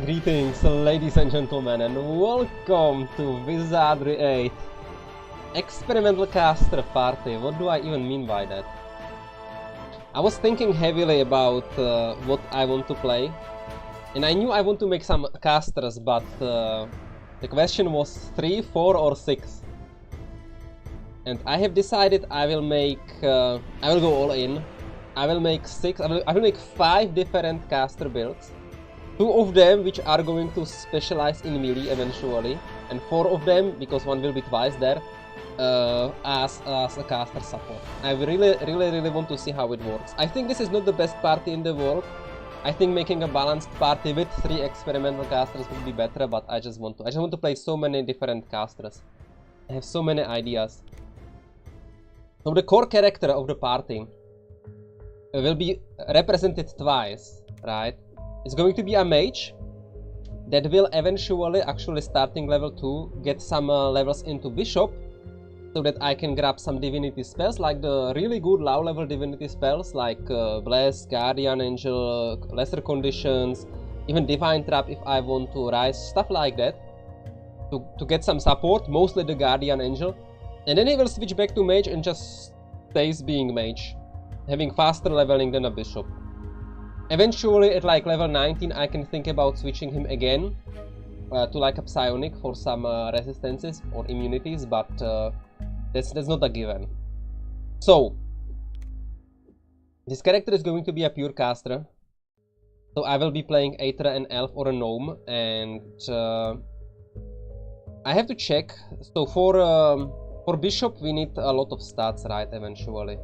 Greetings, ladies and gentlemen, and welcome to Wizardry 8 Experimental Caster Party. What do I even mean by that? I was thinking heavily about what I want to play, and I knew I want to make some casters, but the question was 3, 4 or 6. And I have decided I will go all in. I will make 6, I will make 5 different caster builds. 2 of them which are going to specialize in melee eventually, and 4 of them, because one will be twice there, as a caster support. I really want to see how it works. I think this is not the best party in the world. I think making a balanced party with 3 experimental casters would be better, but I just want to play so many different casters. I have so many ideas. So the core character of the party will be represented twice, right? It's going to be a mage that will eventually, actually starting level 2, get some levels into bishop, so that I can grab some divinity spells, like the really good low level divinity spells like Bless, Guardian Angel, Lesser Conditions, even Divine Trap if I want to rise, stuff like that, to get some support, mostly the Guardian Angel. And then he will switch back to mage and just stays being mage, having faster leveling than a bishop. Eventually, at like level 19, I can think about switching him again to like a psionic for some resistances or immunities, but that's not a given. So, this character is going to be a pure caster. So I will be playing either an elf or a gnome, and I have to check. So for bishop, we need a lot of stats, right? Eventually,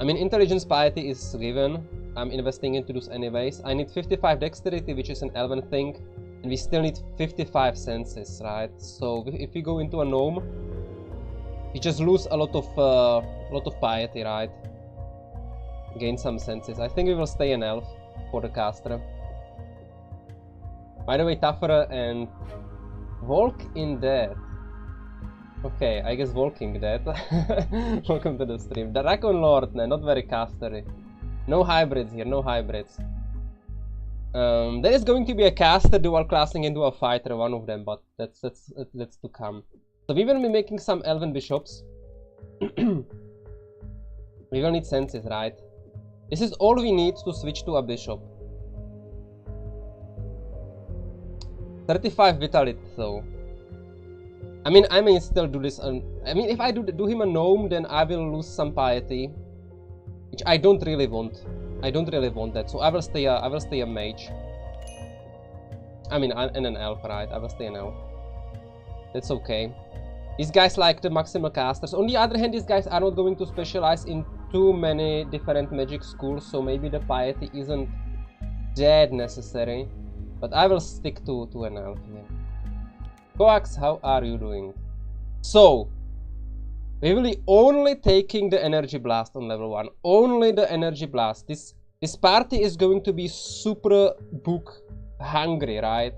I mean, intelligence piety is given. I'm investing into those anyways. I need 55 dexterity, which is an elven thing, and we still need 55 senses, right? So if we go into a gnome, we just lose a lot of piety, right? Gain some senses. I think we will stay an elf for the caster. By the way, tougher and walk in death. Okay, I guess walking death. Welcome to the stream. Dragon Lord, not very castery. No hybrids here, no hybrids. There is going to be a caster, dual classing, and dual fighter, one of them, but that's to come. So we will be making some elven bishops. We will need senses, right? This is all we need to switch to a bishop. 35 vitality though. I mean, I may still do this. I mean, if I do him a gnome, then I will lose some piety, which I don't really want. I don't really want that. So I will stay a mage. I mean, and an elf, right? I will stay an elf. That's okay. These guys like the maximal casters. On the other hand, these guys are not going to specialize in too many different magic schools, so maybe the piety isn't that necessary. But I will stick to an elf here. Coax, how are you doing? So, we will be only taking the energy blast on level 1. Only the energy blast. This party is going to be super book hungry, right?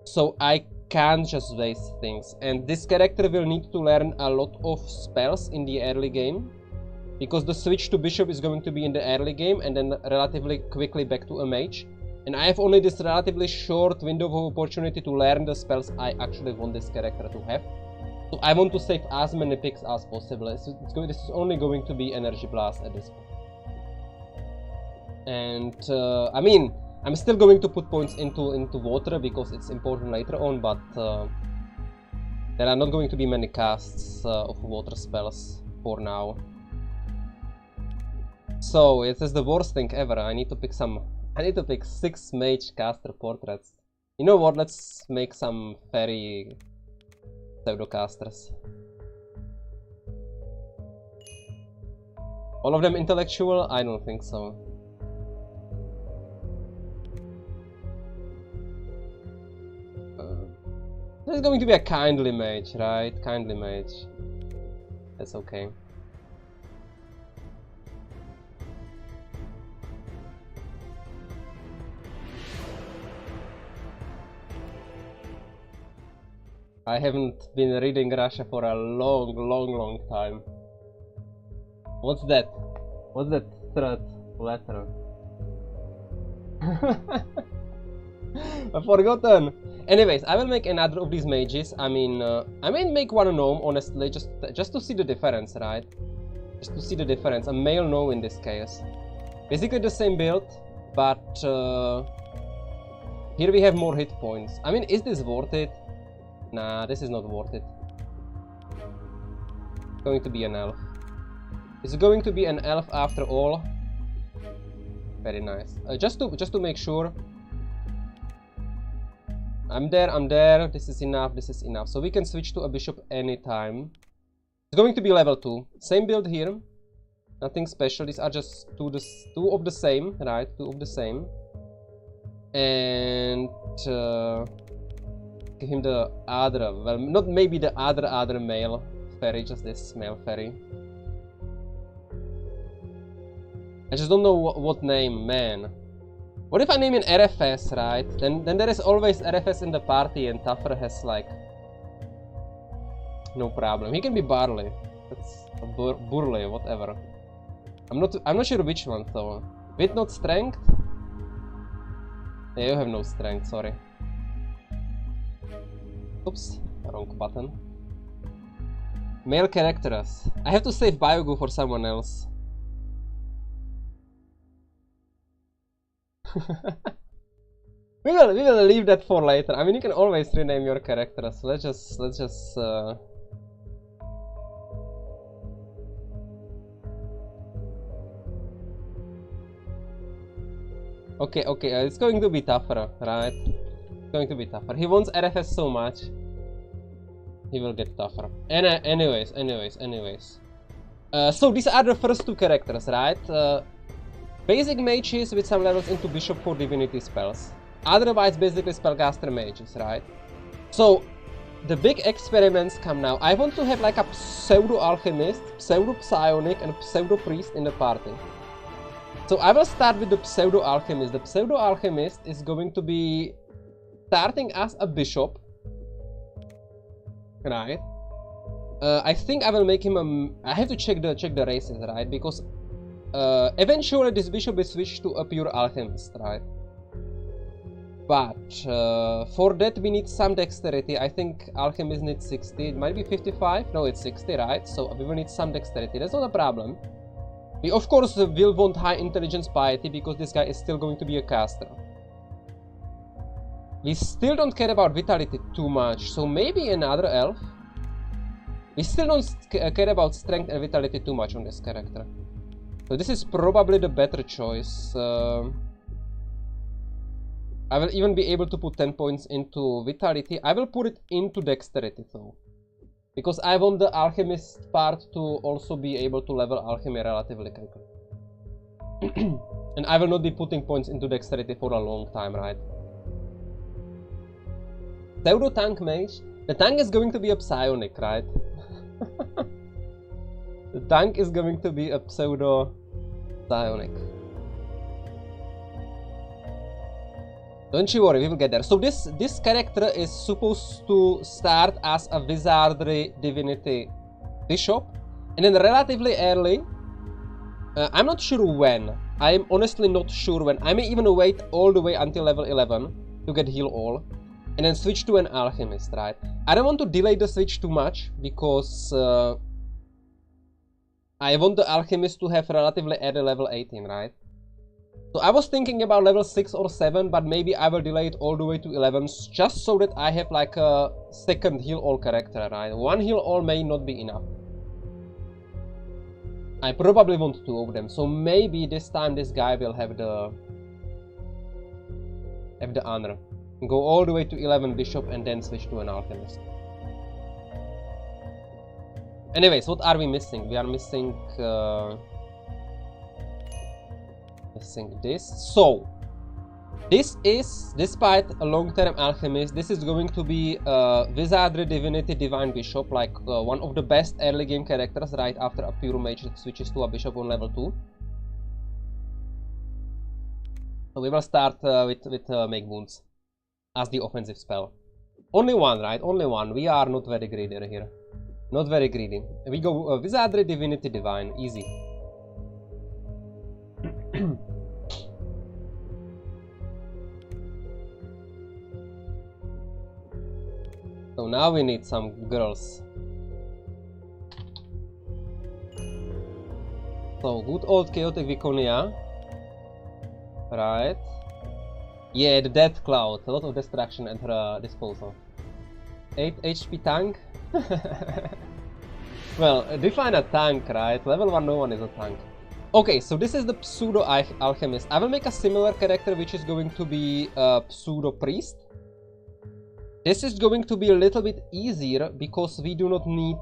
So I can't just waste things. And this character will need to learn a lot of spells in the early game, because the switch to bishop is going to be in the early game and then relatively quickly back to a mage. And I have only this relatively short window of opportunity to learn the spells I actually want this character to have. So I want to save as many picks as possible. This is only going to be energy blast at this point. And I mean, I'm still going to put points into water because it's important later on, but there are not going to be many casts of water spells for now. So it is the worst thing ever. I need to pick 6 mage caster portraits. You know what? Let's make some fairy pseudocasters. All of them intellectual? I don't think so. There's going to be a kindly mage, right? Kindly mage. That's okay. I haven't been reading Russia for a long time. What's that? What's that third letter? I've forgotten. Anyways, I will make another of these mages. I mean, I may make one gnome, honestly, just to see the difference, right? Just to see the difference. A male gnome in this case. Basically the same build, but here we have more hit points. I mean, is this worth it? Nah, this is not worth it. It's going to be an elf. It's going to be an elf after all. Very nice. Just to make sure. I'm there. This is enough. So we can switch to a bishop anytime. It's going to be level 2. Same build here. Nothing special. These are just two of the same, right? Two of the same. And give him the other. Well, not maybe the other male fairy, just this male fairy. I just don't know what name, man. What if I name an RFS, right? Then there is always RFS in the party, and Tougher has like no problem. He can be Barley. That's Burley, whatever. I'm not sure which one though. With not strength? Yeah, you have no strength, sorry. Oops, wrong button. Male characters. I have to save Biogu for someone else. we will leave that for later. I mean, you can always rename your characters. Let's just Okay, it's going to be tougher, right? It's going to be tougher. He wants RFS so much. He will get tougher. Anyways. So these are the first two characters, right? Basic mages with some levels into bishop for divinity spells. Otherwise, basically spellcaster mages, right? So the big experiments come now. I want to have like a pseudo alchemist, pseudo psionic, and pseudo priest in the party. So I will start with the pseudo alchemist. The pseudo alchemist is going to be starting as a bishop, right? I think I will make him a. I have to check the races, right? Because eventually this bishop is switched to a pure alchemist, right? But for that we need some dexterity. I think alchemist needs 60. It might be 55. No, it's 60, right? So we will need some dexterity. That's not a problem. We of course will want high intelligence piety because this guy is still going to be a caster. We still don't care about vitality too much, so maybe another elf. We still don't care about strength and vitality too much on this character. So this is probably the better choice. I will even be able to put 10 points into vitality. I will put it into dexterity though. Because I want the alchemist part to also be able to level alchemy relatively quickly. And I will not be putting points into dexterity for a long time, right? Pseudo tank mage. The tank is going to be a psionic, right? The tank is going to be a pseudo psionic. Don't you worry, we will get there. So this character is supposed to start as a wizardry divinity bishop, and then relatively early. I'm not sure when. I'm honestly not sure when. I may even wait all the way until level 11 to get heal all, and then switch to an alchemist, right? I don't want to delay the switch too much because I want the alchemist to have relatively early level 18, right? So I was thinking about level 6 or 7, but maybe I will delay it all the way to 11, just so that I have like a second heal all character, right? One heal all may not be enough. I probably want 2 of them, so maybe this time this guy will have the honor. Go all the way to 11 bishop and then switch to an alchemist. Anyways, what are we missing? We are missing this. So this is, despite a long-term alchemist, this is going to be wizardry divinity divine bishop, like one of the best early game characters right after a pure mage that switches to a bishop on level 2. So we will start with make wounds as the offensive spell. Only one, right? Only one. We are not very greedy here. Not very greedy. We go wizardry divinity divine, easy. So now we need some girls. So good old chaotic Viconia. Right. Yeah, the Death Cloud. A lot of destruction at her disposal. 8 HP tank. Well, define a tank, right? Level 1 no one is a tank. Okay, so this is the pseudo alchemist. I will make a similar character which is going to be a pseudo priest. This is going to be a little bit easier because we do not need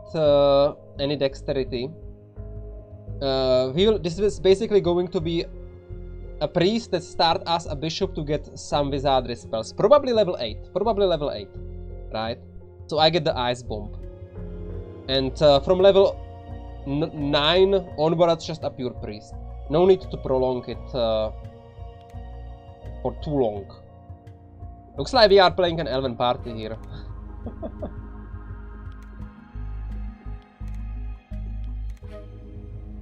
any dexterity. This is basically going to be a priest that starts as a bishop to get some wizardry spells. Probably level 8. Probably level 8. Right? So I get the ice bomb. And from level 9 onwards, just a pure priest. No need to prolong it for too long. Looks like we are playing an elven party here.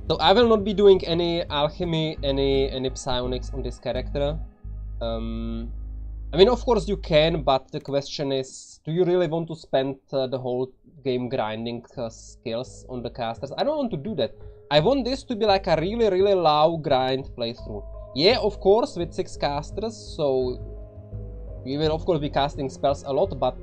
So I will not be doing any alchemy, any psionics on this character. I mean, of course you can, but the question is, do you really want to spend the whole game grinding skills on the casters? I don't want to do that. I want this to be like a really, really low grind playthrough. Yeah, of course, with 6 casters, so we will of course be casting spells a lot, but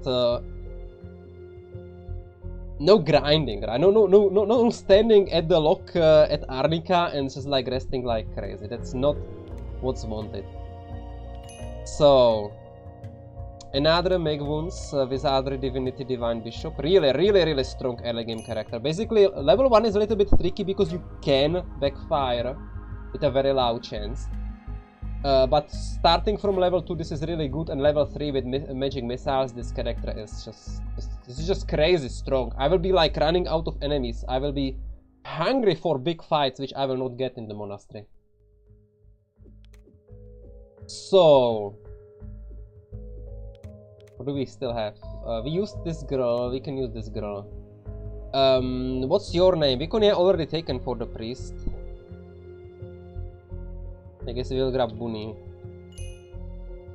no grinding, right? No standing at the lock at Arnica and just like resting like crazy. That's not what's wanted. So, another Meg Wounds, Wizardry, Divinity, Divine Bishop. Really strong early game character. Basically, level 1 is a little bit tricky because you can backfire with a very low chance. But starting from level 2, this is really good, and level 3 with magic missiles, this character is just crazy strong. I will be like running out of enemies. I will be hungry for big fights, which I will not get in the monastery. So, what do we still have? We used this girl, we can use this girl. What's your name? Viconia already taken for the priest. I guess we'll grab Bunny.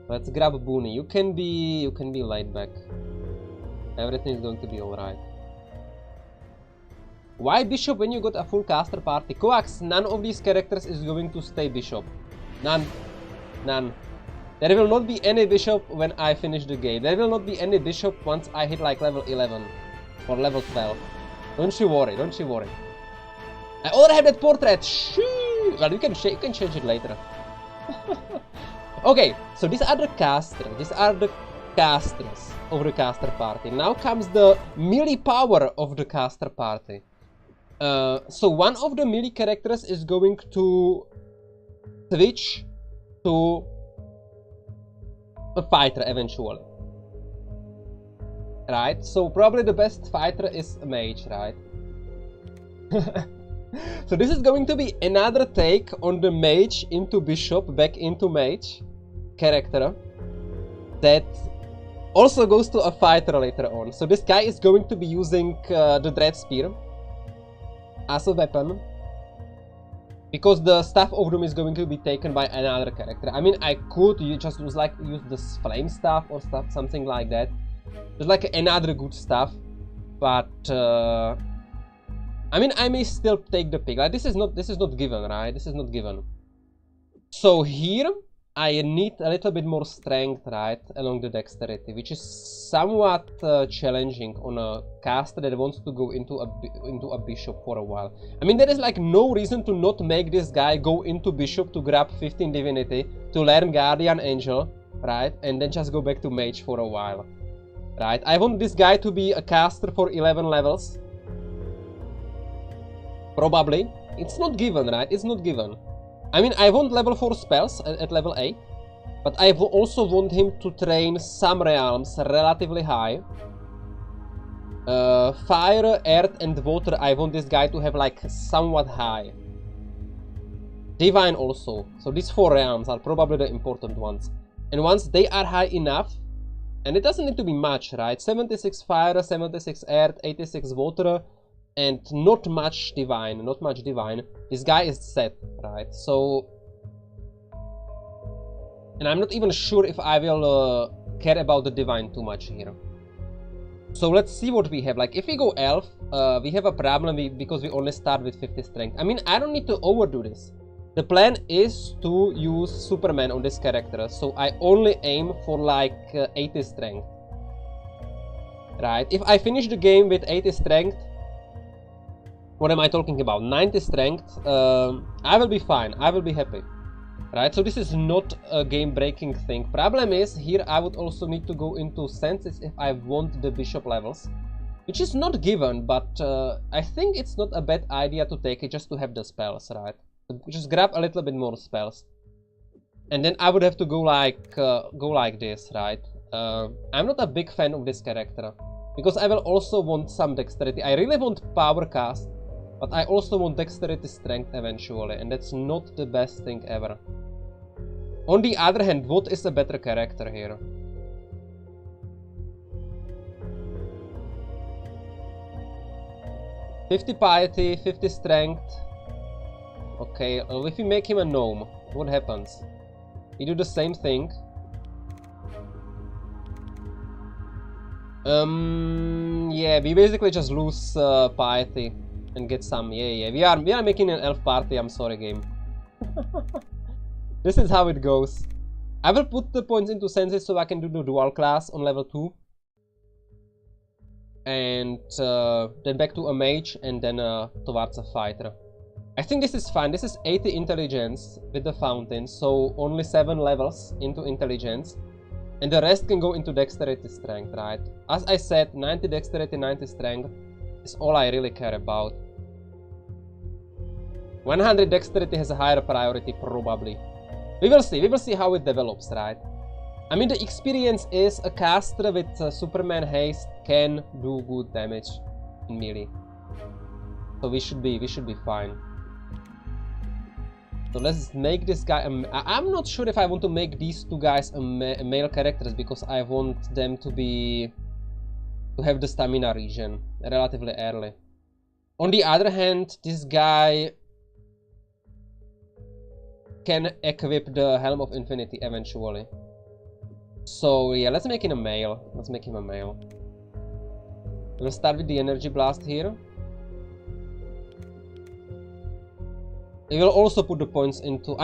Let's grab Bunny. You can be laid back. Everything is going to be alright. Why Bishop when you got a full caster party? Coax, none of these characters is going to stay Bishop. None. None. There will not be any Bishop when I finish the game. There will not be any Bishop once I hit like level 11 or level 12. Don't you worry, don't you worry. I already have that portrait. Well, you can change it later. Okay, so these are the casters. These are the casters of the caster party. Now comes the melee power of the caster party. So one of the melee characters is going to switch to a fighter eventually. Right? So probably the best fighter is a mage, right? So this is going to be another take on the mage into bishop, back into mage character that also goes to a fighter later on. So this guy is going to be using the Dread Spear as a weapon, because the Staff of Doom is going to be taken by another character. I mean, I could just use this Flame Staff or something like that. Just like another good stuff, but I mean, I may still take the pick. Like this is not given, right? This is not given. So here I need a little bit more strength, right, along the dexterity, which is somewhat challenging on a caster that wants to go into a bishop for a while. I mean, there is like no reason to not make this guy go into bishop to grab 15 divinity, to learn guardian angel, right, and then just go back to mage for a while, right? I want this guy to be a caster for 11 levels. Probably. It's not given, right? It's not given. I mean, I want level 4 spells at level 8, but I also want him to train some realms relatively high. Fire, earth and water, I want this guy to have like somewhat high. Divine also. So these 4 realms are probably the important ones. And once they are high enough, and it doesn't need to be much, right? 76 fire, 76 earth, 86 water, and not much divine, this guy is set, right? So, and I'm not even sure if I will care about the divine too much here. So let's see what we have. Like, if we go elf, we have a problem because we only start with 50 strength. I mean, I don't need to overdo this. The plan is to use Superman on this character, so I only aim for like 80 strength. Right? If I finish the game with 80 strength, what am I talking about? 90 strength, I will be fine. I will be happy. Right, so this is not a game-breaking thing. Problem is, here I would also need to go into senses if I want the bishop levels. Which is not given, but I think it's not a bad idea to take it just to have the spells, right? Just grab a little bit more spells. And then I would have to go like this, right? I'm not a big fan of this character. Because I will also want some dexterity. I really want power cast. But I also want dexterity strength eventually, and that's not the best thing ever. On the other hand, what is a better character here? "50 piety, 50 strength." Okay, if we make him a gnome, what happens? We do the same thing. Yeah, we basically just lose piety. And get some, yeah, we are making an elf party, I'm sorry game. This is how it goes. I will put the points into senses so I can do the dual class on level 2. And then back to a mage and then towards a fighter. I think this is fine. This is 80 intelligence with the fountain, so only 7 levels into intelligence. And the rest can go into dexterity strength, right? As I said, 90 dexterity, 90 strength. Is all I really care about. 100 dexterity has a higher priority, probably. We will see how it develops, right? I mean, the experience is a caster with Superman haste can do good damage in melee. So we should be fine. So let's make this guy I'm not sure if I want to make these two guys male characters, because I want them to have the stamina regen relatively early. On the other hand, this guy can equip the Helm of Infinity eventually. So yeah, let's make him a male. We'll start with the energy blast here. We will also put the points into...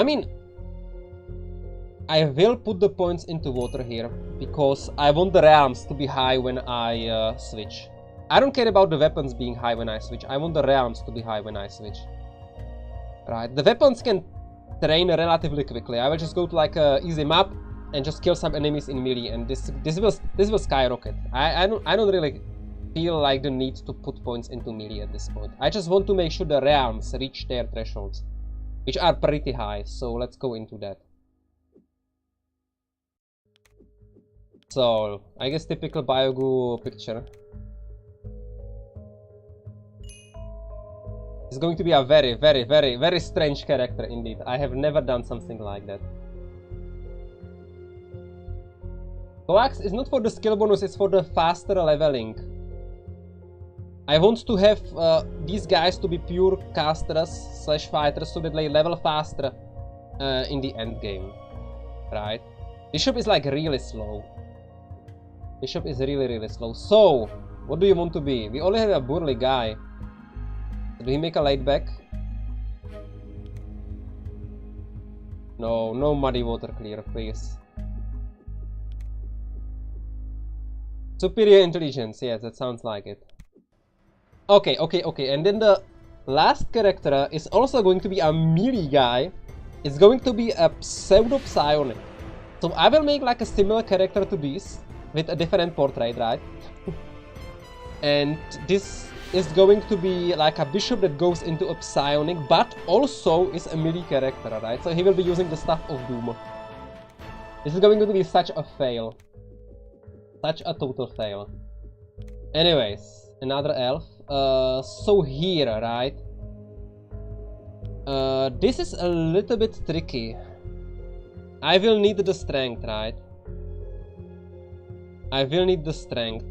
I will put the points into water here, because I want the realms to be high when I switch. I don't care about the weapons being high when I switch, I want the realms to be high when I switch. Right, the weapons can train relatively quickly. I will just go to like a easy map and just kill some enemies in melee, and this will skyrocket. I don't really feel like the need to put points into melee at this point. I just want to make sure the realms reach their thresholds, which are pretty high, so let's go into that. So, I guess typical Biogu picture. It's going to be a very strange character indeed. I have never done something like that. Coax is not for the skill bonus, it's for the faster leveling. I want to have these guys to be pure casters / fighters so that they level faster in the end game. Right? Bishop is like really slow. Bishop is really slow. So, what do you want to be? We only have a burly guy. Do we make a light back? No, no muddy water clear, please. Superior intelligence, yes, that sounds like it. Okay, and then the last character is also going to be a melee guy. It's going to be a pseudo-psionic. So I will make like a similar character to this, with a different portrait, right? And this is going to be like a bishop that goes into a psionic, but also is a melee character, right? So he will be using the Staff of Doom. This is going to be such a fail. Such a total fail. Anyways, another elf. So here, right? This is a little bit tricky. I will need the strength, right? I will need the strength.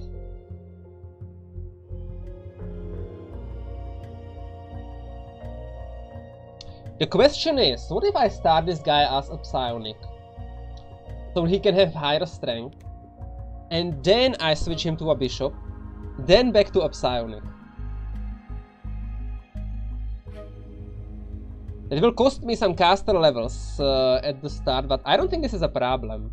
The question is, what if I start this guy as a psionic? So he can have higher strength. And then I switch him to a bishop. then back to a psionic. It will cost me some caster levels at the start, but I don't think this is a problem.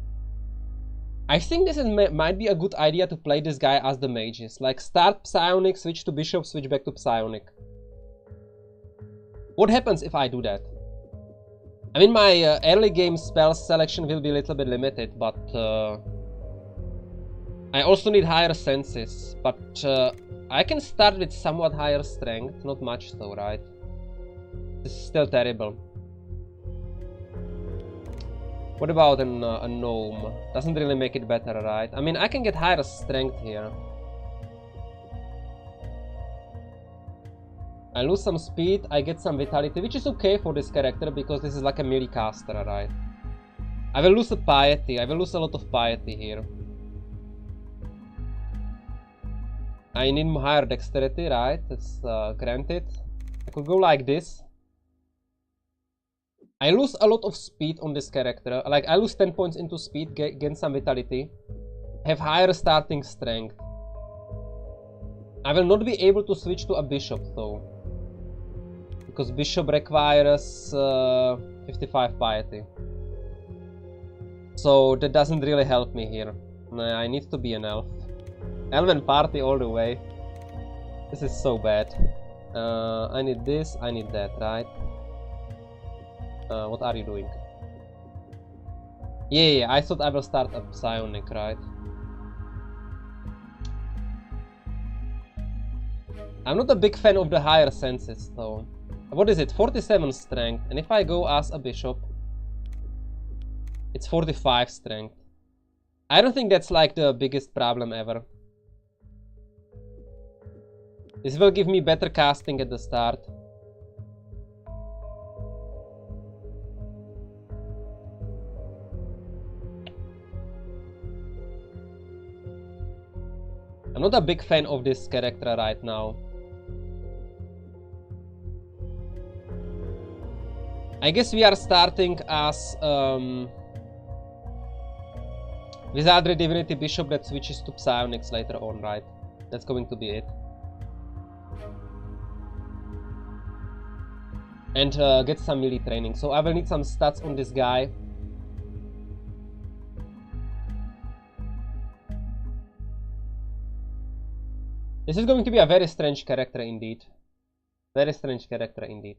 I think this might be a good idea to play this guy as the mages. Like, start psionic, switch to bishop, switch back to psionic. What happens if I do that? I mean, my early game spell selection will be a little bit limited, but I also need higher senses. But I can start with somewhat higher strength, not much though, right? This is still terrible. What about a gnome? Doesn't really make it better, right? I mean, I can get higher strength here. I lose some speed, I get some vitality, which is okay for this character because this is like a melee caster, right? I will lose a piety, I will lose a lot of piety here. I need higher dexterity, right? It's granted. I could go like this. I lose a lot of speed on this character. Like, I lose 10 points into speed, gain some vitality. Have higher starting strength. I will not be able to switch to a bishop though. Because bishop requires 55 piety. So that doesn't really help me here. I need to be an elf. Elven party all the way. This is so bad. I need this, I need that, right? What are you doing? Yeah, I thought I will start a psionic, right? I'm not a big fan of the higher senses though. What is it? 47 strength, and if I go as a bishop, it's 45 strength. I don't think that's like the biggest problem ever. This will give me better casting at the start. I'm not a big fan of this character right now. I guess we are starting as Wizardry Divinity Bishop that switches to Psionics later on, right? That's going to be it. And get some melee training. So I will need some stats on this guy. This is going to be a very strange character indeed. Very strange character indeed.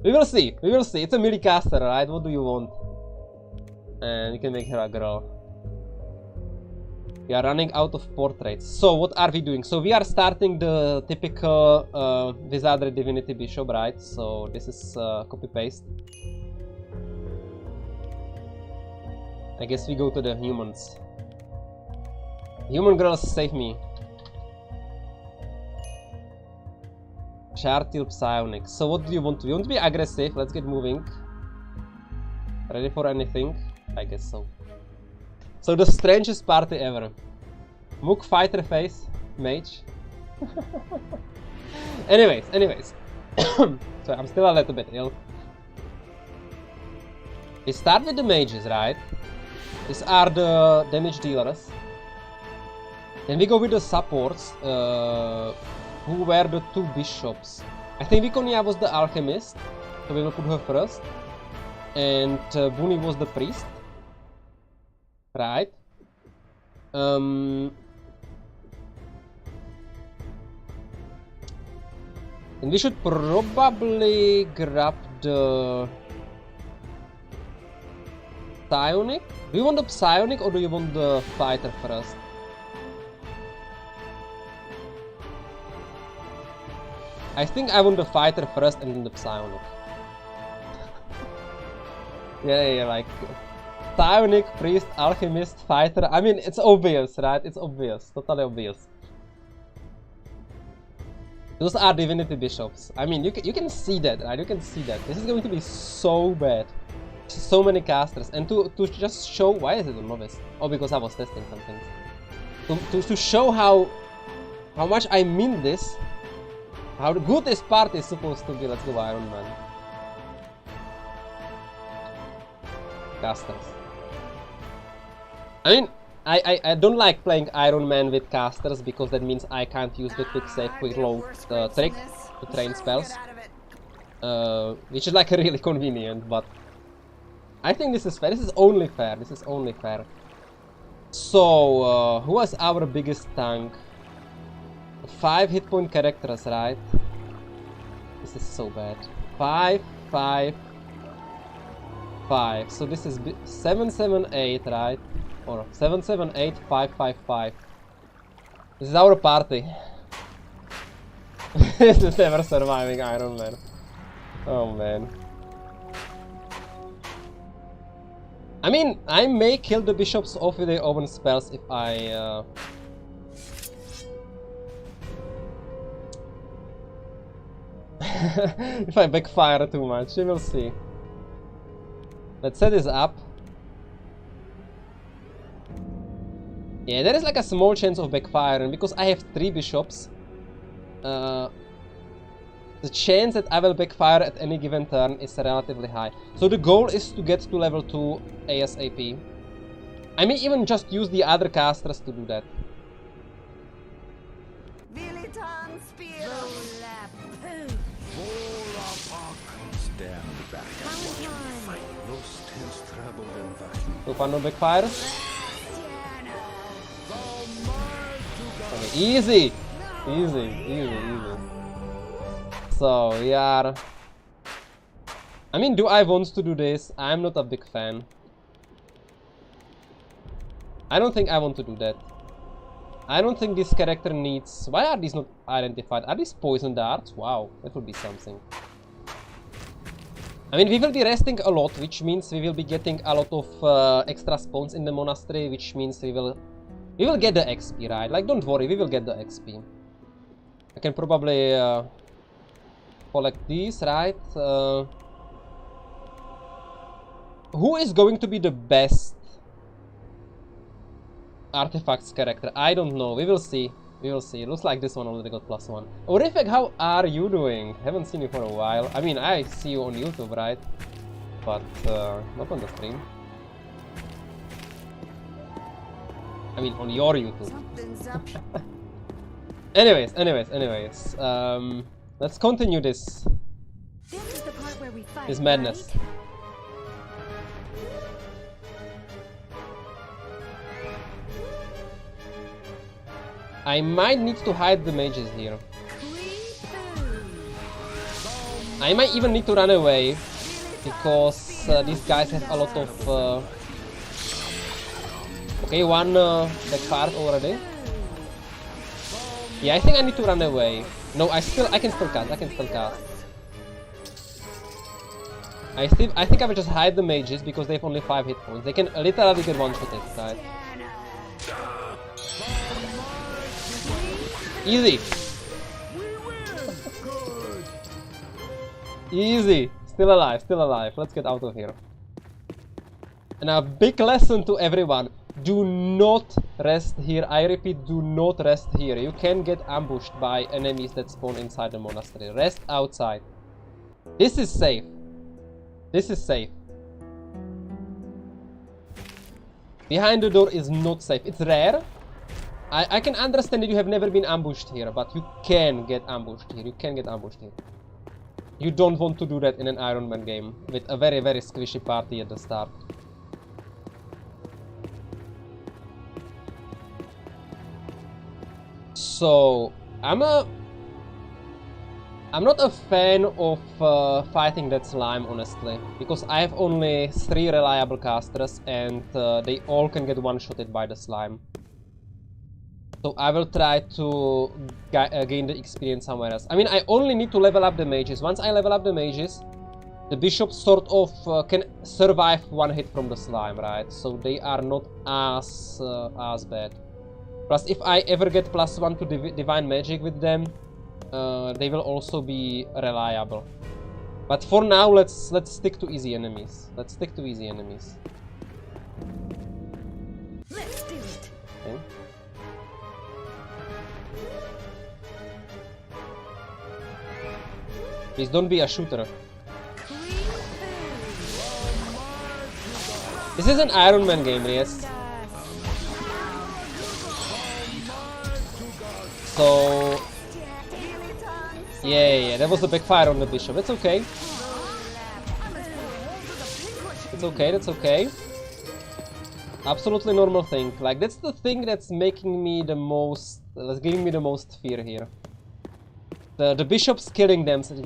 We will see, we will see. It's a melee caster, right? What do you want? And you can make her a girl. We are running out of portraits. So what are we doing? So we are starting the typical Wizardry Divinity Bishop, right? So this is copy-paste. I guess we go to the humans. Human girls, save me. Chartil Psionics. So what do you want to do? You want to be aggressive? Let's get moving. Ready for anything? I guess so. So the strangest party ever. Mook fighter face, mage. anyways. So I'm still a little bit ill. We start with the mages, right? These are the damage dealers. Then we go with the supports, who were the two bishops. I think Vikonia was the alchemist, so we will put her first. And Buni was the priest. Right. And we should probably grab the Psionic. Do you want the Psionic or do you want the fighter first? I think I want the fighter first and then the Psionic. yeah, like Psionic, priest, alchemist, fighter. I mean, it's obvious, right? It's obvious, totally obvious. Those are divinity bishops. I mean, you can see that, right? You can see that. This is going to be so bad. So many casters, and to just show why is it a novice? Oh, because I was testing some things. To show how much I mean this. How good this party is supposed to be. Let's go Iron Man. Casters. I mean, I don't like playing Iron Man with casters because that means I can't use the quick save, quick load trick to train spells. Which is like really convenient, but I think this is fair. This is only fair. This is only fair. So, who was our biggest tank? 5 hit point characters, right? This is so bad. 5, 5, 5. So this is 7, 7, 8, right? Or 7, 7, 8, 5, 5, 5. This is our party. This is never surviving Iron Man. Oh man. I mean, I may kill the bishops off with their own spells if I... if I backfire too much, we will see. Let's set this up. Yeah, there is like a small chance of backfiring because I have 3 bishops. The chance that I will backfire at any given turn is relatively high. So the goal is to get to level 2 ASAP. I may even just use the other casters to do that. So far no backfires. Okay, easy! Easy, easy, easy. So, we are... I mean, do I want to do this? I'm not a big fan. I don't think I want to do that. I don't think this character needs... Why are these not identified? Are these poison darts? Wow, that would be something. I mean, we will be resting a lot, which means we will be getting a lot of extra spawns in the monastery, which means we will get the XP, right? Like, don't worry, we will get the XP. I can probably collect these, right? Who is going to be the best artifacts character? I don't know. We will see. We will see. It looks like this one already got +1. Orifek, how are you doing? Haven't seen you for a while. I mean, I see you on YouTube, right? But not on the stream. I mean, on your YouTube. anyways. Let's continue this. This is the part where we fight, this madness. Right? I might need to hide the mages here. I might even need to run away because these guys have a lot of. Okay, one backfired already. Yeah, I think I need to run away. No, I can still cast. I think I will just hide the mages because they have only 5 hit points. They can literally get one-shotted, right? Easy. Easy. Still alive. Let's get out of here. And a big lesson to everyone. Do not rest here. I repeat, do not rest here. You can get ambushed by enemies that spawn inside the monastery. Rest outside. This is safe. This is safe. Behind the door is not safe. It's rare. I can understand that you have never been ambushed here, but you can get ambushed here. You don't want to do that in an Iron Man game with a very, very squishy party at the start. So, I'm not a fan of fighting that slime, honestly, because I have only 3 reliable casters and they all can get one-shotted by the slime. So I will try to gain the experience somewhere else. I mean, I only need to level up the mages. Once I level up the mages, the bishops sort of can survive one hit from the slime, right? So they are not as bad. Plus, if I ever get +1 to divine magic with them, they will also be reliable. But for now, let's stick to easy enemies. Let's do it. Okay. Please don't be a shooter. This is an Iron Man game, yes. So yeah, that was a backfire on the bishop. It's okay. It's okay, that's okay. Absolutely normal thing. Like, that's the thing that's making me the most... that's giving me the most fear here. The bishops killing themselves.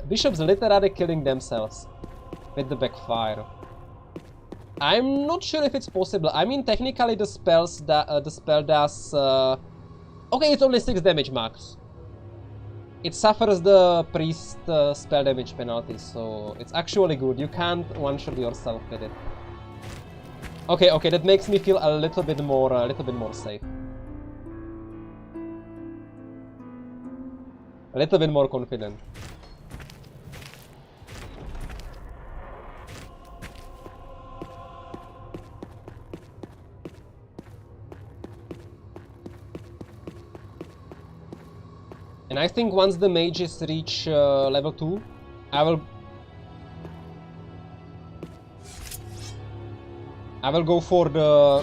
Bishops literally killing themselves with the backfire. I'm not sure if it's possible. I mean, technically the spell does... okay, it's only 6 damage max. It suffers the priest spell damage penalty, so it's actually good. You can't one-shot yourself with it. Okay, that makes me feel a little bit more safe. A little bit more confident. And I think once the mages reach level 2, I will go for the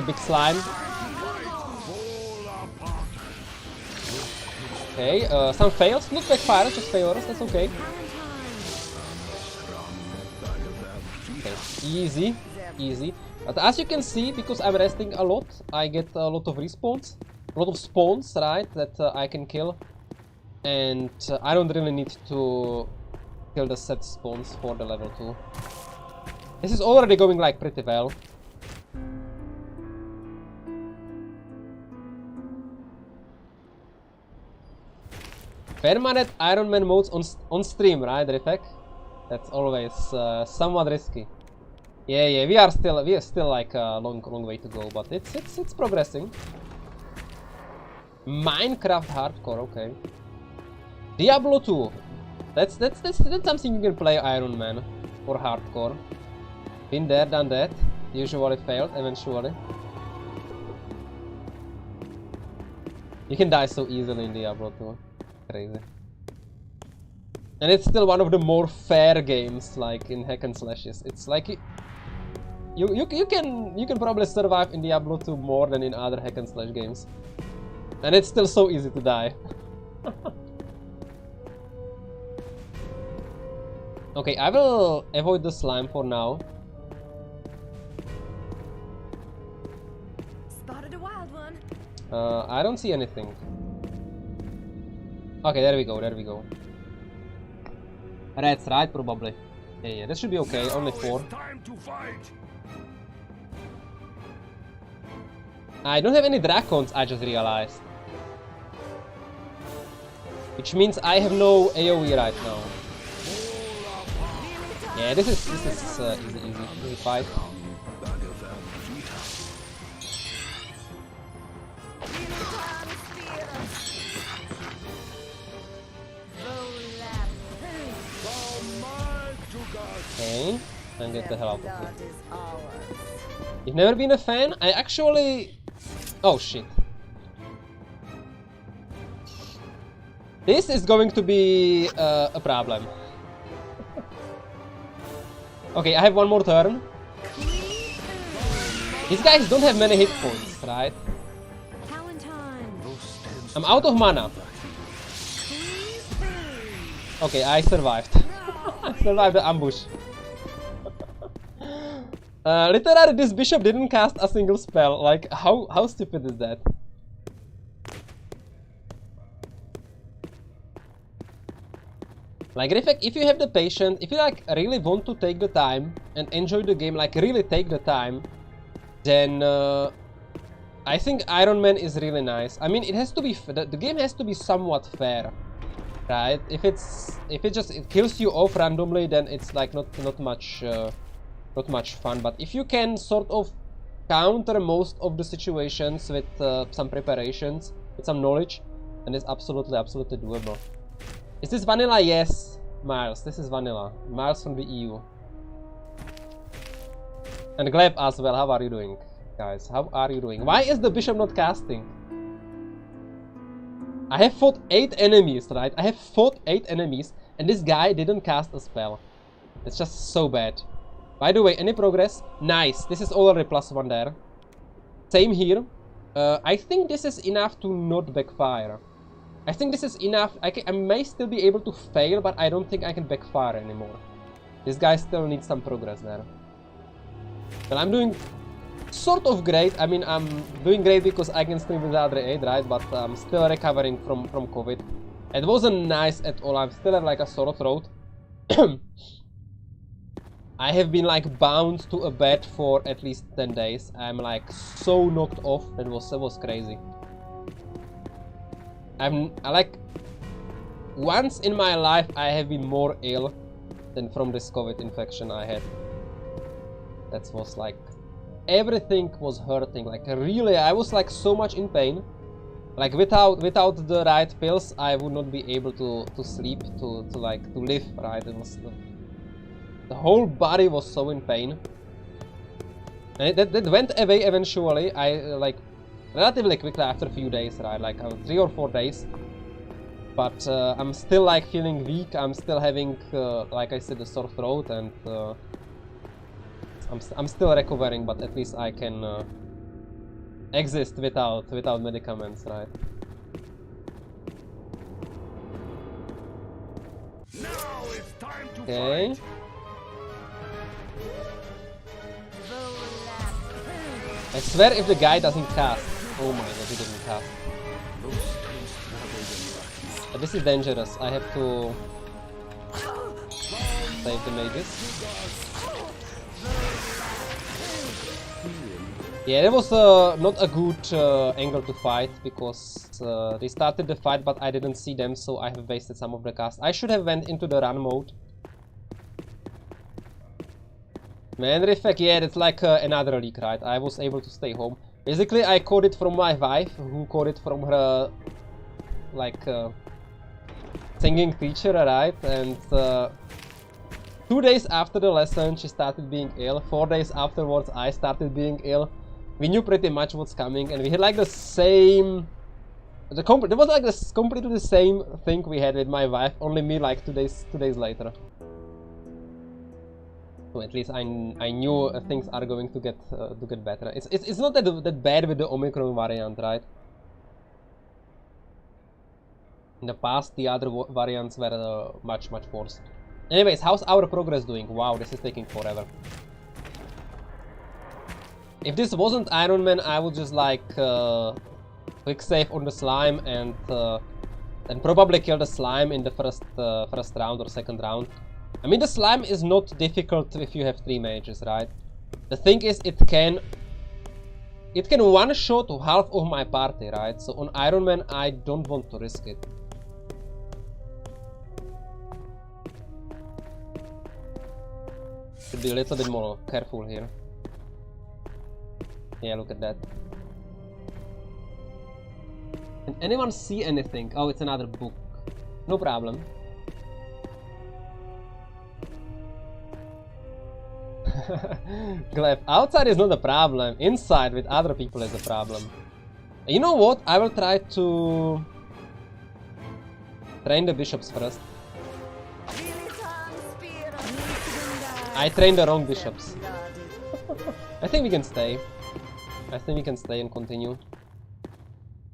big slime. Okay, some fails, not backfires, just failures, that's okay. Okay, easy. But as you can see, because I'm resting a lot, I get a lot of respawns. A lot of spawns, right, that I can kill. And I don't really need to kill the set spawns for the level 2. This is already going like pretty well. Permanent Iron Man modes on stream, right, Rifek? That's always somewhat risky. Yeah, we are still like a long way to go, but it's progressing. Minecraft hardcore, okay. Diablo 2. That's something you can play Iron Man for hardcore. Been there, done that. Usually failed eventually. You can die so easily in Diablo 2. Crazy. And it's still one of the more fair games, like in hack and slashes. It's like you can probably survive in Diablo 2 more than in other hack and slash games. And it's still so easy to die. Okay, I will avoid the slime for now. Spotted a wild one. I don't see anything. Okay, there we go. Reds, right? Probably. Yeah, that should be okay. Only 4. I don't have any dragons, I just realized. Which means I have no AoE right now. Yeah, this is easy fight. Okay, and get the hell out of here. You've never been a fan? I actually... Oh shit. This is going to be a problem. Okay, I have one more turn. These guys don't have many hit points, right? I'm out of mana. Okay, I survived. I survived the ambush. Literally, this bishop didn't cast a single spell. Like, how stupid is that? Like, if you have the patience, if you like really want to take the time and enjoy the game, like really take the time, then I think Iron Man is really nice. I mean, it has to be the game has to be somewhat fair, right? If it kills you off randomly, then it's like not much fun. But if you can sort of counter most of the situations with some preparations, with some knowledge, then it's absolutely doable. Is this vanilla? Yes, Miles. This is vanilla. Miles from the EU. And Gleb as well. How are you doing, guys? How are you doing? Why is the bishop not casting? I have fought 8 enemies, right? I have fought 8 enemies, and this guy didn't cast a spell. It's just so bad. By the way, any progress? Nice. This is already +1 there. Same here. I think this is enough to not backfire. I think this is enough. I may still be able to fail, but I don't think I can backfire anymore. This guy still needs some progress there. Well, I'm doing sort of great. I mean, I'm doing great because I can stream Wizardry 8, right? But I'm still recovering from COVID. It wasn't nice at all. I still have like a sore throat. I have been like bound to a bed for at least 10 days. I'm like so knocked off. That was crazy. I like once in my life I have been more ill than from this COVID infection I had. That was like everything was hurting. Like really, I was like so much in pain. Like without the right pills, I would not be able to sleep, to live. Right? It was the whole body was so in pain. And that went away eventually. I like relatively quickly after a few days, right? Like 3 or 4 days. But I'm still like feeling weak. I'm still having, like I said, a sore throat, and I'm still recovering. But at least I can exist without medicaments, right? Now it's time to Okay. fight. I swear if the guy doesn't cast. Oh my god, he didn't cast. But this is dangerous. I have to save the mages. Yeah, that was not a good angle to fight, because they started the fight but I didn't see them, so I have wasted some of the cast. I should have went into the run mode. Man, Rifek, yeah, that's like another leak, right? I was able to stay home. Basically, I caught it from my wife, who caught it from her, like, singing teacher, right? And 2 days after the lesson, she started being ill. 4 days afterwards, I started being ill. We knew pretty much what's coming, and we had like the same... There was like this completely the same thing we had with my wife, only me like 2 days later. So at least I knew things are going to get better. It's not that bad with the Omicron variant, right? In the past, the other variants were much worse. Anyways, how's our progress doing? Wow, this is taking forever. If this wasn't Iron Man, I would just like quick save on the slime and probably kill the slime in the first round or second round. I mean, the slime is not difficult if you have 3 mages, right? The thing is, it can one-shot half of my party, right? So on Iron Man, I don't want to risk it. Should be a little bit more careful here. Yeah, look at that. Can anyone see anything? Oh, it's another book. No problem. Gleb, outside is not a problem. Inside with other people is a problem. You know what? I will try to train the bishops first. I trained the wrong bishops. I think we can stay. I think we can stay and continue.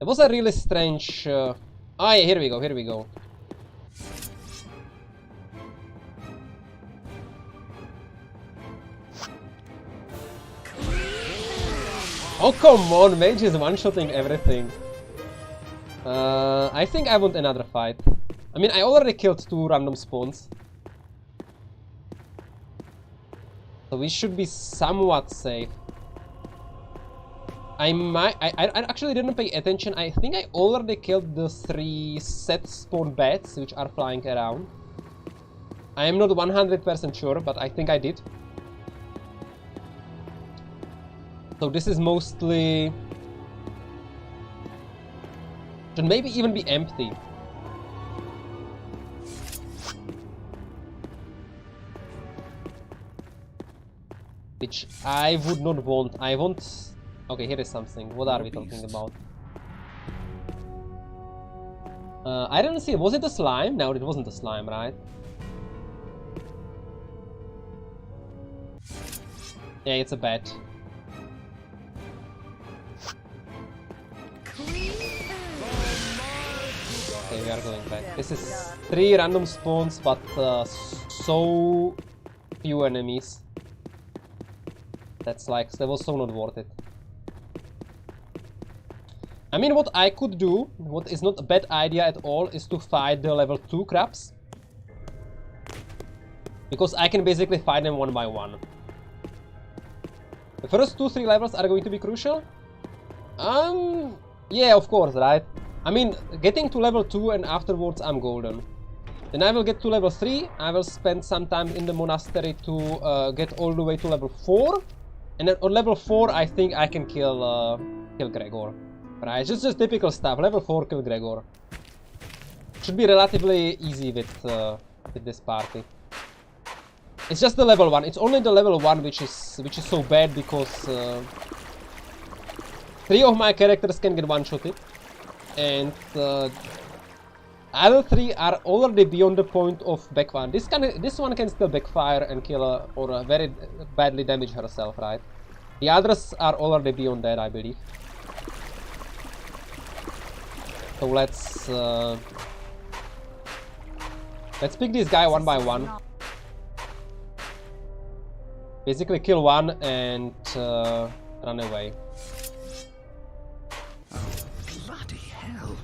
It was a really strange... Oh yeah, here we go. Oh come on, mage is one-shotting everything. I think I want another fight. I mean, I already killed 2 random spawns. So we should be somewhat safe. I actually didn't pay attention. I think I already killed the 3 set spawn bats which are flying around. I am not 100% sure, but I think I did. So this is mostly... should maybe even be empty. Which I would not want. I want... Okay, here is something. What are we talking about? I didn't see... Was it a slime? No, it wasn't a slime, right? Yeah, it's a bat. we are going back. This is 3 random spawns, but so few enemies. That was so not worth it. I mean, what I could do, what is not a bad idea at all, is to fight the level 2 crabs. Because I can basically fight them one by one. The first 2-3 levels are going to be crucial. Yeah, of course, right? I mean, getting to level 2 and afterwards I'm golden. Then I will get to level 3, I will spend some time in the monastery to get all the way to level 4. And then on level 4 I think I can kill Gregor. Right, just typical stuff. Level 4 kill Gregor. Should be relatively easy with this party. It's just the level 1. It's only the level 1 which is so bad because 3 of my characters can get one-shotted. And other 3 are already beyond the point of backfire. This one can still backfire and kill or very badly damage herself, right? The others are already beyond that, I believe. So let's pick this guy one by one. Basically kill one and run away. Oh, bloody hell.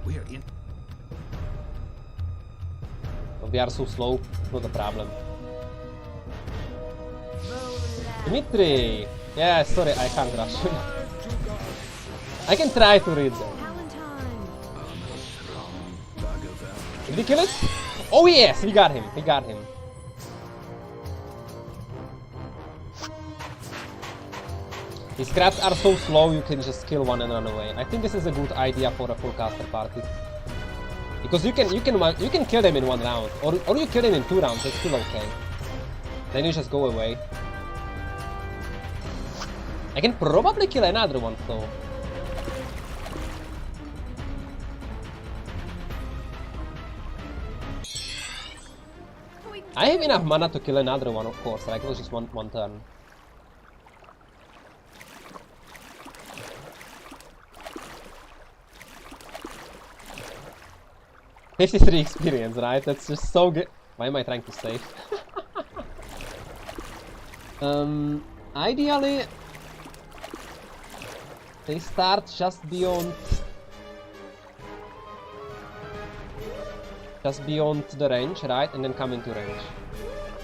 We're in. They are so slow, not a problem. Dimitri! Yeah, sorry, I can't rush him. I can try to read them. Did we kill it? Oh yes, we got him, These crabs are so slow, you can just kill one and run away. I think this is a good idea for a full caster party. Because you can kill them in 1 round, or you kill them in 2 rounds, it's still okay. Then you just go away. I can probably kill another one though. I have enough mana to kill another one, of course, like it was just one turn. $53 experience, right? That's just so good. Why am I trying to save? Ideally, they start just beyond the range, right? And then come into range.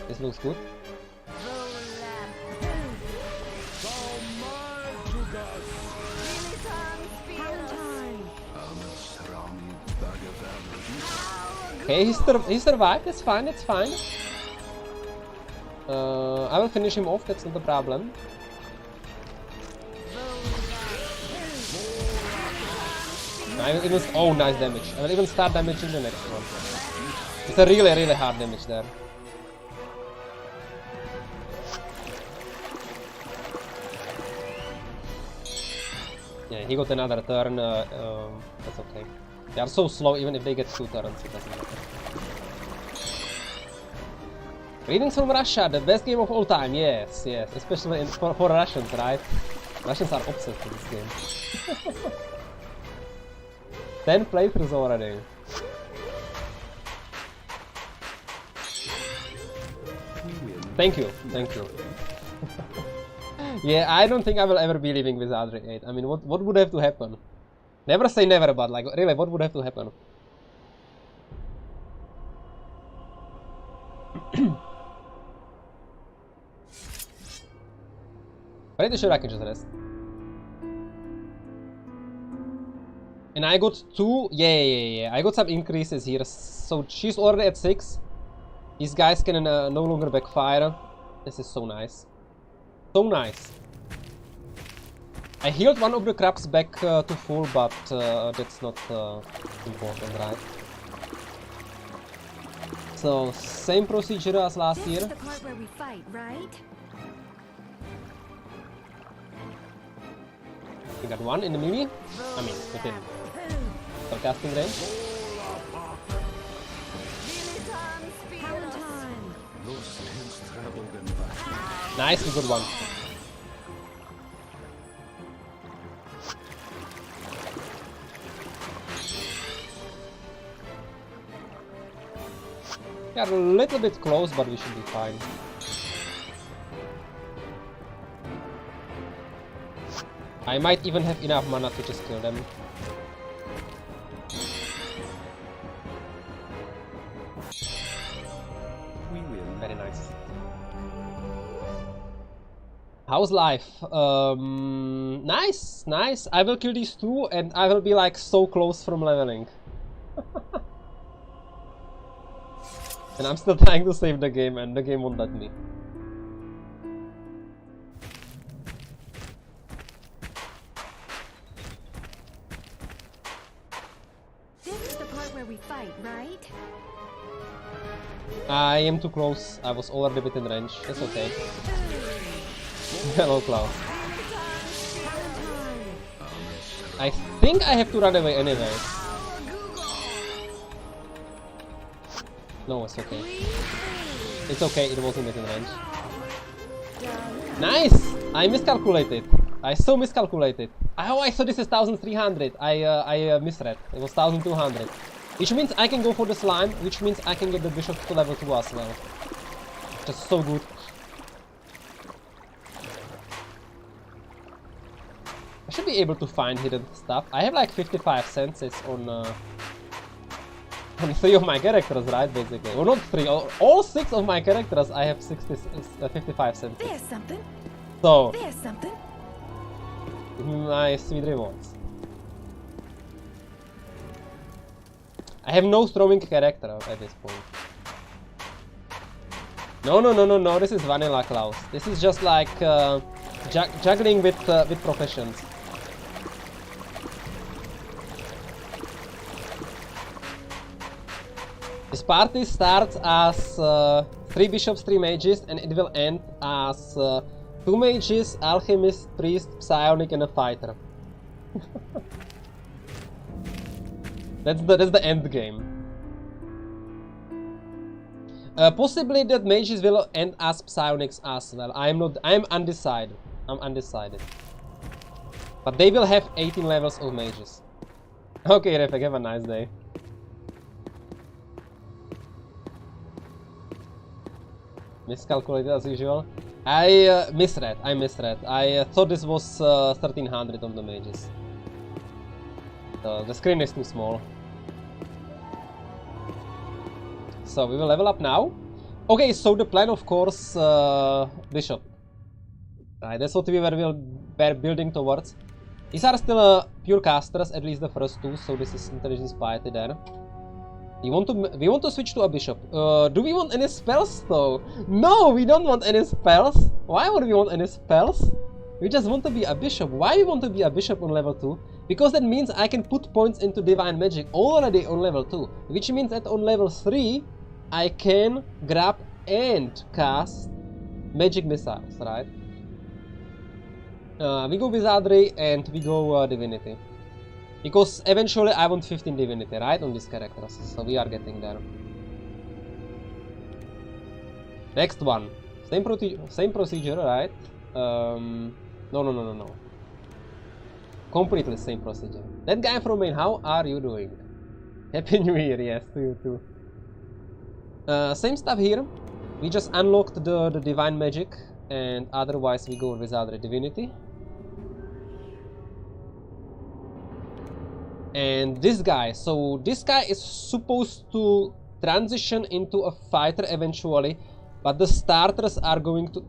This looks good. Okay, he survived, that's fine, that's fine. I will finish him off, that's not a problem. I will even, oh, nice damage. I will even start damaging the next one. It's a really hard damage there. Yeah, he got another turn, that's okay. They are so slow, even if they get 2 turns, it doesn't matter. Greetings from Russia, the best game of all time, yes, especially for Russians, right? Russians are obsessed with this game. 10 playthroughs already. Thank you. Yeah, I don't think I will ever be leaving Wizardry 8. I mean, what would have to happen? Never say never, but like, really, what would have to happen? Pretty sure I can just rest. And I got 2, yeah, I got some increases here. So she's already at 6. These guys can no longer backfire. This is so nice. So nice. I healed one of the crabs back to full, but that's not important, right? So, same procedure as last year. This is the part where we fight, right? We got one in the melee. I mean, within casting range. Nice, we got one. We are a little bit close, but we should be fine. I might even have enough mana to just kill them. We will. Very nice. How's life? Nice, nice. I will kill these two and I will be like so close from leveling. And I'm still trying to save the game and the game won't let me. This is the part where we fight, right? I am too close. I was already within range. That's okay. Hello, Cloud. I think I have to run away anyway. No, it's okay. It's okay, it wasn't within range. Nice! I miscalculated. I so miscalculated. Oh, I thought this is 1300. I misread. It was 1200. Which means I can go for the slime, which means I can get the bishop to level 2 as well. Just so good. I should be able to find hidden stuff. I have like 55 senses on 3 of my characters, right, basically. Well, not 3, all 6 of my characters I have 55 senses. There's something. So, There's something. my sweet rewards. I have no throwing character at this point. No, this is vanilla Klaus. This is just like juggling with professions. This party starts as 3 bishops, 3 mages, and it will end as 2 mages, alchemist, priest, psionic, and a fighter. That's the end game. Possibly that mages will end as psionics as well. I am undecided. I'm undecided. But they will have 18 levels of mages. Okay, Refek, have a nice day. Miscalculated as usual. I misread. I thought this was 1300 of the mages. The screen is too small. So we will level up now. Okay, so the plan, of course, bishop. Right, that's what we were building towards. These are still pure casters, at least the first 2. So this is intelligence piety there. We want to switch to a bishop. Do we want any spells though? No, we don't want any spells. Why would we want any spells? We just want to be a bishop. Why we want to be a bishop on level 2? Because that means I can put points into divine magic already on level 2. Which means that on level 3 I can grab and cast magic missiles, right? We go Wizardry and we go Divinity. Because eventually I want 15 Divinity, right, on these characters. So we are getting there. Next one. Same procedure, right? No. Completely same procedure. That guy from Maine, how are you doing? Happy New Year, yes, to you too. Same stuff here. We just unlocked the divine magic, and otherwise we go with other divinity. And this guy, so this guy is supposed to transition into a fighter eventually, but the starters are going to...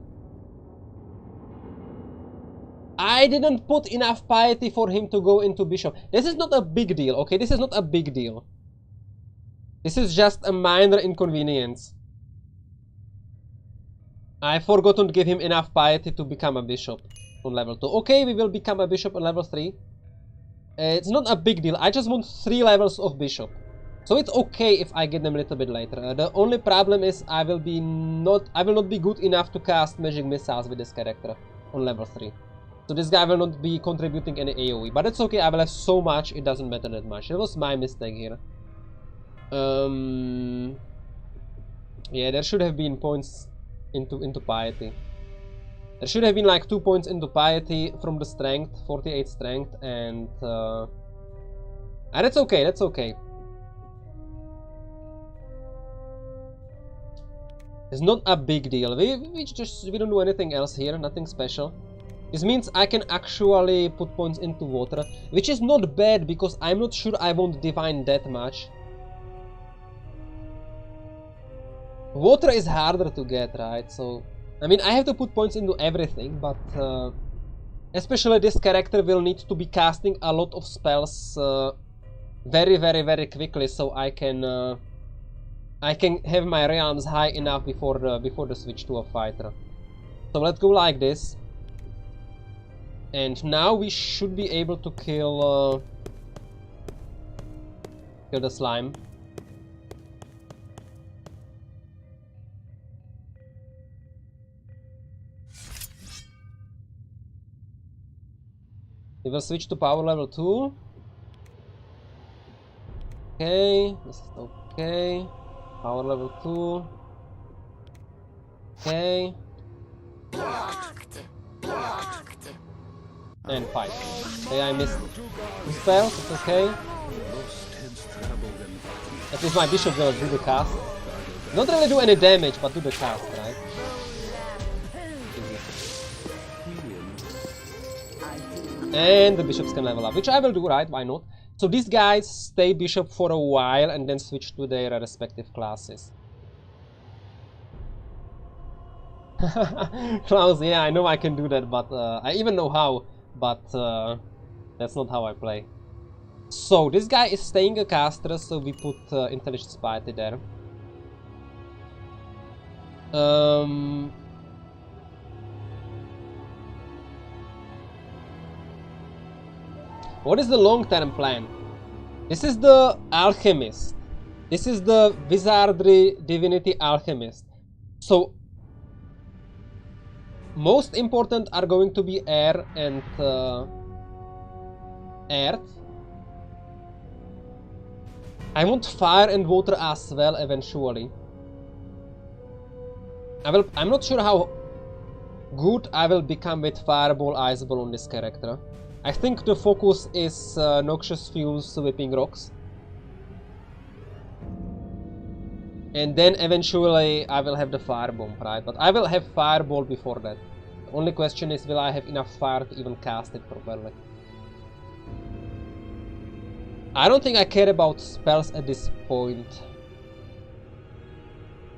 I didn't put enough piety for him to go into bishop. This is not a big deal, okay? This is not a big deal. This is just a minor inconvenience. I forgot to give him enough piety to become a bishop on level 2. Okay, we will become a bishop on level 3. It's not a big deal. I just want 3 levels of bishop. So it's okay if I get them a little bit later. The only problem is I will not be good enough to cast magic missiles with this character on level 3. So this guy will not be contributing any AoE. But it's okay, I will have so much, it doesn't matter that much. It was my mistake here. Yeah, there should have been points into piety. There should have been like 2 points into piety from the strength, 48 strength, and that's okay, that's okay. It's not a big deal. We don't do anything else here, nothing special. This means I can actually put points into water, which is not bad because I'm not sure I want divine that much. Water is harder to get, right? So, I mean, I have to put points into everything, but especially this character will need to be casting a lot of spells very, very, very quickly, so I can have my realms high enough before the switch to a fighter. So let's go like this. And now we should be able to kill the slime. We will switch to power level 2. Okay, this is okay. Power level 2. Okay. And fight. Okay, I missed the spell, it's okay. At least my bishop will do the cast. Not really do any damage, but do the cast, right? And the bishops can level up, which I will do, right? Why not? So these guys stay bishop for a while and then switch to their respective classes. Klaus, yeah, I know I can do that, but I even know how, but that's not how I play. So this guy is staying a caster, so we put intelligence piety there. What is the long-term plan? This is the alchemist. This is the wizardry divinity alchemist. So most important are going to be air and earth. I want fire and water as well eventually. I'm not sure how good I will become with fireball, iceball on this character. I think the focus is noxious fumes, whipping rocks. And then eventually I will have the firebomb, right? But I will have fireball before that. The only question is, will I have enough fire to even cast it properly? I don't think I care about spells at this point.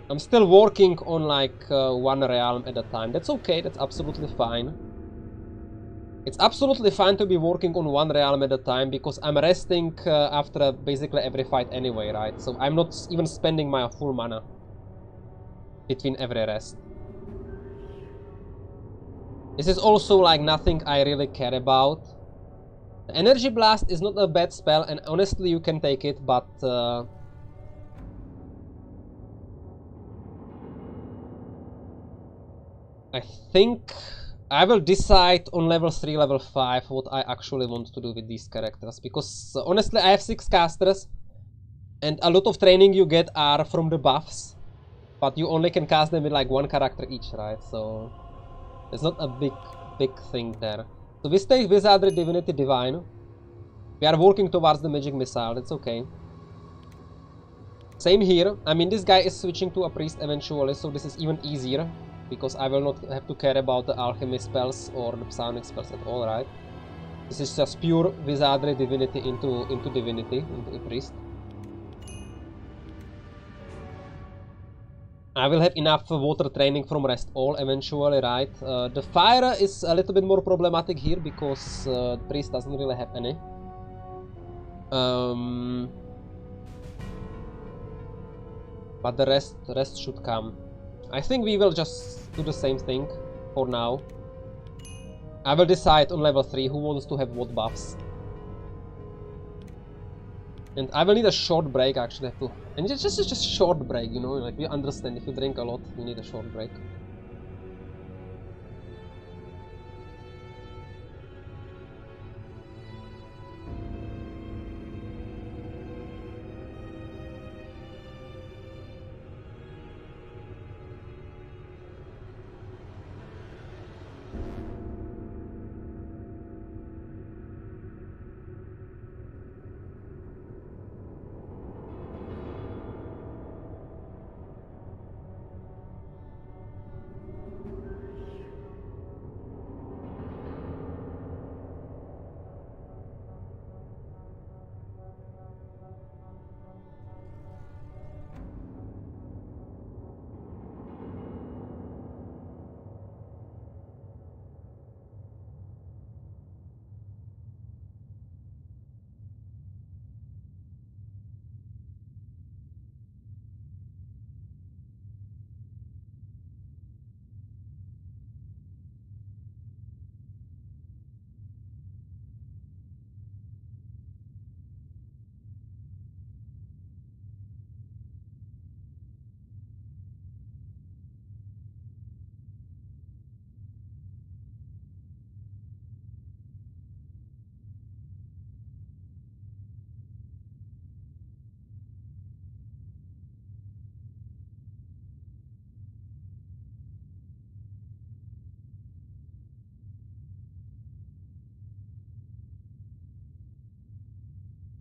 I'm still working on like one realm at a time. That's okay, that's absolutely fine. It's absolutely fine to be working on one realm at a time because I'm resting after basically every fight anyway, right? So I'm not even spending my full mana between every rest. This is also like nothing I really care about. The Energy Blast is not a bad spell and honestly you can take it, but I think I will decide on level 3, level 5 what I actually want to do with these characters, because honestly I have 6 casters and a lot of training you get are from the buffs, but you only can cast them with like 1 character each, right? So it's not a big thing there. So we stay Wizardry, Divinity, Divine. We are working towards the Magic Missile, that's okay. Same here. I mean, this guy is switching to a Priest eventually, so this is even easier, because I will not have to care about the alchemy spells or the psionic spells at all, right? This is just pure Wizardry, Divinity into Divinity, into a Priest. I will have enough water training from Rest All eventually, right? The fire is a little bit more problematic here, because Priest doesn't really have any. But the rest should come. I think we will just do the same thing for now. I will decide on level 3 who wants to have what buffs. And I will need a short break actually too. And just short break, you know, like we understand if you drink a lot, you need a short break.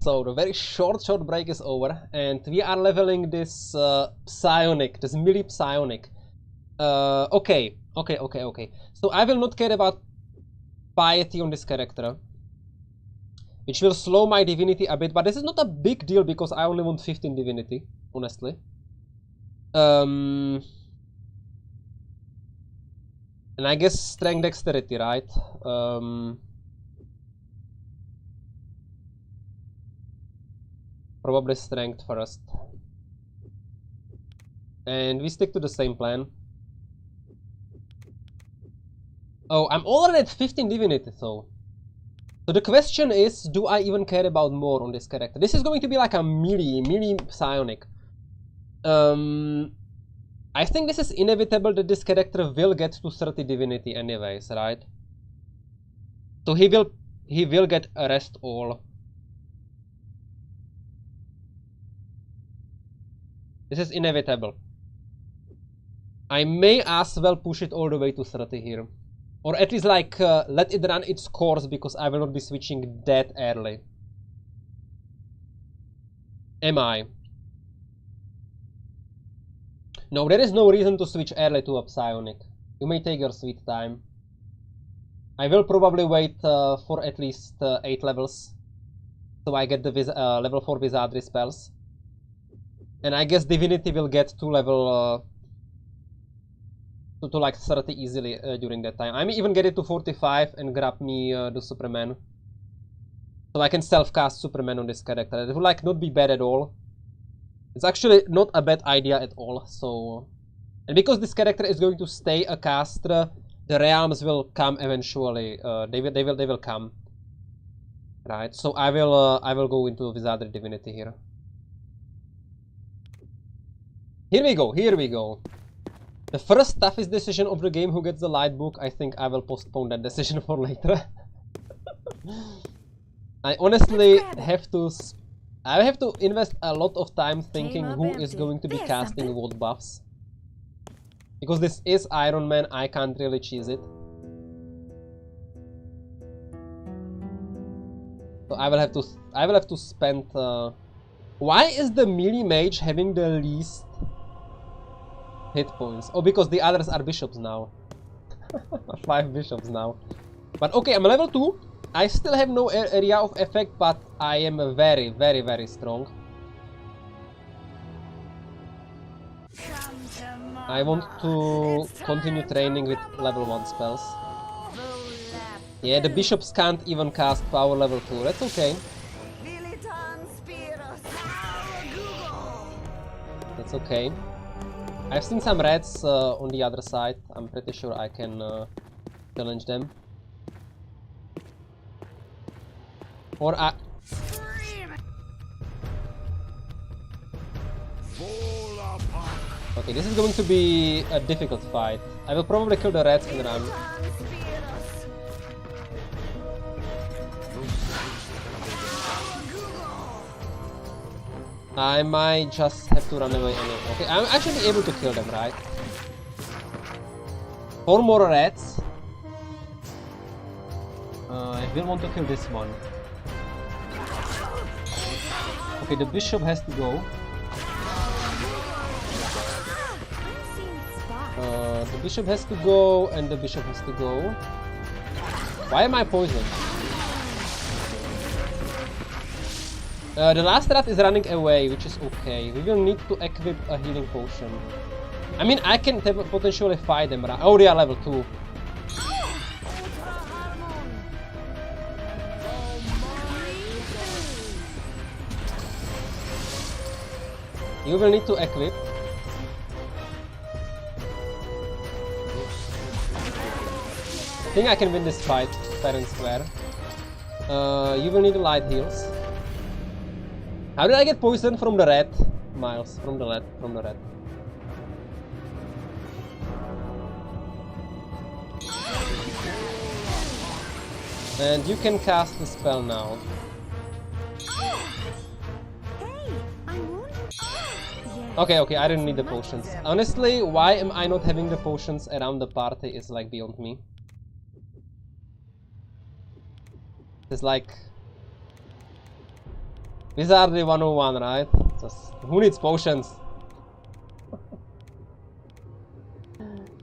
So the very short break is over, and we are leveling this psionic, this melee psionic. Okay. So I will not care about piety on this character, which will slow my divinity a bit, but this is not a big deal because I only want 15 divinity, honestly. And I guess strength dexterity, right? Probably strength first. And we stick to the same plan. Oh, I'm already at 15 divinity, so the question is, do I even care about more on this character? This is going to be like a melee psionic. I think this is inevitable that this character will get to 30 divinity anyways, right? So he will get a rest all. This is inevitable. I may as well push it all the way to 30 here. Or at least like let it run its course because I will not be switching that early. Am I? No, there is no reason to switch early to a psionic. You may take your sweet time. I will probably wait for at least 8 levels. So I get the level 4 Wizardry spells. And I guess Divinity will get to level... to like 30 easily during that time. I may even get it to 45 and grab me the Superman. So I can self-cast Superman on this character. It would like not be bad at all. It's actually not a bad idea at all, so... And because this character is going to stay a caster, the realms will come eventually. They will come. Right, so I will go into Wizardry Divinity here. Here we go. The first toughest decision of the game, who gets the light book. I think I will postpone that decision for later. I honestly have to invest a lot of time thinking who is going to be casting what buffs. Because this is Iron Man, I can't really choose it. So I will have to spend why is the melee mage having the least hit points? Oh, because the others are bishops now. 5 bishops now. But okay, I'm level 2. I still have no area of effect, but I am very strong. I want to continue training with level 1 spells. Yeah, the bishops can't even cast power level 2. That's okay. That's okay. I've seen some reds on the other side. I'm pretty sure I can challenge them. Or I... Okay, this is going to be a difficult fight. I will probably kill the reds and run. I might just have to run away anyway. Okay, I'm actually able to kill them, right? 4 more reds. I will want to kill this one. Okay, the bishop has to go. The bishop has to go, and the bishop has to go. Why am I poisoned? The last rat is running away, which is okay. We will need to equip a healing potion. I mean, I can potentially fight them, right? Oh, they are level 2. You will need to equip. I think I can win this fight fair and square. You will need light heals. How did I get poisoned from the red? Miles, from the red. And you can cast the spell now. Okay, I didn't need the potions. Honestly, why am I not having the potions around the party is like beyond me. It's like... Wizardry 101, right? Just, who needs potions?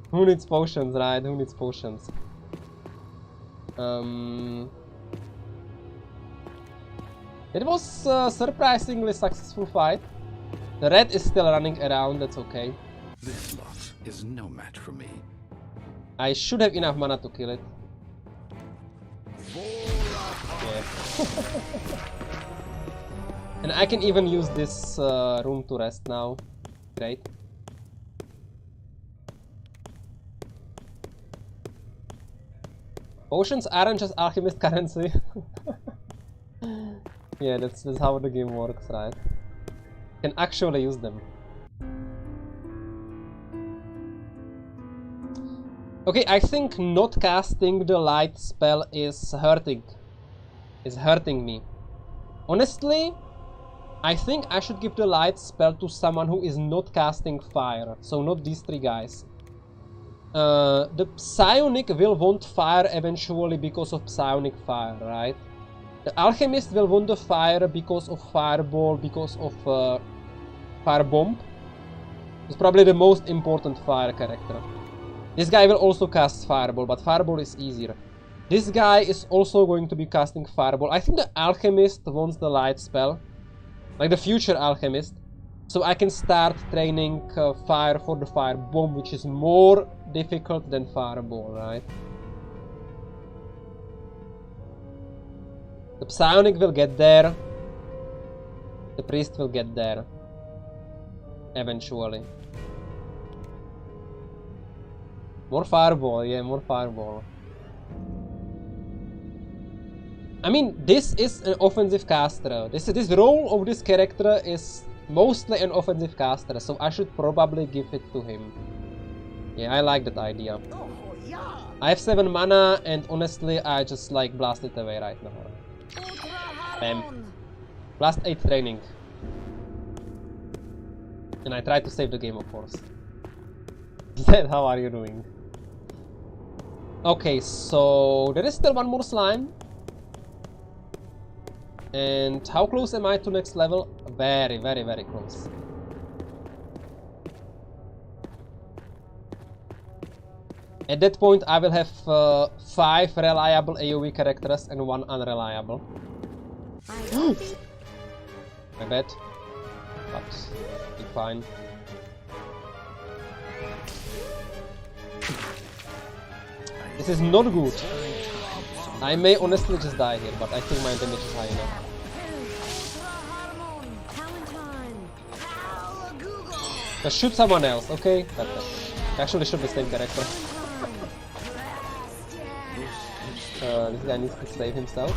Who needs potions, right? Who needs potions? It was a surprisingly successful fight. The red is still running around, that's okay. This lot is no match for me. I should have enough mana to kill it. Yeah. And I can even use this room to rest now. Great. Potions aren't just alchemist currency. Yeah, that's how the game works, right? You can actually use them. Okay, I think not casting the light spell is hurting me. Honestly, I think I should give the light spell to someone who is not casting fire, so not these three guys. The psionic will want fire eventually because of psionic fire, right? The alchemist will want the fire because of fireball, because of firebomb. It's probably the most important fire character. This guy will also cast fireball, but fireball is easier. This guy is also going to be casting fireball. I think the alchemist wants the light spell, like the future alchemist, so I can start training fire for the firebomb, which is more difficult than fireball, right? The psionic will get there. The priest will get there. Eventually. More fireball, yeah, more fireball. I mean, this is an offensive caster. This role of this character is mostly an offensive caster, so I should probably give it to him. Yeah, I like that idea. I have 7 mana, and honestly, I just like blast it away right now. Bam. Blast 8 training. And I try to save the game, of course. Zed, how are you doing? Okay, so there is still one more slime. And how close am I to next level? Very, very, very close. At that point, I will have 5 reliable AoE characters and 1 unreliable. My bad. But be fine. This is not good. I may honestly just die here, but I think my damage is high enough. Just shoot someone else, okay? Perfect. Actually should be the same character. This guy needs to save himself.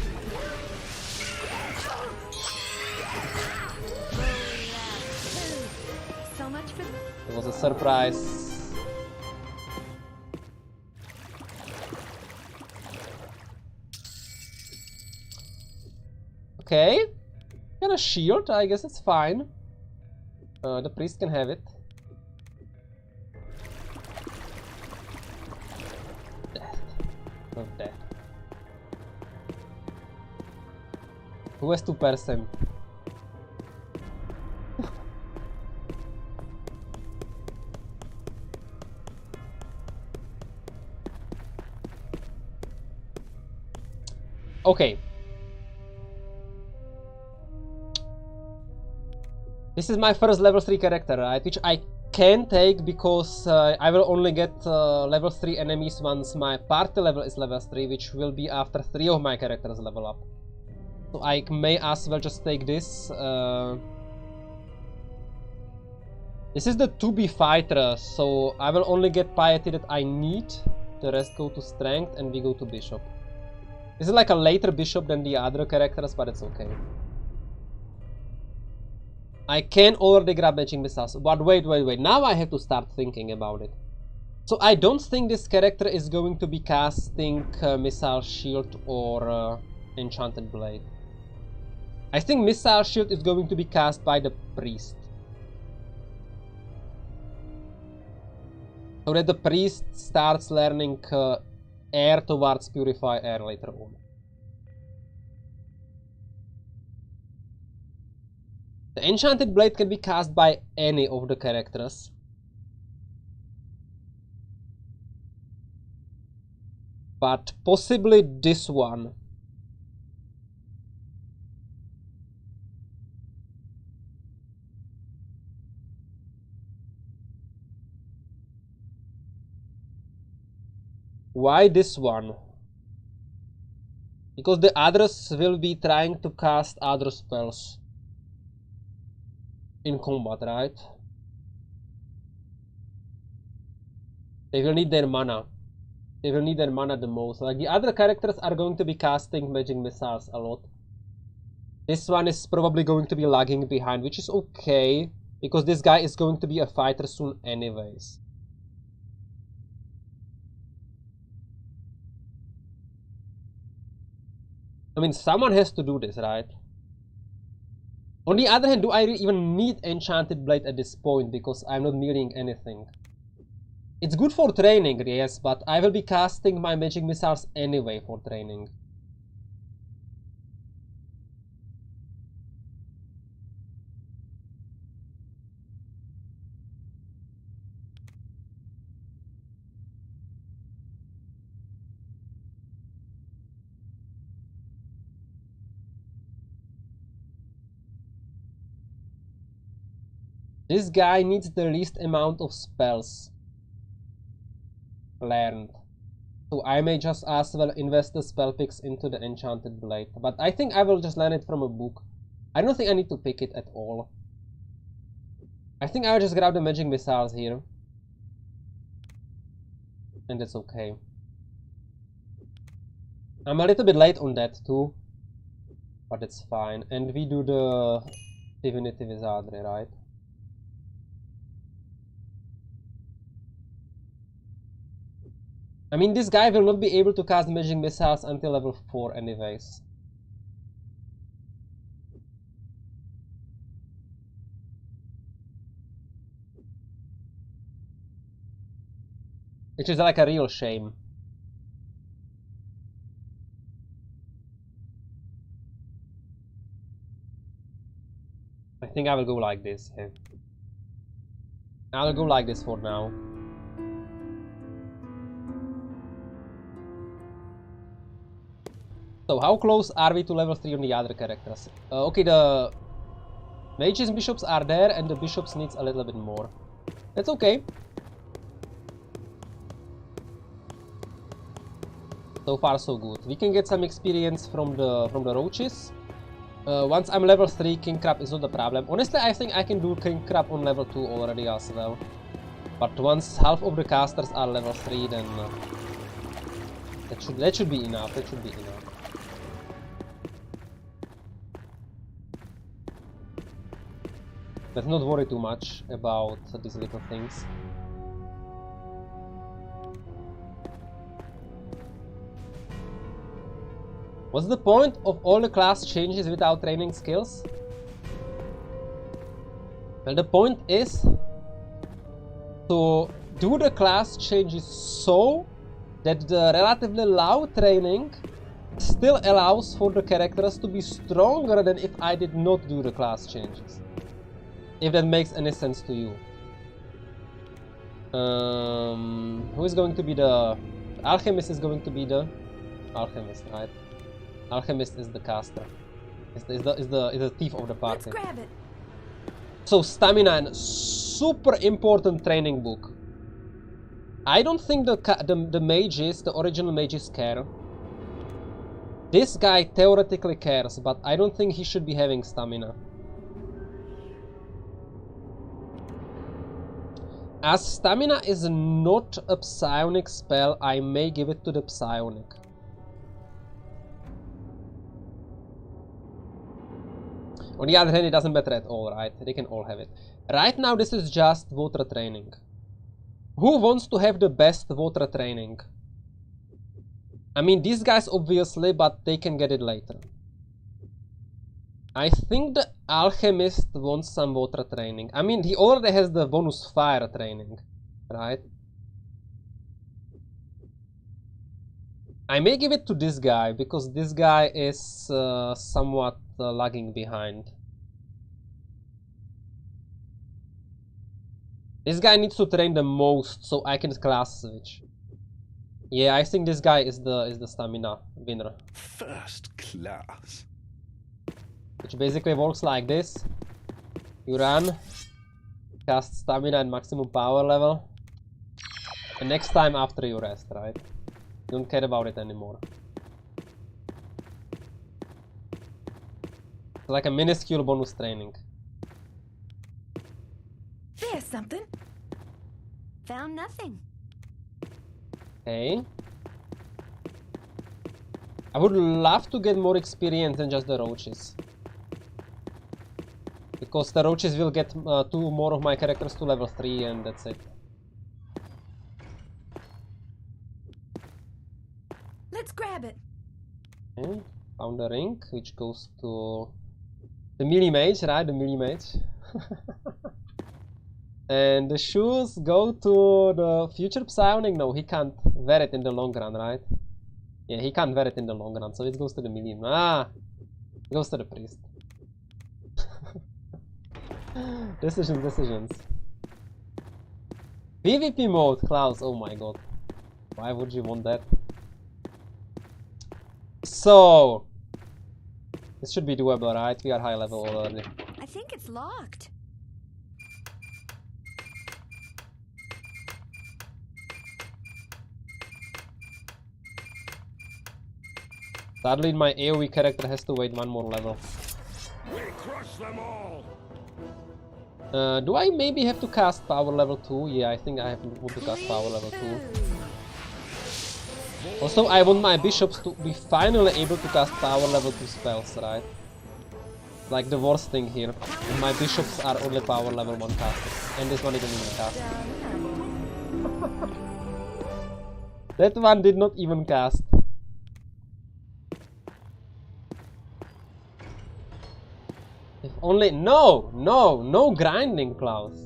It was a surprise. Okay. Got a shield, I guess it's fine. The priest can have it. Death. Not death. Who has 2%? Okay. This is my first level 3 character, right? Which I can take because I will only get level 3 enemies once my party level is level 3, which will be after 3 of my characters level up. So I may as well just take this. This is the 2B fighter, so I will only get piety that I need. The rest go to strength and we go to bishop. This is like a later bishop than the other characters, but it's okay. I can already grab matching missiles, but wait. Now I have to start thinking about it. So I don't think this character is going to be casting Missile Shield or Enchanted Blade. I think Missile Shield is going to be cast by the priest. So that the priest starts learning air towards Purify Air later on. The Enchanted Blade can be cast by any of the characters. But possibly this one. Why this one? Because the others will be trying to cast other spells in combat, right? They will need their mana. They will need their mana the most. Like the other characters are going to be casting magic missiles a lot. This one is probably going to be lagging behind, which is okay, because this guy is going to be a fighter soon anyways. I mean, someone has to do this, right? On the other hand, do I even need Enchanted Blade at this point, because I'm not needing anything? It's good for training, yes, but I will be casting my magic missiles anyway for training. This guy needs the least amount of spells learned. So I may just as well invest the spell picks into the Enchanted Blade. But I think I will just learn it from a book. I don't think I need to pick it at all. I think I'll just grab the magic missiles here. And that's okay. I'm a little bit late on that too. But it's fine. And we do the Divinity Wizardry, right? I mean, this guy will not be able to cast magic missiles until level 4 anyways. Which is like a real shame. I think I will go like this here. I'll go like this for now. So how close are we to level 3 on the other characters? Okay, the mages bishops are there and the bishops needs a little bit more. That's okay. So far so good. We can get some experience from the roaches. Once I'm level 3, King Crab is not a problem. Honestly, I think I can do King Crab on level 2 already as well. But once half of the casters are level 3, then that should be enough. That should be enough. Let's not worry too much about these little things. What's the point of all the class changes without training skills? Well, the point is to do the class changes so that the relatively low training still allows for the characters to be stronger than if I did not do the class changes. If that makes any sense to you. Who is going to be the... Alchemist is going to be the... Alchemist, right? Alchemist is the caster. Is the thief of the party. Let's grab it. So stamina, and super important training book. I don't think the mages, the original mages care. This guy theoretically cares, but I don't think he should be having stamina. As stamina is not a psionic spell, I may give it to the psionic. On the other hand, it doesn't matter at all, right? They can all have it. Right now, this is just water training. Who wants to have the best water training? I mean, these guys obviously, but they can get it later. I think the alchemist wants some water training. I mean, he already has the bonus fire training, right? I may give it to this guy, because this guy is somewhat lagging behind. This guy needs to train the most so I can class switch. Yeah, I think this guy is the stamina winner. First class. Which basically works like this. You run, cast stamina and maximum power level. And next time after you rest, right? You don't care about it anymore. It's like a minuscule bonus training. There's something. Found nothing. Okay. I would love to get more experience than just the roaches. Because the roaches will get 2 more of my characters to level 3 and that's it. Let's grab it. Okay. Found a ring which goes to the melee mage, right? The melee mage. And the shoes go to the future psionic. No, he can't wear it in the long run, right? Yeah, he can't wear it in the long run, so it goes to the melee. Ah! It goes to the priest. Decisions. PvP mode, Klaus, oh my god. Why would you want that? So... this should be doable, right? We are high level already. I think it's locked. Sadly, my AoE character has to wait 1 more level. We crush them all. Do I maybe have to cast power level 2? Yeah, I think I want to cast power level 2. Also, I want my bishops to be finally able to cast power level 2 spells, right? Like the worst thing here. And my bishops are only power level 1 casters. And this one didn't even cast. That one did not even cast. If only... No grinding, Klaus.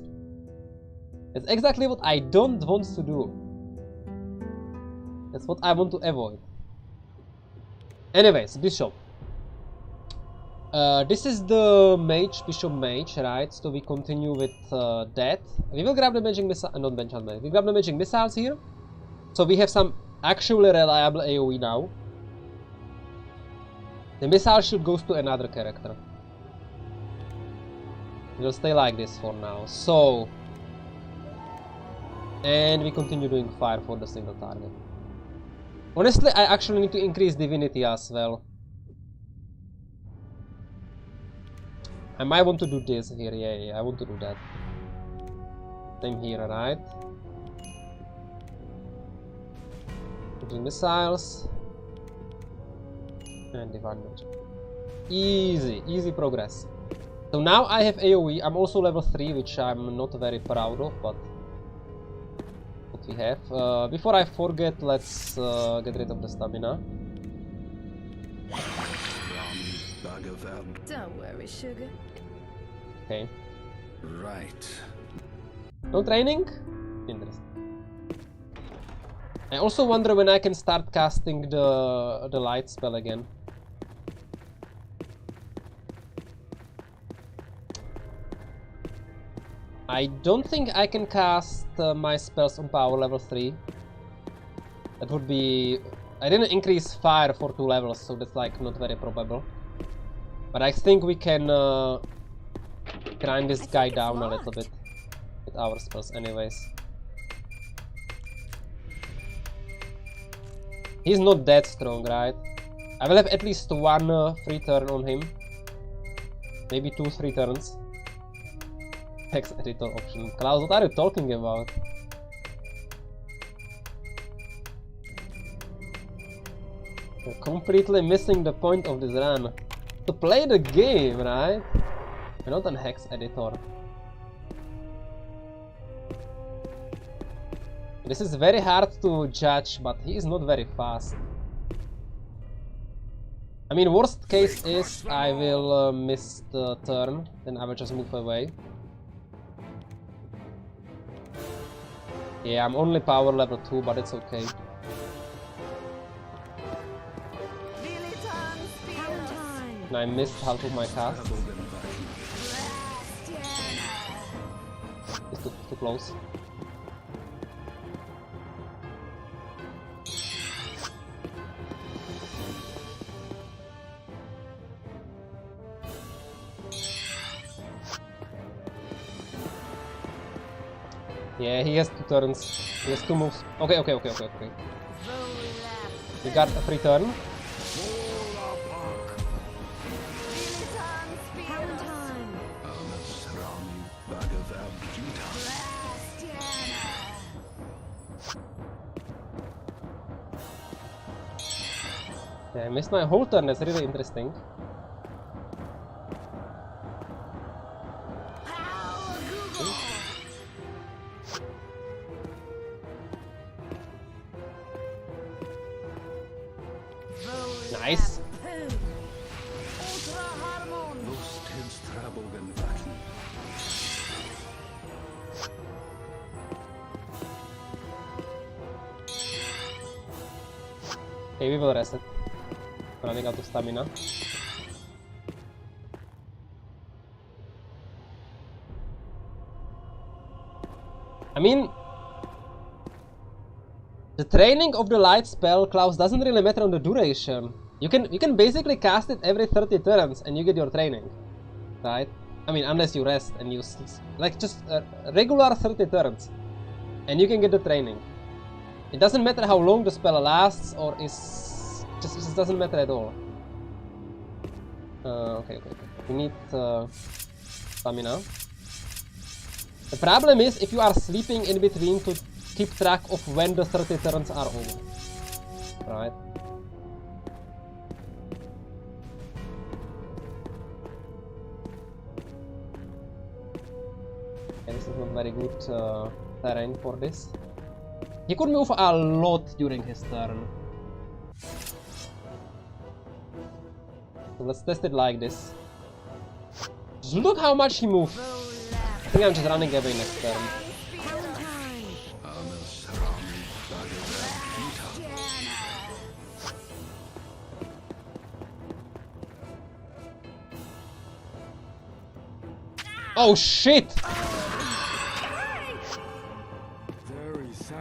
That's exactly what I don't want to do. That's what I want to avoid. Anyways, bishop. This is the mage, bishop mage, right? So we continue with that. We will grab the magic missile, not enchantment. We grab the magic missiles here. So we have some actually reliable AoE now. The missile should go to another character. We'll stay like this for now. So, and we continue doing fire for the single target. Honestly, I actually need to increase divinity as well. I might want to do this here. Yeah, I want to do that. Same here, right? Putting missiles and divine magic. Easy progress. So now I have AoE, I'm also level 3, which I'm not very proud of, but what we have. Before I forget, let's get rid of the stamina. Don't worry, sugar. Okay. Right. No training? Interesting. I also wonder when I can start casting the light spell again. I don't think I can cast my spells on power level 3. That would be... I didn't increase fire for 2 levels, so that's like not very probable. But I think we can grind this guy down a little bit with our spells anyways. He's not that strong, right? I will have at least 1 free turn on him. Maybe 2-3 turns. Text editor option. Klaus, what are you talking about? You're completely missing the point of this run. To play the game, right? You're not an hex editor. This is very hard to judge, but he is not very fast. I mean, worst case is I will miss the turn, then I will just move away. Yeah, I'm only power level 2, but it's okay. And I missed half of my cast. It's to too close. Yeah, he has 2 turns. He has 2 moves. Okay. You got a free turn. Yeah, I missed my whole turn. That's really interesting. Nice. Okay, we will reset. Running out of stamina. I mean, the training of the light spell, Klaus, doesn't really matter on the duration. You can basically cast it every 30 turns and you get your training, right? I mean, unless you rest and you like just regular 30 turns, and you can get the training. It doesn't matter how long the spell lasts, or is just doesn't matter at all. Okay. We need stamina. The problem is if you are sleeping in between to keep track of when the 30 turns are over, right? Okay, this is not very good terrain for this. He could move a lot during his turn. So let's test it like this. Just look how much he moved. I think I'm just running away next turn. Oh shit!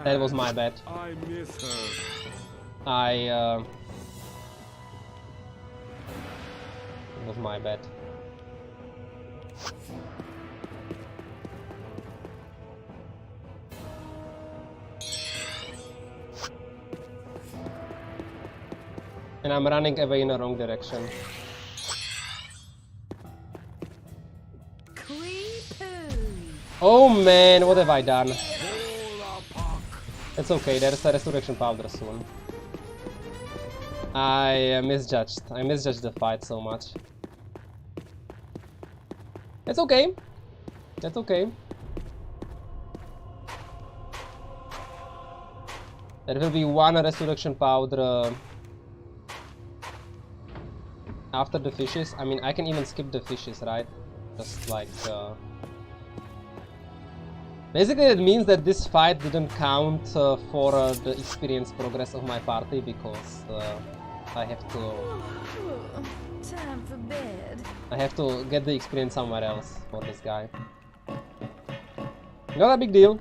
That was my bad. I miss her. It was my bad. And I'm running away in the wrong direction. Oh man, what have I done? It's okay, there's a resurrection powder soon. I misjudged. I misjudged the fight so much. It's okay. That's okay. There will be one resurrection powder after the fishes. I mean, I can even skip the fishes, right? Just like... Basically, it means that this fight didn't count for the experience progress of my party because I have to... Time for bed. I have to get the experience somewhere else for this guy. Not a big deal.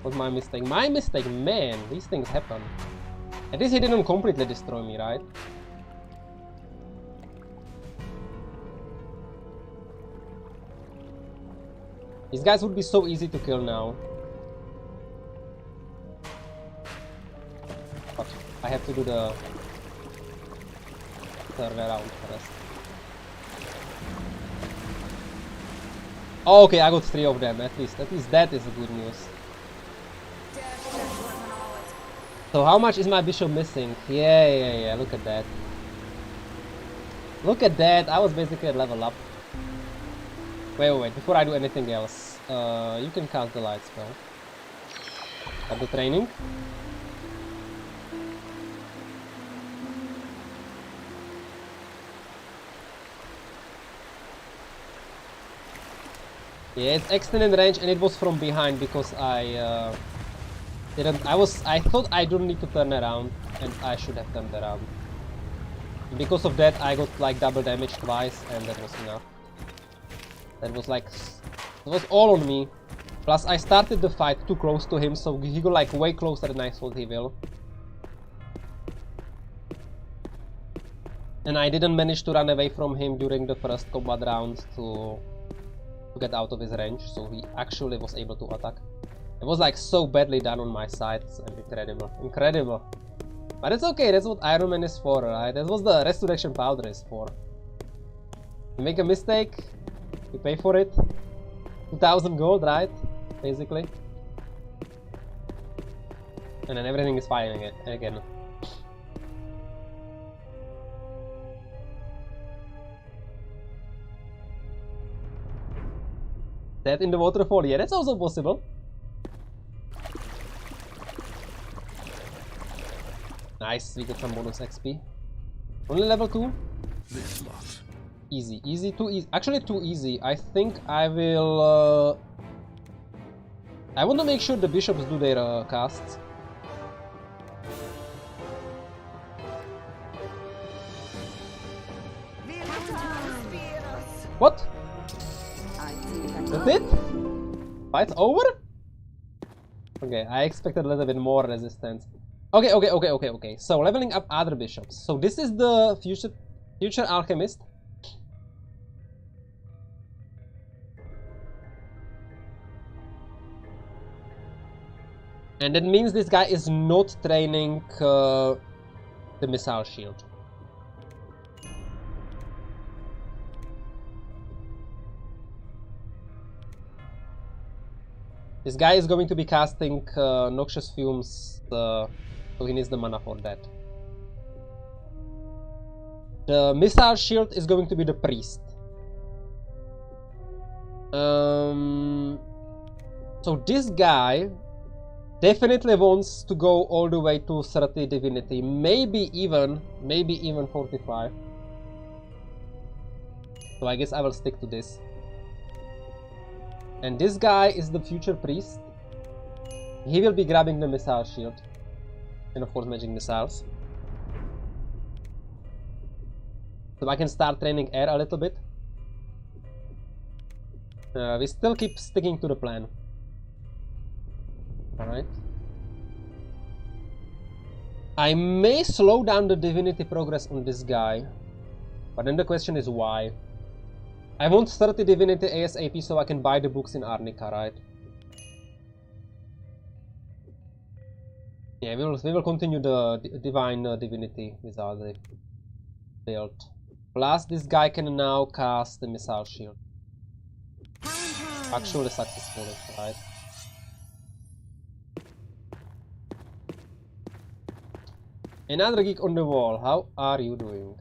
Was my mistake. My mistake, man. These things happen. At least he didn't completely destroy me, right? These guys would be so easy to kill now. But I have to do the third round first. Oh, okay, I got 3 of them at least. At least that is good news. So how much is my bishop missing? Yeah, look at that. Look at that, I was basically at level up. Wait, before I do anything else, you can cast the light spell. At the training. Yeah, it's extended range and it was from behind because I I thought I don't need to turn around and I should have turned around. Because of that I got like double damage twice and that was enough. That was like, it was all on me. Plus, I started the fight too close to him, so he got like way closer than I thought he will. And I didn't manage to run away from him during the first combat round to get out of his range, so he actually was able to attack. It was like so badly done on my side, it's incredible, incredible. But it's okay, that's what Iron Man is for, right? That's what the resurrection powder is for. You make a mistake, you pay for it. 2000 gold, right? Basically. And then everything is fine again. That in the waterfall, yeah, that's also possible. Nice, we get some bonus XP. Only level 2? This lot. Easy, easy, too easy. Actually, too easy. I think I will. I want to make sure the bishops do their casts. What? That's it? Fight's over? Okay, I expected a little bit more resistance. Okay. So leveling up other bishops. So this is the future alchemist. And that means this guy is not training the missile shield. This guy is going to be casting noxious fumes, so he needs the mana for that. The missile shield is going to be the priest. So this guy definitely wants to go all the way to 30 divinity, maybe even 45. So I guess I will stick to this. And this guy is the future priest. He will be grabbing the missile shield. And of course magic missiles. So I can start training air a little bit. We still keep sticking to the plan. Alright. I may slow down the divinity progress on this guy. But then the question is why? I want 30 divinity ASAP so I can buy the books in Arnica, right? Yeah, we will continue the divine divinity wizardry build. Plus this guy can now cast the missile shield. Actually successfully, right? Another geek on the wall, how are you doing?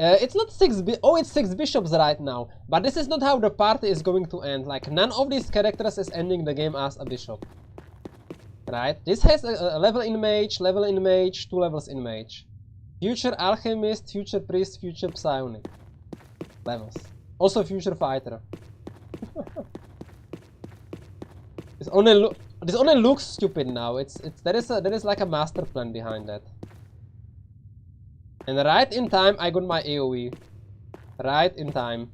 It's not it's 6 bishops right now, but this is not how the party is going to end. Like, none of these characters is ending the game as a bishop. Right? This has a level in mage, 2 levels in mage. Future alchemist, future priest, future psionic. Levels. Also future fighter. This only looks stupid now. There is like a master plan behind that. And right in time, I got my AoE. Right in time.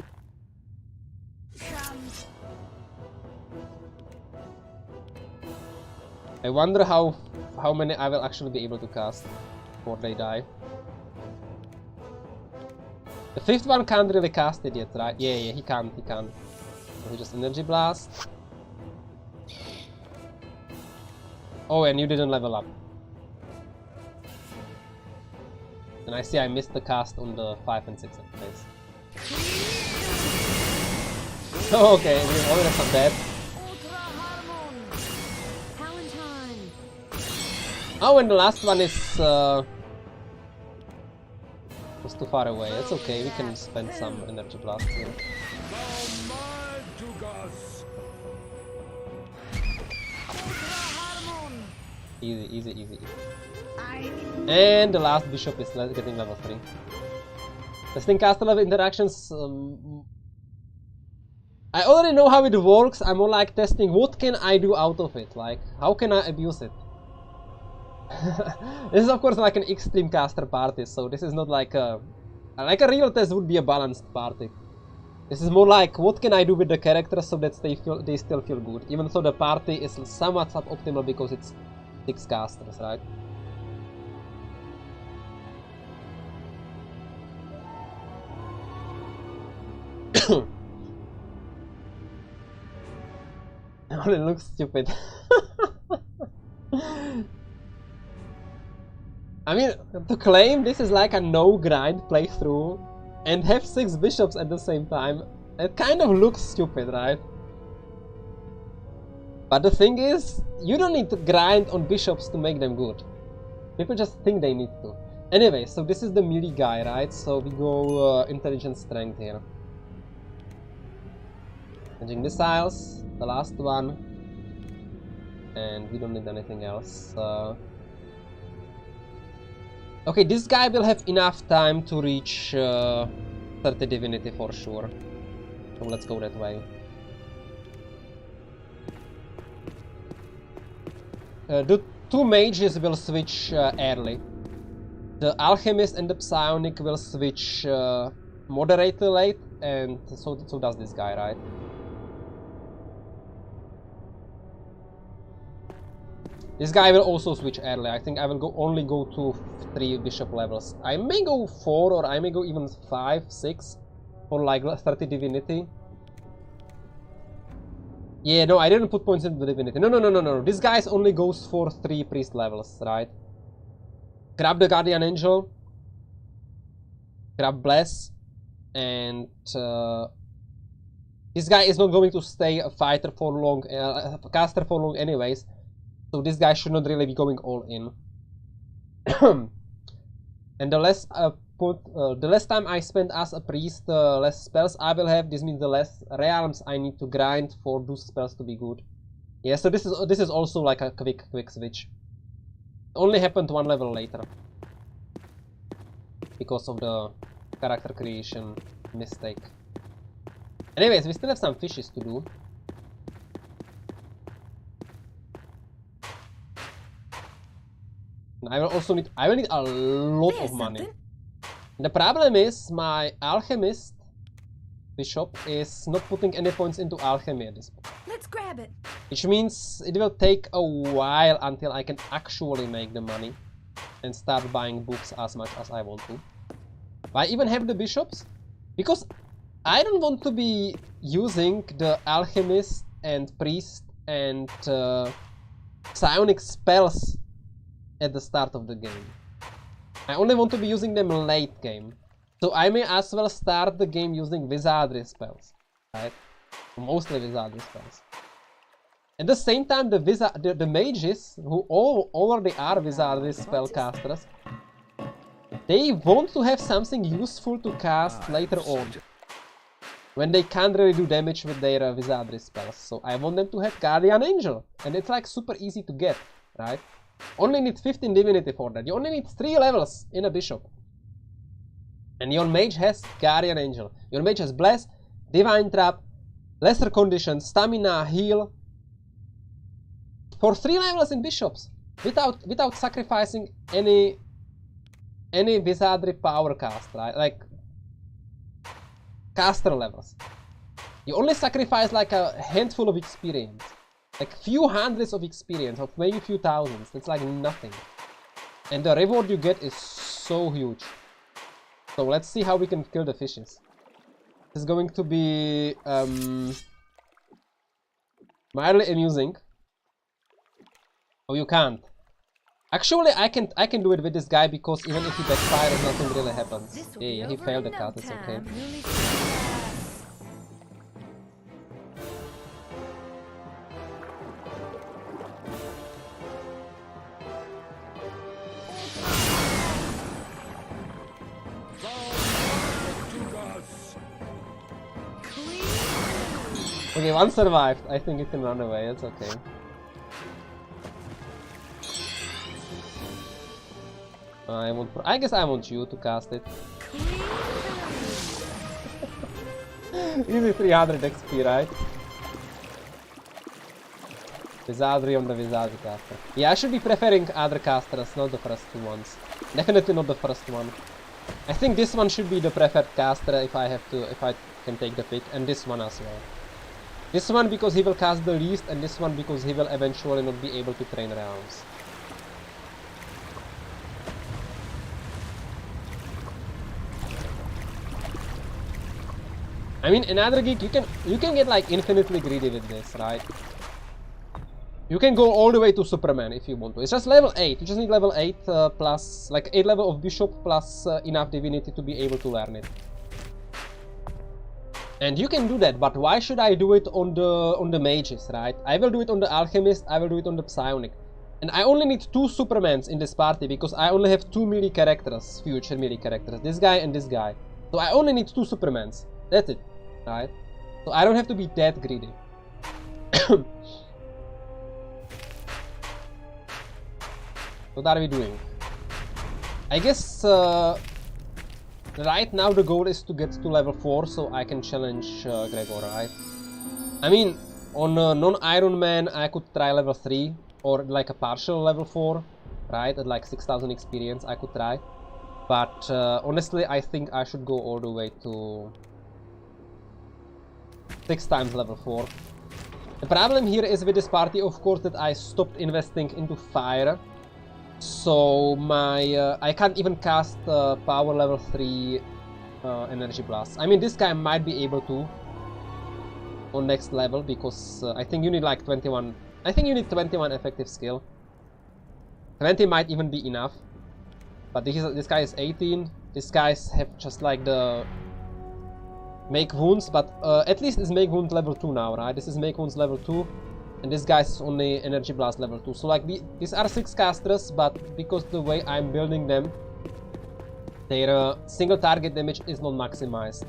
I wonder how many I will actually be able to cast before they die. The 5th one can't really cast it yet, right? Yeah, he can't. So he just energy blast. Oh, and you didn't level up. And I see I missed the cast on the 5 and 6 place. Okay, we already have that. Oh, and the last one is was too far away. It's okay, we can spend some energy blast here. Easy. And the last bishop is getting level 3. Testing caster level interactions. I already know how it works. I'm more like testing what can I do out of it. Like, how can I abuse it? This is of course like an extreme caster party, so this is not like a real test would be a balanced party. This is more like, what can I do with the characters so that they still feel good, even though the party is somewhat suboptimal because it's 6 casters, right? It looks stupid. I mean, to claim this is like a no-grind playthrough and have 6 bishops at the same time, it kind of looks stupid, right? But the thing is, you don't need to grind on bishops to make them good. People just think they need to. Anyway, so this is the melee guy, right? So we go intelligence strength here. Ranging missiles, the last one. And we don't need anything else. Okay, this guy will have enough time to reach 30 divinity for sure. So let's go that way. The 2 mages will switch early. The alchemist and the psionic will switch moderately late, and so does this guy, right? This guy will also switch early. I think I will only go to 3 bishop levels. I may go 4 or I may go even 5, 6 for like 30 divinity. Yeah, no, I didn't put points into the divinity. No. This guy only goes for 3 priest levels, right? Grab the guardian angel. Grab bless. And this guy is not going to stay a fighter for long, a caster for long anyways. So this guy should not really be going all in. And the less the less time I spend as a priest, the less spells I will have. This means the less realms I need to grind for those spells to be good. Yeah, so this is also like a quick switch. It only happened 1 level later because of the character creation mistake. Anyways, we still have some fishes to do. I will also need a lot of money. The problem is my alchemist bishop is not putting any points into alchemy at this point. Let's grab it. Which means it will take a while until I can actually make the money and start buying books as much as I want to. I even have the bishops because I don't want to be using the alchemist and priest and psionic spells at the start of the game. I only want to be using them late game. So I may as well start the game using wizardry spells, right? Mostly wizardry spells. At the same time, the mages, who already are wizardry spellcasters, they want to have something useful to cast later on, when they can't really do damage with their wizardry spells. So I want them to have Guardian Angel, and it's like super easy to get, right? Only need 15 divinity for that. You only need 3 levels in a bishop. And your mage has Guardian Angel. Your mage has Bless, Divine Trap, Lesser Condition, Stamina, Heal. For 3 levels in bishops. Without sacrificing any wizardry power cast, right? Like caster levels. You only sacrifice like a handful of experience. Like few hundreds of experience, or maybe a few thousands. It's like nothing. And the reward you get is so huge. So let's see how we can kill the fishes. This is going to be mildly amusing. Oh, you can't. Actually, I can do it with this guy because even if he backfires, nothing really happens. Yeah, he failed the cut. It's okay. Okay, one survived. I think it can run away. It's okay. I guess I want you to cast it. Easy 300 XP, right? Wizardry on the Wizardry caster. Yeah, I should be preferring other casters, not the first 2 ones. Definitely not the first one. I think this one should be the preferred caster if I can take the pick, and this one as well. This one because he will cast the least, and this one because he will eventually not be able to train realms. I mean, another geek, you can get like infinitely greedy with this, right? You can go all the way to Superman if you want to. It's just level 8. You just need level 8 plus like 8 level of Bishop plus enough divinity to be able to learn it. And you can do that, but why should I do it on the mages, right? I will do it on the alchemist, I will do it on the psionic. And I only need 2 Supermans in this party because I only have 2 melee characters, future melee characters. This guy and this guy. So I only need 2 Supermans. That's it, right? So I don't have to be that greedy. What are we doing? I guess right now the goal is to get to level 4 so I can challenge Gregor, right? I mean, on non-Iron Man I could try level 3 or like a partial level 4, right? At like 6000 experience I could try. But honestly I think I should go all the way to 6 times level 4. The problem here is with this party, of course, that I stopped investing into fire. So my I can't even cast power level 3 energy blast. I mean, this guy might be able to on next level because I think you need like 21. I think you need 21 effective skill. 20 might even be enough. But this guy is 18. These guys have just like the make wounds, but at least it's make wound level 2 now, right? This is make wounds level 2. And this guy's is only energy blast level 2. So like these are 6 casters, but because the way I'm building them, their single target damage is not maximized.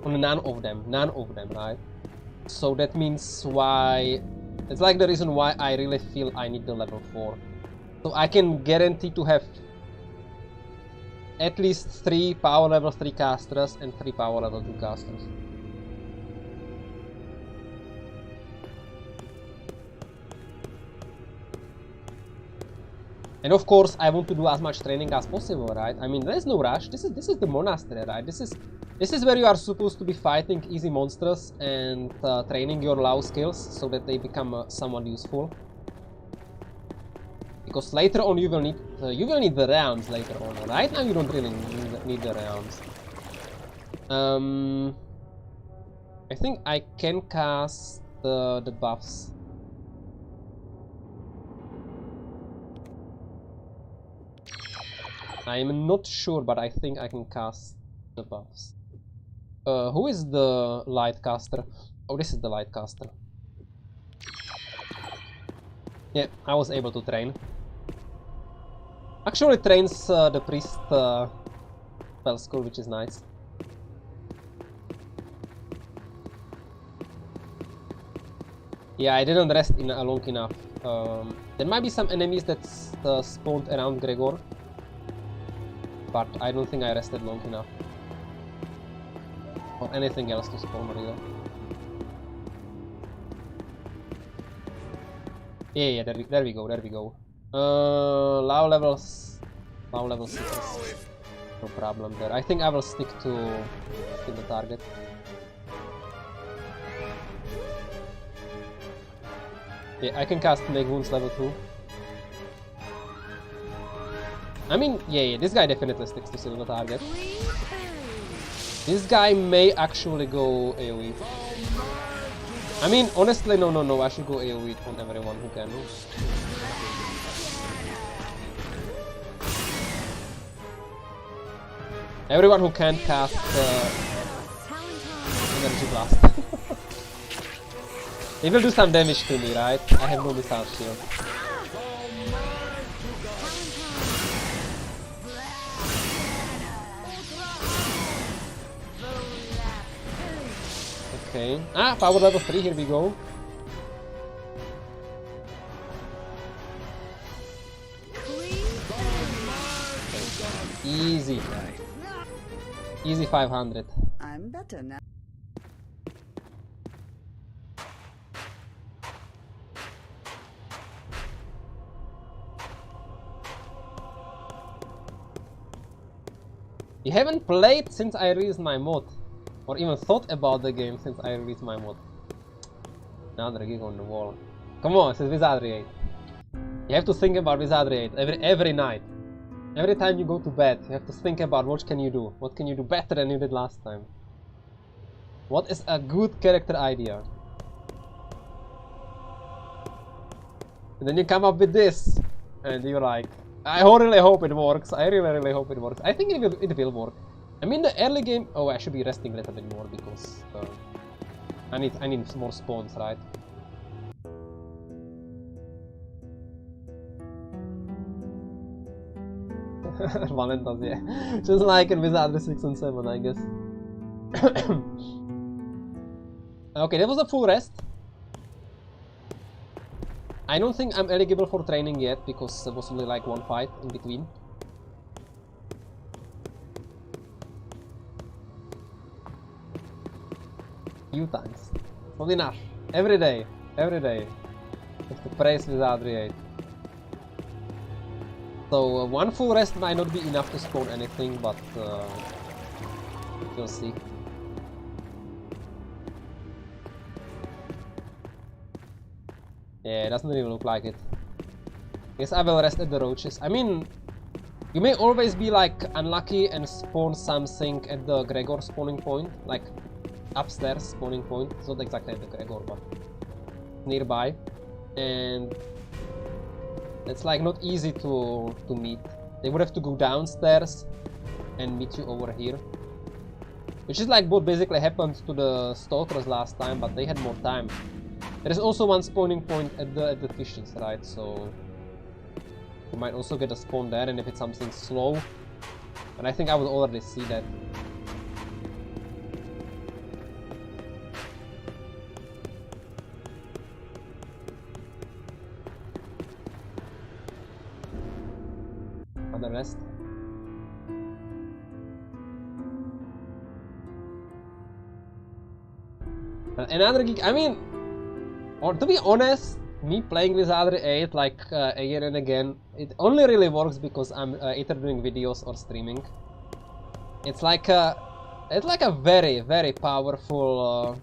On none of them, right? So that means why... It's like the reason why I really feel I need the level 4. So I can guarantee to have at least 3 power level 3 casters and 3 power level 2 casters. And of course, I want to do as much training as possible, right? I mean, there's no rush. This is the monastery, right? This is where you are supposed to be fighting easy monsters and training your low skills so that they become somewhat useful. Because later on you will need the realms later on. Right now you don't really need the realms. I think I can cast the buffs. I'm not sure, but I think I can cast the buffs. Who is the light caster? Oh, this is the light caster. Yeah, I was able to train. Actually trains the priest spell school, which is nice. Yeah, I didn't rest long enough. There might be some enemies that spawned around Gregor, but I don't think I rested long enough. Or anything else to spawn, really. Yeah, there we go. Low level 6. No problem there. I think I will stick to the target. Yeah, I can cast Make Wounds level 2. I mean, yeah, this guy definitely sticks to silver target. This guy may actually go AoE. I mean, honestly, no, I should go AoE on everyone who can. Everyone who can cast energy blast. It will do some damage to me, right? I have no missile shield. Okay. Ah, power level 3, here we go. Easy. Easy 500. I'm better now. You haven't played since I released my mod, or even thought about the game since I released my mod. Another gig on the wall. Come on, it's Wizardry 8. You have to think about Wizardry 8 every night. Every time you go to bed, you have to think about what can you do. What can you do better than you did last time? What is a good character idea? And then you come up with this, and you're like, I really hope it works. I really hope it works. I think it will work. I mean, the early game. Oh, I should be resting a little bit more because I need more spawns, right? Valentine's, yeah. Just like in Wizardry 6 and 7, I guess. Okay, that was a full rest. I don't think I'm eligible for training yet because there was only like one fight in between. Few times. Not enough. Every day. Every day. Have to praise Wizardry 8. So one full rest might not be enough to spawn anything, but we'll see. Yeah, it doesn't really look like it. Guess I will rest at the roaches. I mean, you may always be like unlucky and spawn something at the Gregor spawning point, like upstairs spawning point. It's not exactly at the Gregor, but nearby, and it's like not easy to meet. They would have to go downstairs and meet you over here, which is like what basically happened to the stalkers last time, but they had more time. There is also one spawning point at the fishes, right? So you might also get a spawn there, and if it's something slow, but I think I will already see that. The rest. Another gig. I mean, or to be honest, me playing Wizardry 8 like again and again, it only really works because I'm either doing videos or streaming. It's like a very powerful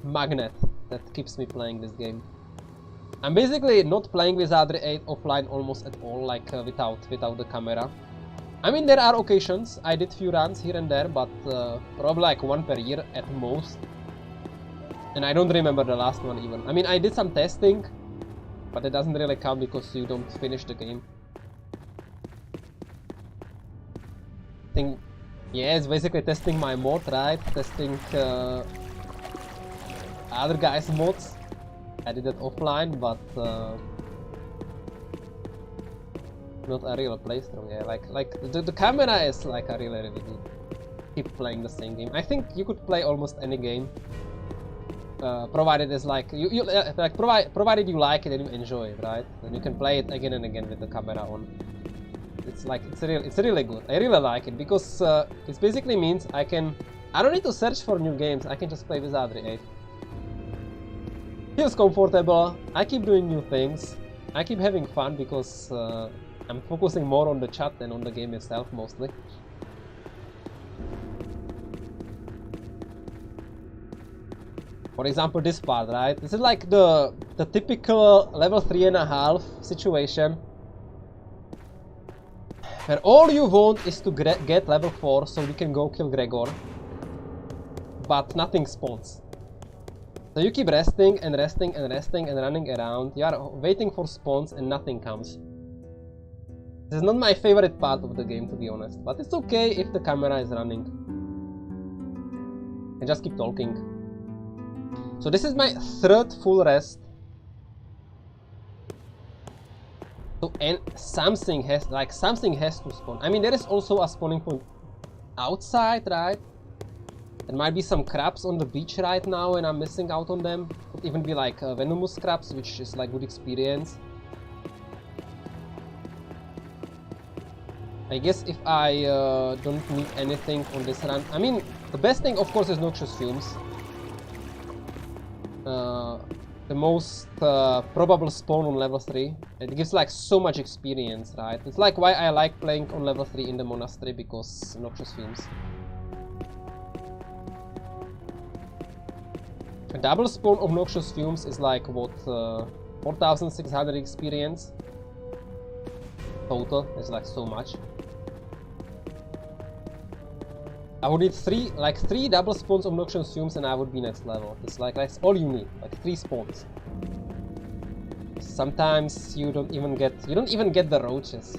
magnet that keeps me playing this game. I'm basically not playing Wizardry 8 offline almost at all, like without the camera. I mean, there are occasions, I did few runs here and there, but probably like one per year at most. And I don't remember the last one even. I mean, I did some testing, but it doesn't really count because you don't finish the game. Yeah, it's basically testing my mod, right? Testing other guys' mods. I did it offline, but not a real playthrough. Yeah, like the camera is like a really good. Keep playing the same game. I think you could play almost any game, provided it's like provided you like it and you enjoy it, right? Then you can play it again and again with the camera on. It's like it's really good. I really like it because it basically means I don't need to search for new games. I can just play Wizardry 8. Feels comfortable, I keep doing new things, I keep having fun because I'm focusing more on the chat than on the game itself mostly. For example, this part, right? This is like the typical level 3.5 situation where all you want is to get level 4 so you can go kill Gregor, but nothing spawns. So you keep resting and resting and resting and running around. You are waiting for spawns and nothing comes. This is not my favorite part of the game, to be honest, but it's okay if the camera is running. And just keep talking. So this is my third full rest. So, and something has to spawn. I mean, there is also a spawning point outside, right? There might be some crabs on the beach right now and I'm missing out on them. Could even be like venomous crabs, which is like good experience. I guess if I don't need anything on this run. I mean, the best thing of course is noxious fumes. the most probable spawn on level 3. It gives like so much experience, right? It's like why I like playing on level 3 in the monastery, because noxious fumes. A double spawn of noxious fumes is like what, 4,600 experience total. It's like so much. I would need three double spawns of noxious fumes and I would be next level. It's like that's all you need, like 3 spawns. Sometimes you don't even get the roaches.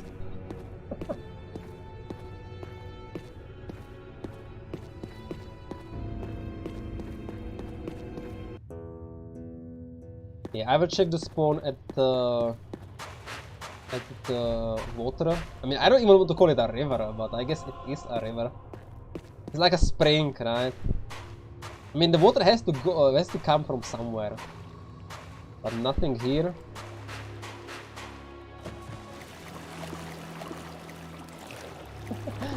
Yeah, I will check the spawn at the water. I mean, I don't even want to call it a river, but I guess it is a river. It's like a spring, right? I mean, the water has to come from somewhere, but nothing here.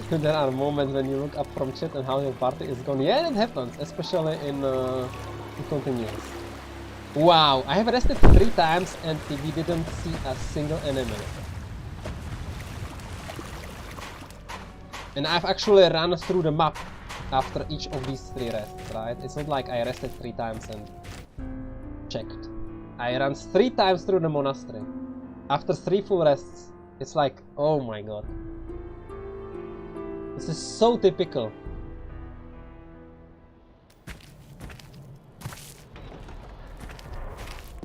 There are moments when you look up from chat and how your party is gone. Yeah, it happens, especially in continuous. Wow, I have rested 3 times and we didn't see a single enemy. And I've actually run through the map after each of these 3 rests, right? It's not like I rested 3 times and checked. I ran 3 times through the monastery. After 3 full rests, it's like, oh my god. This is so typical.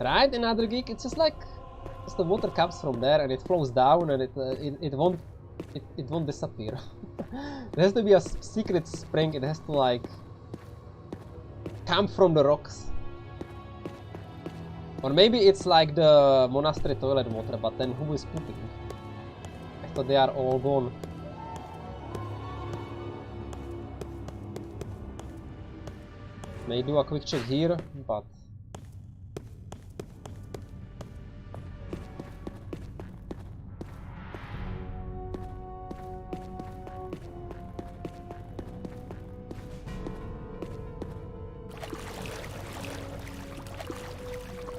Right, in Other Geek, it's just like the water comes from there and it flows down and it won't disappear. There has to be a secret spring. It has to like come from the rocks. Or maybe it's like the monastery toilet water, but then who is pooping? I thought they are all gone. May do a quick check here, but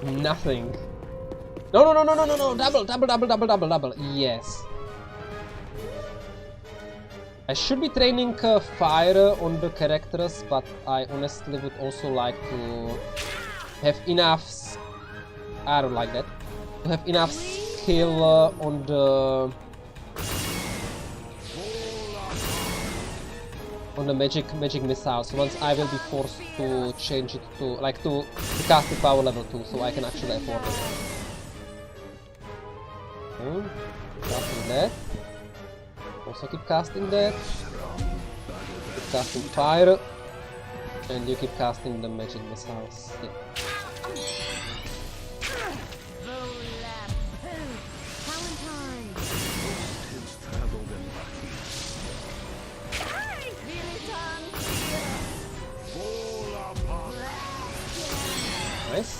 nothing. No, double. Yes. I should be training fire on the characters, but I honestly would also like to have enough. I don't like that. To have enough skill on the magic missiles. Once I will be forced to change it to to cast it power level 2, so I can actually afford it. Okay, casting that. Also keep casting that. Keep casting fire, and you keep casting the magic missiles. Yeah. Nice.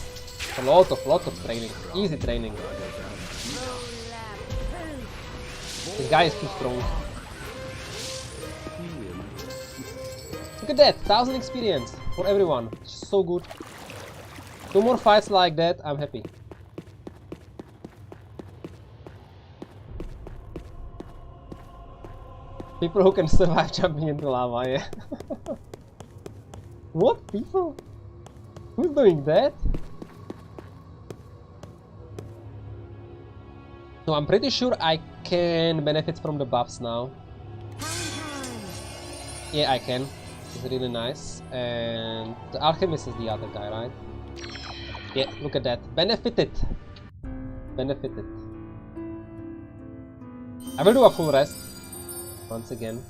A lot of training. Easy training. This guy is too strong. Look at that, 1000 experience for everyone. So good. 2 more fights like that, I'm happy. People who can survive jumping into lava, yeah. What people? Who's doing that? So I'm pretty sure I can benefit from the buffs now. Yeah, I can. It's really nice. And the alchemist is the other guy, right? Yeah, look at that. Benefited. Benefited. I will do a full rest. Once again.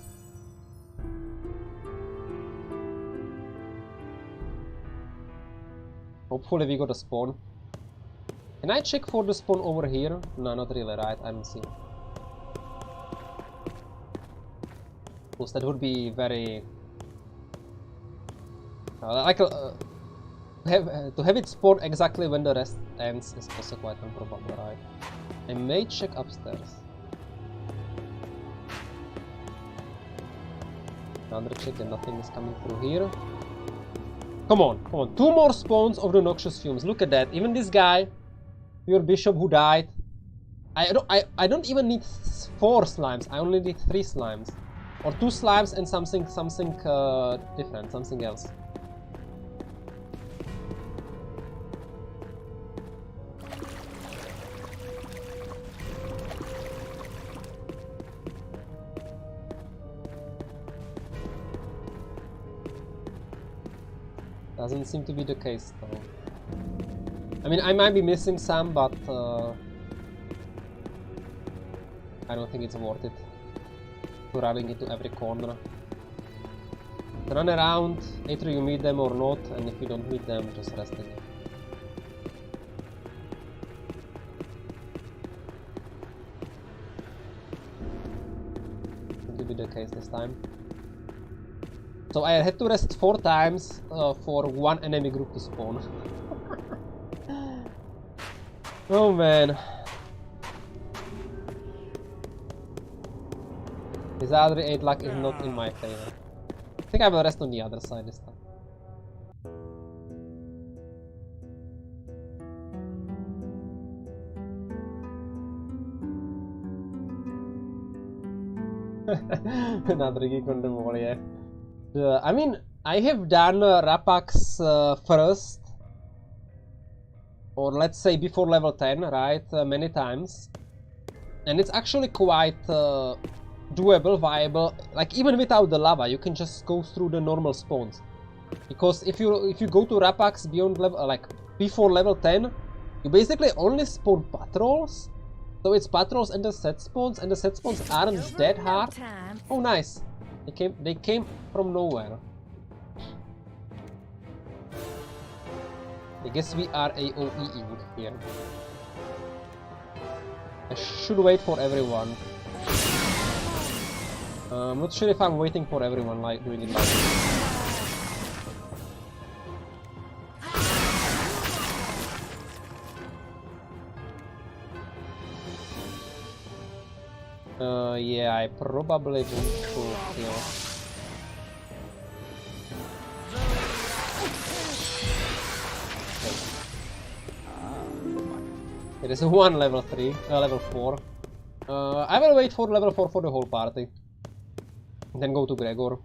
Hopefully we got a spawn. Can I check for the spawn over here? No, not really, right? I don't see it. Plus that would be very... to have it spawn exactly when the rest ends is also quite improbable, right? I may check upstairs. Another check that nothing is coming through here. Come on, come on. 2 more spawns of the noxious fumes. Look at that. Even this guy, your bishop who died. I don't even need 4 slimes. I only need 3 slimes. Or 2 slimes and something different, something else. Doesn't seem to be the case though. I mean, I might be missing some, but I don't think it's worth it to running into every corner. Run around, either you meet them or not, and if you don't meet them, just rest it. It will be the case this time. So I had to rest 4 times for 1 enemy group to spawn. Oh man. Wizardry 8 luck is not in my favor. I think I will rest on the other side this time. Another geek on the wall, yeah. I mean, I have done Rapax first, or let's say before level 10, right, many times, and it's actually quite doable, viable. Like even without the lava, you can just go through the normal spawns, because if you go to Rapax beyond level, like before level 10, you basically only spawn patrols. So it's patrols and the set spawns, and the set spawns aren't that hard. Oh nice. They came from nowhere. I guess we are AOE-ing here. I should wait for everyone. I'm not sure if I'm waiting for everyone like doing it like this. Yeah, I probably want to kill. It is one level 3, level 4. I will wait for level 4 for the whole party. Then go to Gregor.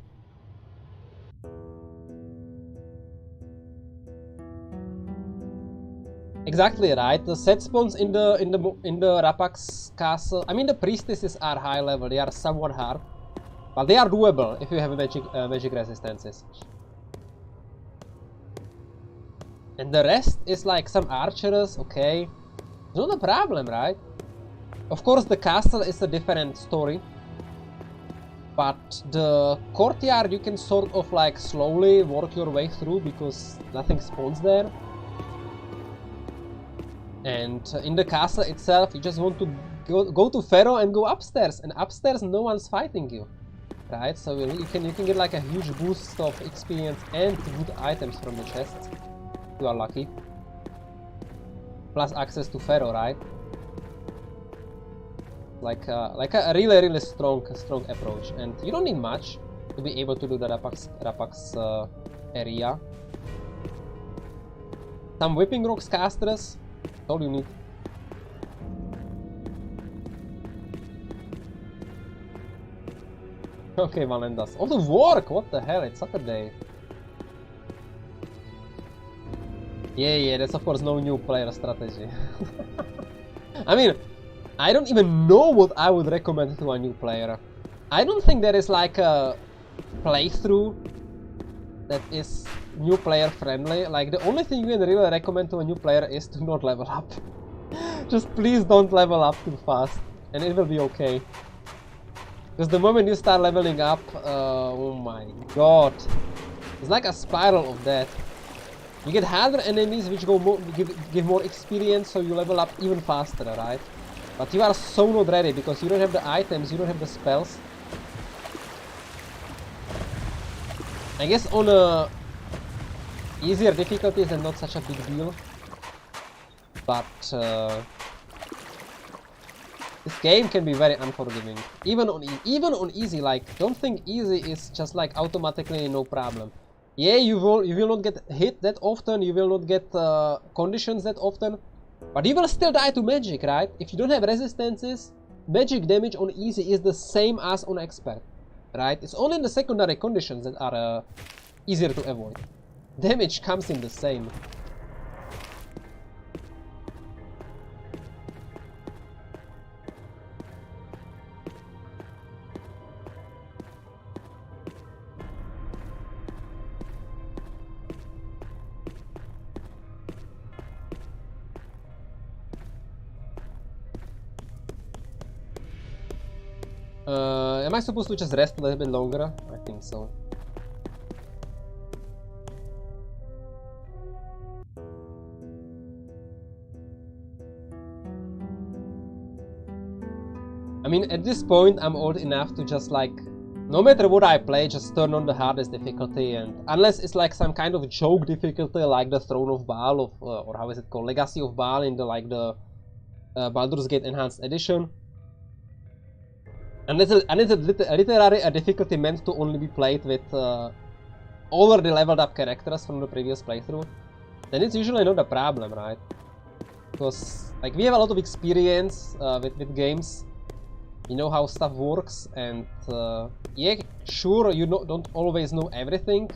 Exactly right. The set spawns in the Rapax castle. I mean, the priestesses are high level. They are somewhat hard, but they are doable if you have magic resistances. And the rest is like some archers. Okay, it's not a problem, right? Of course, the castle is a different story, but the courtyard you can sort of like slowly work your way through because nothing spawns there. And in the castle itself, you just want to go to Pharaoh and go upstairs. And upstairs, no one's fighting you, right? So you can get like a huge boost of experience and good items from the chests. You are lucky. Plus access to Pharaoh, right? Like a really strong approach. And you don't need much to be able to do the Rapax area. Some Whipping Rocks casters. All you need. Okay, Valendas. On the work! What the hell? It's Saturday. Yeah, that's of course no new player strategy. I mean, I don't even know what I would recommend to a new player. I don't think there is like a playthrough that is new player friendly. Like the only thing you can really recommend to a new player is to not level up. Just please don't level up too fast and it will be okay. Because the moment you start leveling up, oh my god, it's like a spiral of that. You get harder enemies which give more experience, so you level up even faster, right? But you are so not ready because you don't have the items, you don't have the spells. I guess on easier difficulties and not such a big deal, but this game can be very unforgiving. Even on easy, like don't think easy is just like automatically no problem. Yeah, you will not get hit that often, you will not get conditions that often, but you will still die to magic, right? If you don't have resistances, magic damage on easy is the same as on expert, right? It's only the secondary conditions that are easier to avoid. Damage comes in the same. Am I supposed to just rest a little bit longer? I think so. I mean, at this point, I'm old enough to just like, no matter what I play, just turn on the hardest difficulty, and unless it's like some kind of joke difficulty, like the Throne of Baal, or how is it called, Legacy of Baal in the Baldur's Gate Enhanced Edition. And it's literally a difficulty meant to only be played with already leveled up characters from the previous playthrough, then it's usually not a problem, right? Because like we have a lot of experience with games, we know how stuff works, and yeah, sure, you don't always know everything,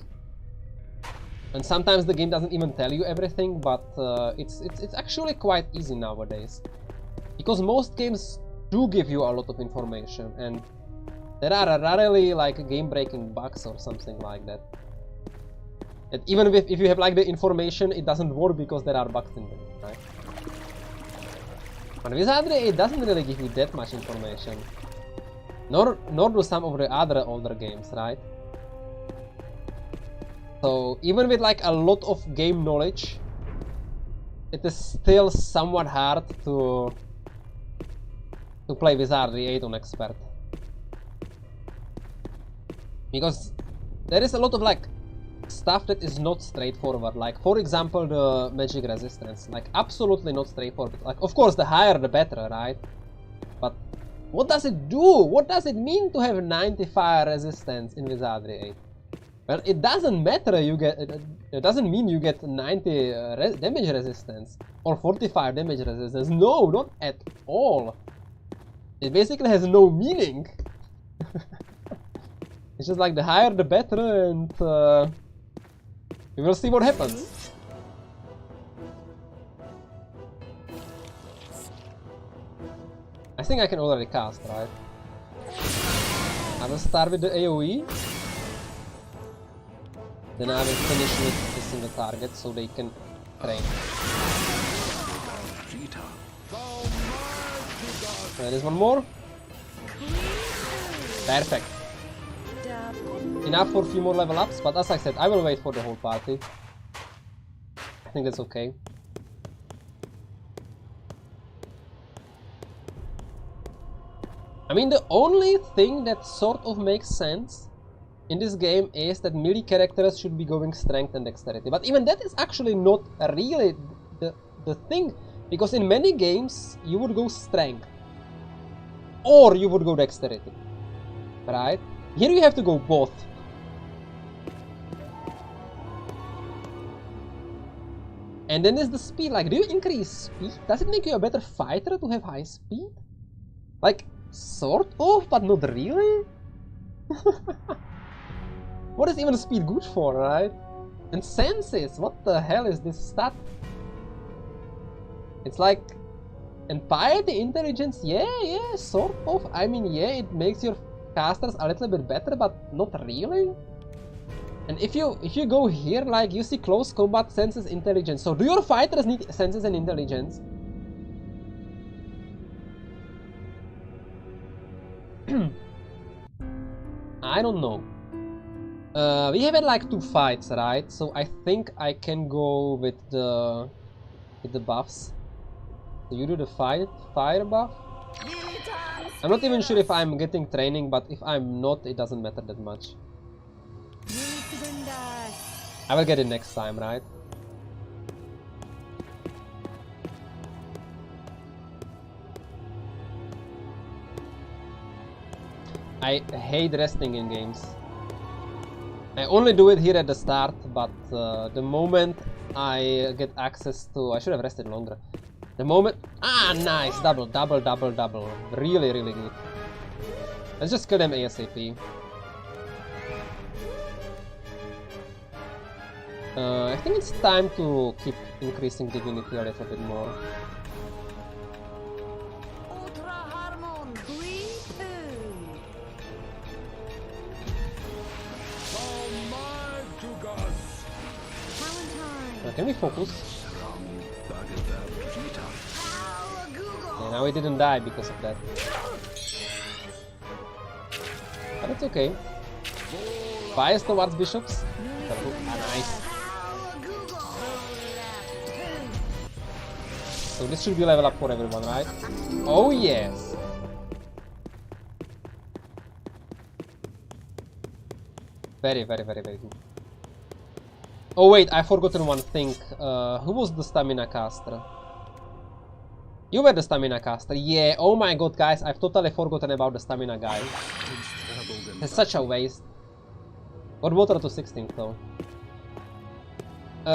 and sometimes the game doesn't even tell you everything, but it's actually quite easy nowadays, because most games do give you a lot of information, and there are rarely like game-breaking bugs or something like that. And even if you have like the information, it doesn't work because there are bugs in them, right? But Wizardry, it doesn't really give you that much information. Nor do some of the other older games, right? So even with like a lot of game knowledge, it is still somewhat hard to play Wizardry 8 on expert. Because there is a lot of like stuff that is not straightforward, like for example the magic resistance, like absolutely not straightforward. Like of course the higher the better, right? But what does it do? What does it mean to have 90 fire resistance in Wizardry 8? Well, it doesn't matter, it doesn't mean you get 90 damage resistance or 45 damage resistance. No, not at all. It basically has no meaning. It's just like the higher the better, and we will see what happens. I think I can already cast, right? I will start with the AoE. Then I will finish with the single target so they can train. There is one more. Perfect. Enough for a few more level ups, but as I said, I will wait for the whole party. I think that's okay. I mean, the only thing that sort of makes sense in this game is that melee characters should be going strength and dexterity. But even that is actually not really the thing, because in many games you would go strength or you would go dexterity, right? Here you have to go both. And then there's the speed. Like, do you increase speed? Does it make you a better fighter to have high speed? Like, sort of, but not really? What is even speed good for, right? And senses, what the hell is this stat? It's like, and piety, intelligence, yeah, sort of. I mean, yeah, it makes your casters a little bit better, but not really. And if you go here, like, you see close combat, senses, intelligence. So do your fighters need senses and intelligence? I don't know. We have had like 2 fights, right? So I think I can go with the buffs. So you do the fire buff. I'm not even sure if I'm getting training, but if I'm not, it doesn't matter that much. I will get it next time, right? I hate resting in games. I only do it here at the start, but the moment I get access to... I should have rested longer. The moment... Ah, nice! Double, double, double, double. Really, really good. Let's just kill them ASAP. I think it's time to keep increasing divinity a little bit more. Can we focus? Yeah, now he didn't die because of that. But it's okay. Bias towards bishops. Nice. So this should be level up for everyone, right? Oh yes! Very, very, very, very good. Oh wait, I forgotten one thing. Who was the stamina caster? You were the stamina caster. Yeah, oh my god guys, I've totally forgotten about the stamina guy. It's such a waste. Got water to 16th though.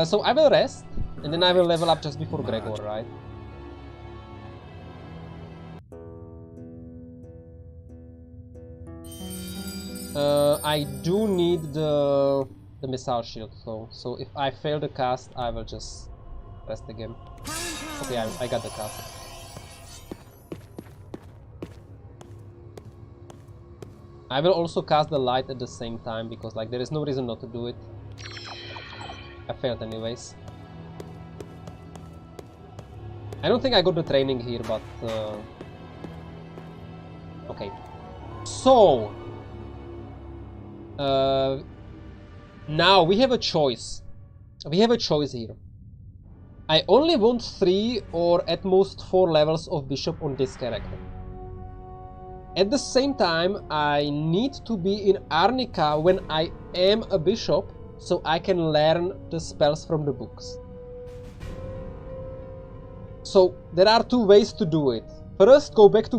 So I will rest, and then I will level up just before Gregor, right? I do need the missile shield though, so if I fail the cast, I will just rest again. Okay, I got the cast. I will also cast the light at the same time, because like there is no reason not to do it. I failed anyways. I don't think I got the training here, but okay. So now we have a choice. We have a choice here. I only want 3 or at most 4 levels of bishop on this character. At the same time, I need to be in Arnica when I am a bishop, so I can learn the spells from the books. So there are 2 ways to do it. First, go back to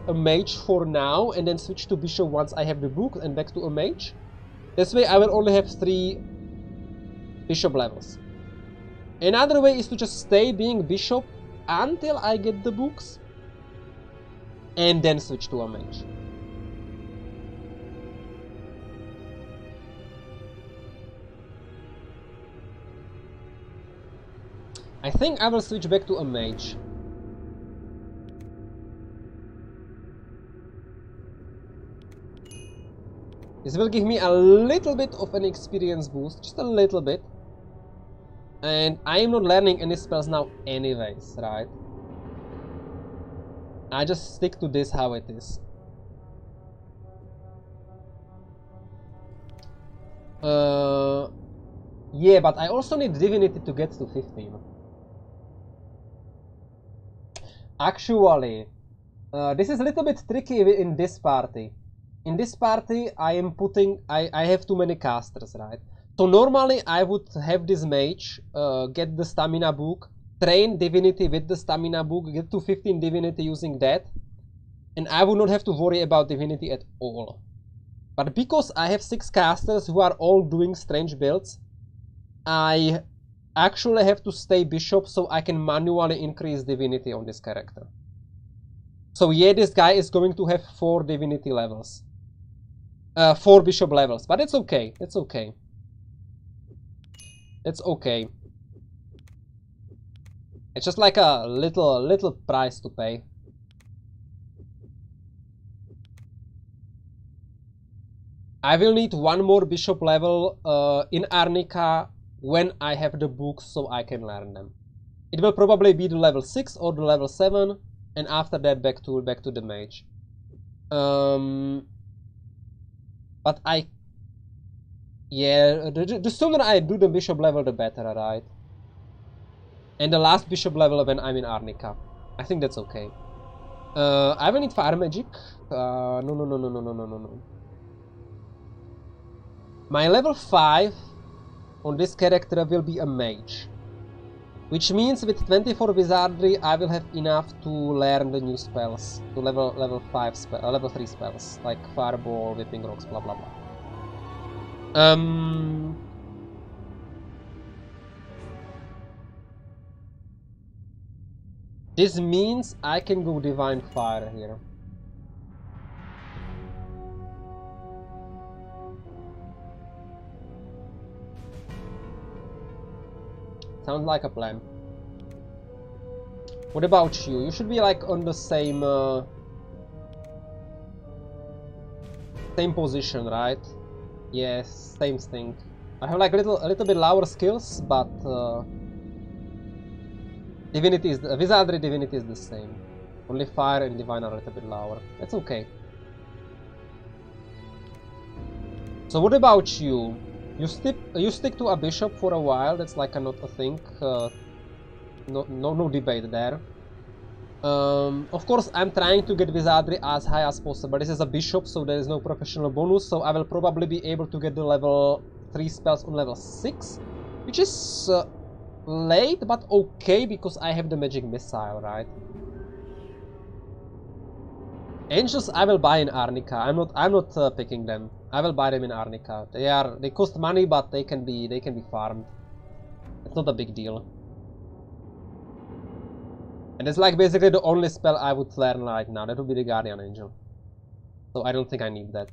a mage for now, and then switch to bishop once I have the book, and back to a mage. This way I will only have 3 bishop levels. Another way is to just stay being bishop until I get the books, and then switch to a mage. I think I will switch back to a mage. This will give me a little bit of an experience boost, just a little bit. And I am not learning any spells now anyways, right? I just stick to this how it is. Yeah, but I also need divinity to get to 15. Actually, this is a little bit tricky in this party. In this party, I have too many casters, right? So normally I would have this mage get the stamina book, train divinity with the stamina book, get to 15 divinity using that, and I would not have to worry about divinity at all. But because I have 6 casters who are all doing strange builds, I actually have to stay bishop so I can manually increase divinity on this character. So yeah, this guy is going to have 4 divinity levels. 4 bishop levels, but it's okay, it's okay. It's okay. It's just like a little price to pay. I will need 1 more bishop level in Arnica when I have the books so I can learn them. It will probably be the level 6 or the level 7, and after that back to the mage. But yeah, the sooner I do the bishop level, the better, right? And the last bishop level when I'm in Arnica. I think that's okay. I will need fire magic. No. My level 5 on this character will be a mage. Which means with 24 wizardry I will have enough to learn the new spells. To level 3 spells, like fireball, whipping rocks, blah blah blah. This means I can go Divine Fire here. Sounds like a plan. What about you? You should be like on the same same position, right? Yes, same thing. I have like a little bit lower skills, but Divinity is Wizardry Divinity is the same. Only Fire and Divine are a little bit lower. That's okay. So what about you? You stick to a bishop for a while. That's like not a thing. No debate there. Of course, I'm trying to get Wizardry as high as possible. This is a bishop, so there is no professional bonus. So I will probably be able to get the level 3 spells on level 6, which is late, but okay because I have the magic missile, right? Angels I will buy in Arnica. I'm not picking them. I will buy them in Arnica. They cost money, but they can be farmed. It's not a big deal. And it's like basically the only spell I would learn right now. That would be the Guardian Angel. So I don't think I need that.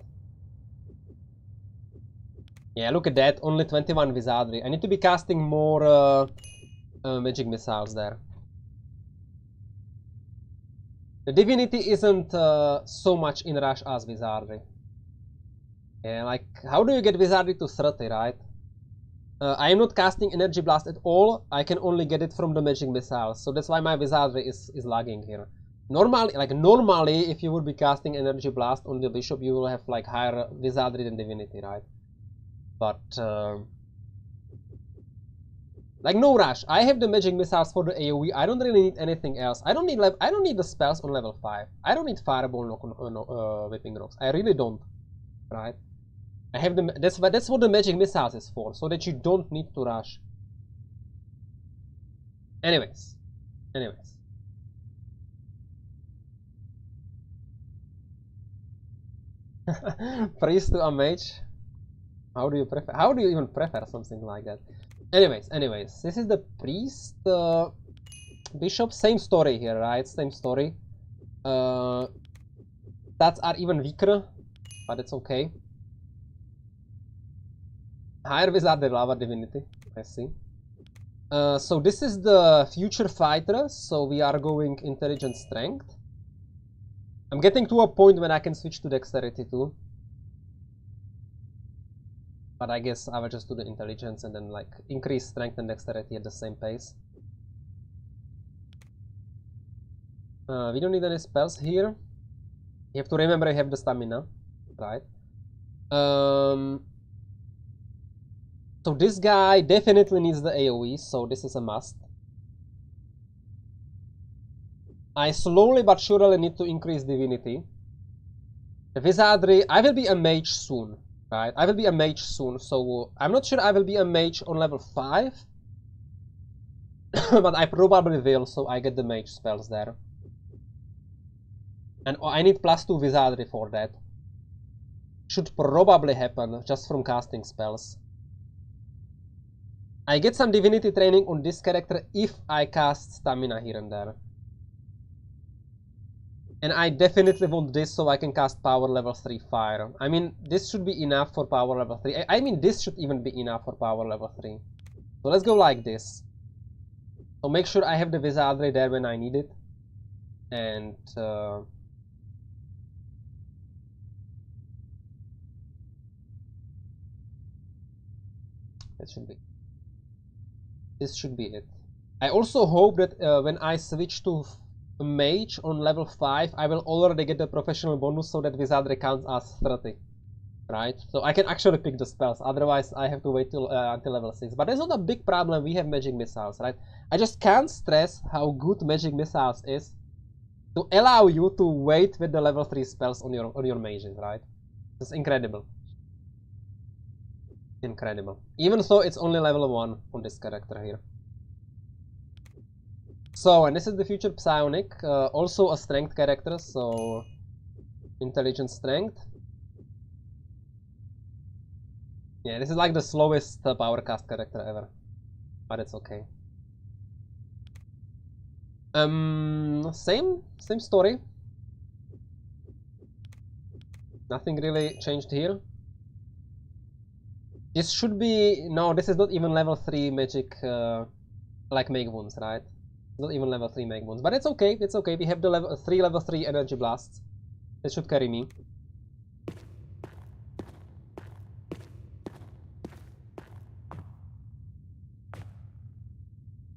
Yeah, look at that. Only 21 Wizardry. I need to be casting more magic missiles there. The Divinity isn't so much in rush as Wizardry. Yeah, like, how do you get Wizardry to 30, right? I am not casting Energy Blast at all. I can only get it from the magic missiles. So that's why my Wizardry is lagging here. Normally, if you would be casting Energy Blast on the Bishop, you will have like higher Wizardry than Divinity, right? But like, no rush. I have the magic missiles for the AoE. I don't really need anything else. I don't need the spells on level 5. I don't need Fireball or Whipping Rocks. I really don't, right? I have the that's what the magic missiles is for, so that you don't need to rush. Anyways. Priest to a mage. How do you even prefer something like that? Anyways, this is the priest, bishop. Same story here, right? Same story. Stats are even weaker, but it's okay. Higher Wizardry, lower Divinity. I see. So this is the future fighter. So we are going Intelligence Strength. I'm getting to a point when I can switch to Dexterity too. But I guess I will just do the Intelligence and then like increase Strength and Dexterity at the same pace. We don't need any spells here. You have to remember I have the Stamina, right? So this guy definitely needs the AoE, so this is a must. I slowly but surely need to increase Divinity. The Wizardry, I will be a mage soon, right? I will be a mage soon, so I'm not sure I will be a mage on level 5. But I probably will, so I get the mage spells there. And I need +2 Wizardry for that. Should probably happen, just from casting spells. I get some Divinity training on this character if I cast Stamina here and there. And I definitely want this so I can cast Power level 3 Fire. I mean, this should be enough for Power level 3. I mean, this should even be enough for Power level 3. So let's go like this. So make sure I have the Wizardry there when I need it. And this should be it. I also hope that when I switch to mage on level 5, I will already get the professional bonus so that Wizardry counts as 30. Right? So I can actually pick the spells, otherwise I have to wait till until level 6. But it's not a big problem, we have magic missiles, right? I just can't stress how good magic missiles is to allow you to wait with the level 3 spells on your mages, right? It's incredible. Incredible. Even though it's only level 1 on this character here. So, and this is the future Psionic, also a strength character, so Intelligence Strength. Yeah, this is like the slowest power cast character ever. But it's okay. Same story. Nothing really changed here. This should be... No, this is not even level 3 magic, like make wounds, right? Not even level 3 make wounds. But it's okay, it's okay. We have the level 3 energy blasts. That should carry me.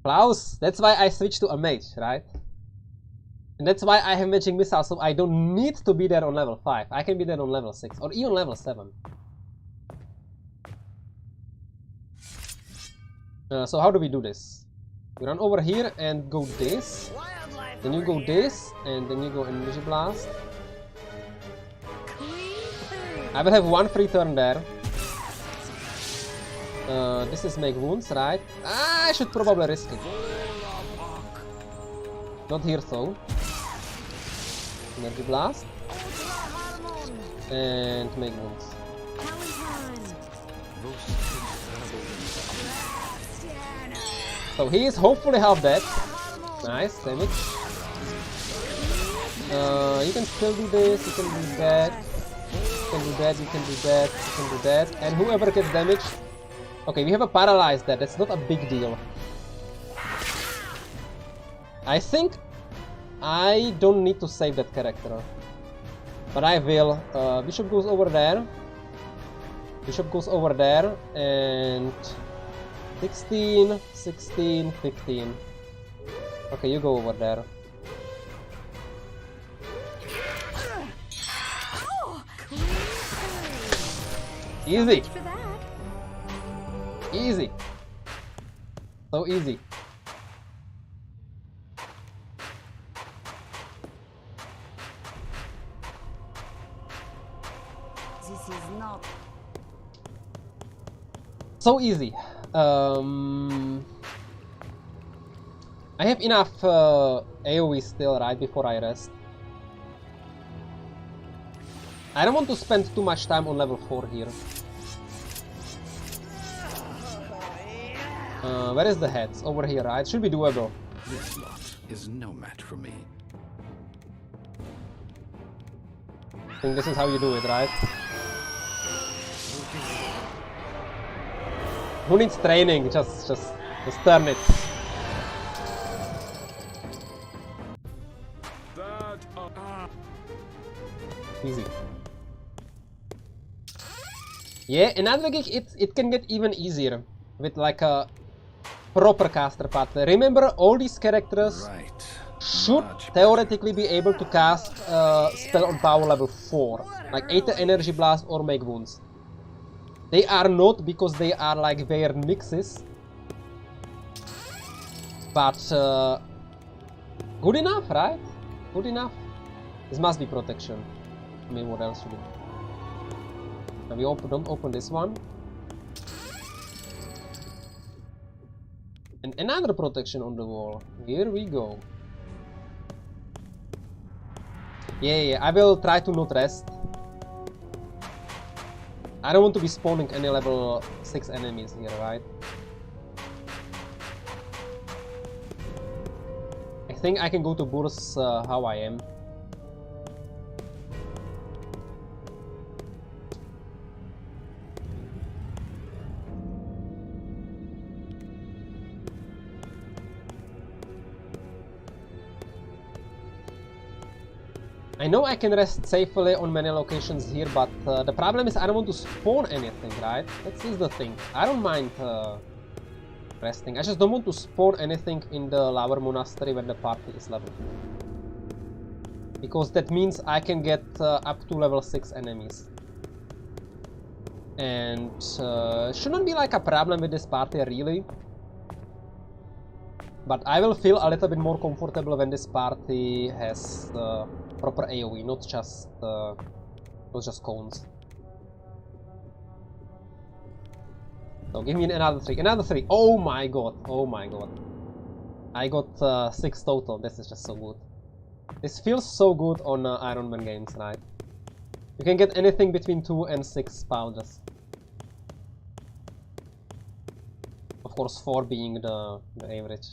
Klaus, that's why I switched to a mage, right? And that's why I have magic missile, so I don't need to be there on level 5. I can be there on level 6 or even level 7. So how do we do this? We run over here and go this. Then you go this, and then you go energy blast. I will have one free turn there. This is make wounds, right? I should probably risk it. Not here though. Energy blast. And make wounds. So he is hopefully half dead. Nice, damage. You can still do this, you can do that. You can do that, you can do that, you can do that. And whoever gets damaged. Okay, we have a paralyzed there, that's not a big deal. I think I don't need to save that character. But I will. Bishop goes over there. Bishop goes over there and 16, 16, 15. Okay, you go over there. Easy. Easy. So easy. This is not. So easy. I have enough AoE still, right, before I rest. I don't want to spend too much time on level 4 here. Where is the heads? Over here, right? Should be doable. This lot is no match for me. I think this is how you do it, right? Who needs training? Just turn it. Easy. Yeah, another gig, it can get even easier with like a proper caster path. Remember, all these characters should theoretically be able to cast spell on power level 4, like Aether Energy Blast or Make Wounds. They are not, because they are like weird mixes. But good enough, right? Good enough. This must be protection. I mean, what else should it be? We don't open this one. And another protection on the wall. Here we go. Yeah, I will try to not rest. I don't want to be spawning any level 6 enemies here, right? I think I can go to Burs how I am. I know I can rest safely on many locations here, but the problem is I don't want to spawn anything, right? That is the thing. I don't mind resting. I just don't want to spawn anything in the lower monastery when the party is level 2. Because that means I can get up to level 6 enemies. And shouldn't be like a problem with this party, really. But I will feel a little bit more comfortable when this party has proper AoE, not just cones. So give me another 3, another 3. Oh my god, oh my god. I got 6 total. This is just so good. This feels so good on Iron Man games, right? You can get anything between 2 and 6 pouches. course 4 being the average.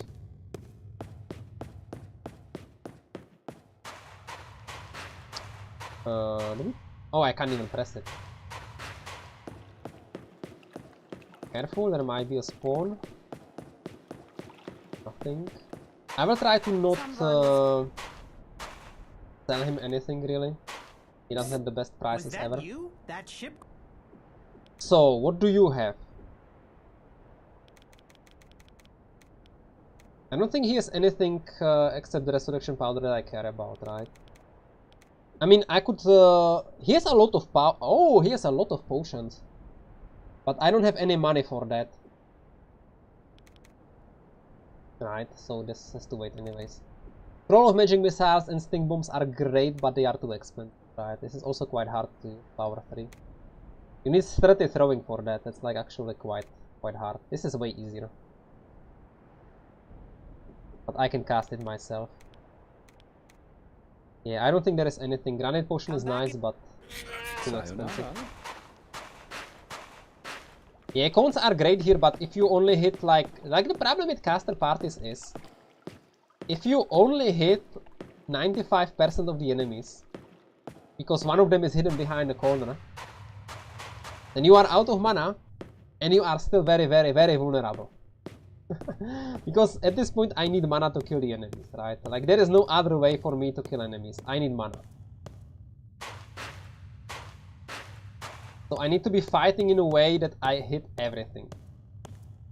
Oh, I can't even press it. Careful, there might be a spawn. Nothing. I will try to not tell him anything really. He doesn't have the best prices ever. You? That ship? So, what do you have? I don't think he has anything except the resurrection powder that I care about, right? I mean, I could... he has a lot of power. Oh, he has a lot of potions. But I don't have any money for that. Right, so this has to wait anyways. Troll of magic missiles and stink bombs are great, but they are too expensive. Right, this is also quite hard to power 3. You need 30 throwing for that. That's like actually quite hard. This is way easier. But I can cast it myself. Yeah, I don't think there is anything. Granite potion is nice, but too expensive. Yeah, cones are great here, but if you only hit like the problem with caster parties is if you only hit 95% of the enemies because one of them is hidden behind the corner, then you are out of mana and you are still very vulnerable. Because at this point I need mana to kill the enemies, right? Like there is no other way for me to kill enemies. I need mana. So I need to be fighting in a way that I hit everything.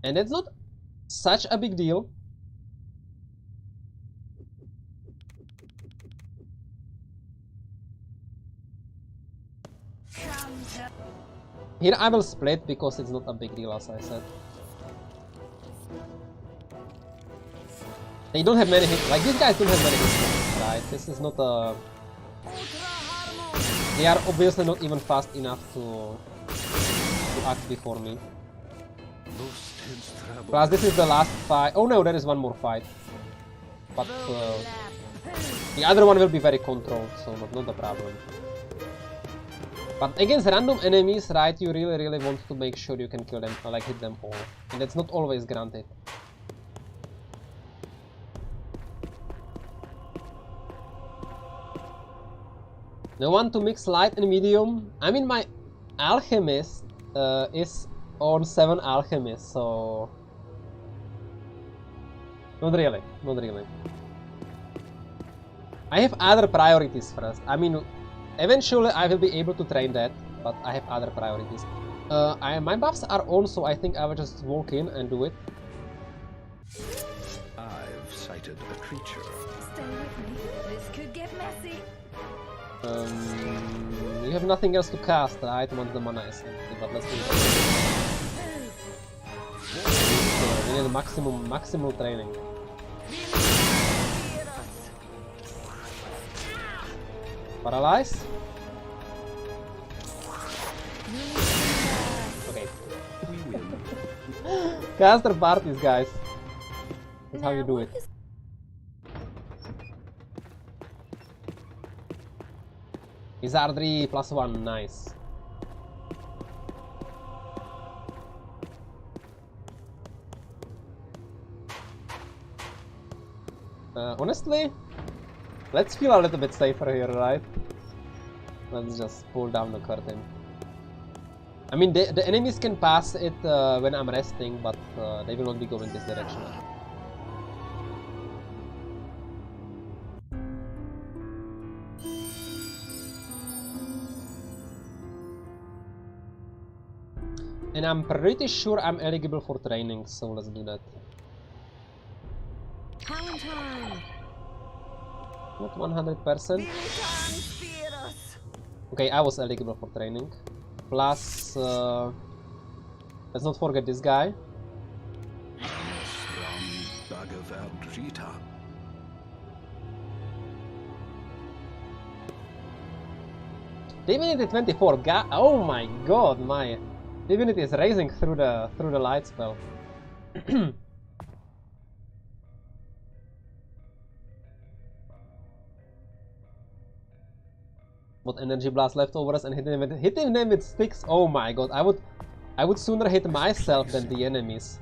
And that's not such a big deal. Here I will split because it's not a big deal, as I said. They don't have many hits. Like these guys don't have many hits, right? This is not a... They are obviously not even fast enough to act before me. Plus this is the last fight. Oh no, there is one more fight. But the other one will be very controlled, so not a problem. But against random enemies, right, you really want to make sure you can kill them, or like hit them all. And that's not always granted. No one to mix light and medium. I mean, my alchemist is on 7 alchemists, so... Not really. I have other priorities first. I mean, eventually I will be able to train that, but I have other priorities. My buffs are on, so I think I will just walk in and do it. I've sighted a creature. Stay with me. This could get messy. You have nothing else to cast, right? Once the mana is empty, but let's do it. We need maximal training. Paralyze? Okay. Caster parties, guys. That's how you do it. Wizardry +1, nice. Honestly, let's feel a little bit safer here, right? Let's just pull down the curtain. I mean, the enemies can pass it when I'm resting, but they will not be going this direction. And I'm pretty sure I'm eligible for training, so let's do that. Not 100%. Okay, I was eligible for training. Plus, let's not forget this guy. Divinity 24. Oh my god, my Divinity is raising through the light spell. What energy blast leftovers and hitting them with sticks? Oh my god, I would sooner hit myself than the enemies.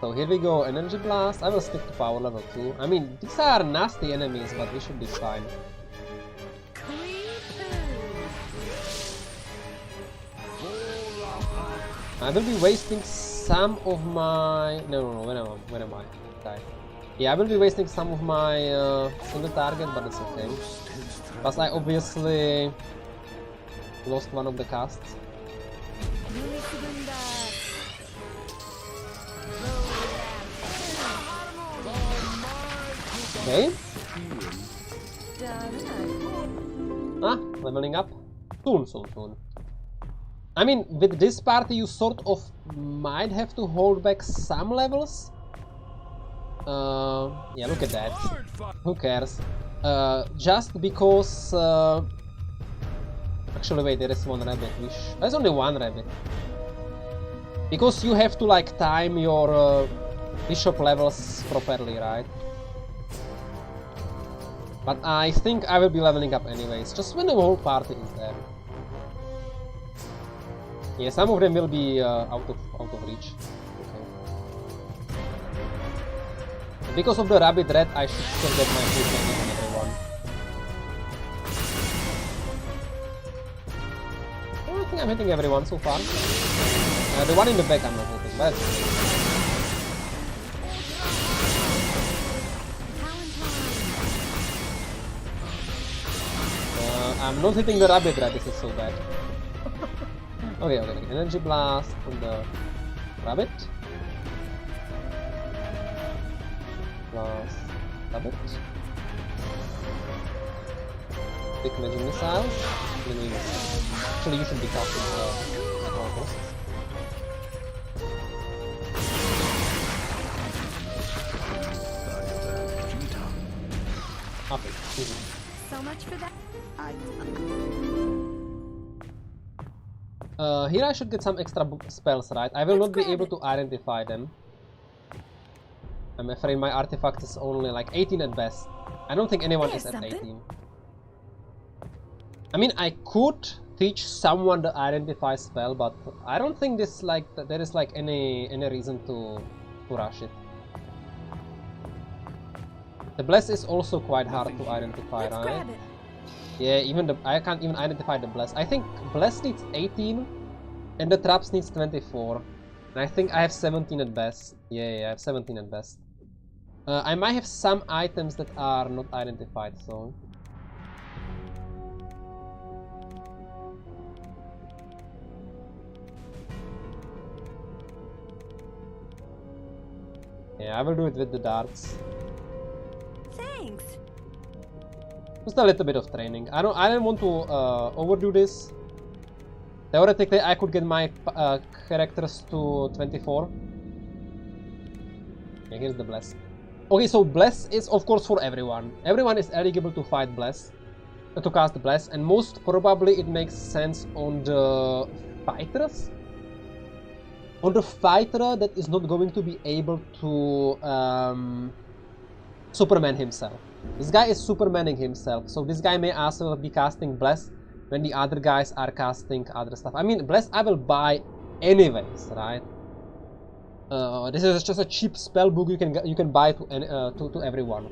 So here we go, Energy Blast. I will stick to power level 2. I mean, these are nasty enemies, but we should be fine. I will be wasting some of my... No, where am I? Okay. Yeah, I will be wasting some of my single target, but it's okay. Plus I obviously lost one of the casts. Okay. Ah, leveling up. Soon. I mean, with this party you sort of might have to hold back some levels. Yeah, look at that. Who cares? Just because... Actually, wait, there is one rabbit. There's only one rabbit. Because you have to, like, time your bishop levels properly, right? But I think I will be leveling up anyways, just when the whole party is there. Yeah, some of them will be out of reach. Okay. Because of the rabbit red, I should still get my food on everyone. I think I'm hitting everyone so far. The one in the back I'm not hitting, but... I'm not hitting the rabbit rat, this is so bad. Okay, Energy Blast on the rabbit. Blast rabbit. Big magic missiles. Actually, you should be casting small ghosts. Okay, easy. So much for that. Here I should get some extra spells, right? I will not be able to identify them. I'm afraid my artifact is only like 18 at best. I don't think anyone is at 18. I mean, I could teach someone the identify spell, but I don't think this there is like any reason to rush it. The bless is also quite hard to identify, right? Yeah, even I can't even identify the bless. I think bless needs 18 and the traps needs 24. And I think I have 17 at best. Yeah, I have 17 at best. I might have some items that are not identified, so... Yeah, I will do it with the darts. Thanks. Just a little bit of training. I don't want to overdo this. Theoretically, I could get my characters to 24. Yeah, here's the bless. Okay, so bless is of course for everyone. Everyone is eligible to fight bless, to cast bless, and most probably it makes sense on the fighters. On the fighter that is not going to be able to Superman himself. This guy is Supermaning himself, so this guy may also be casting bless when the other guys are casting other stuff. I mean, bless I will buy anyways, right? This is just a cheap spell book you can buy to everyone.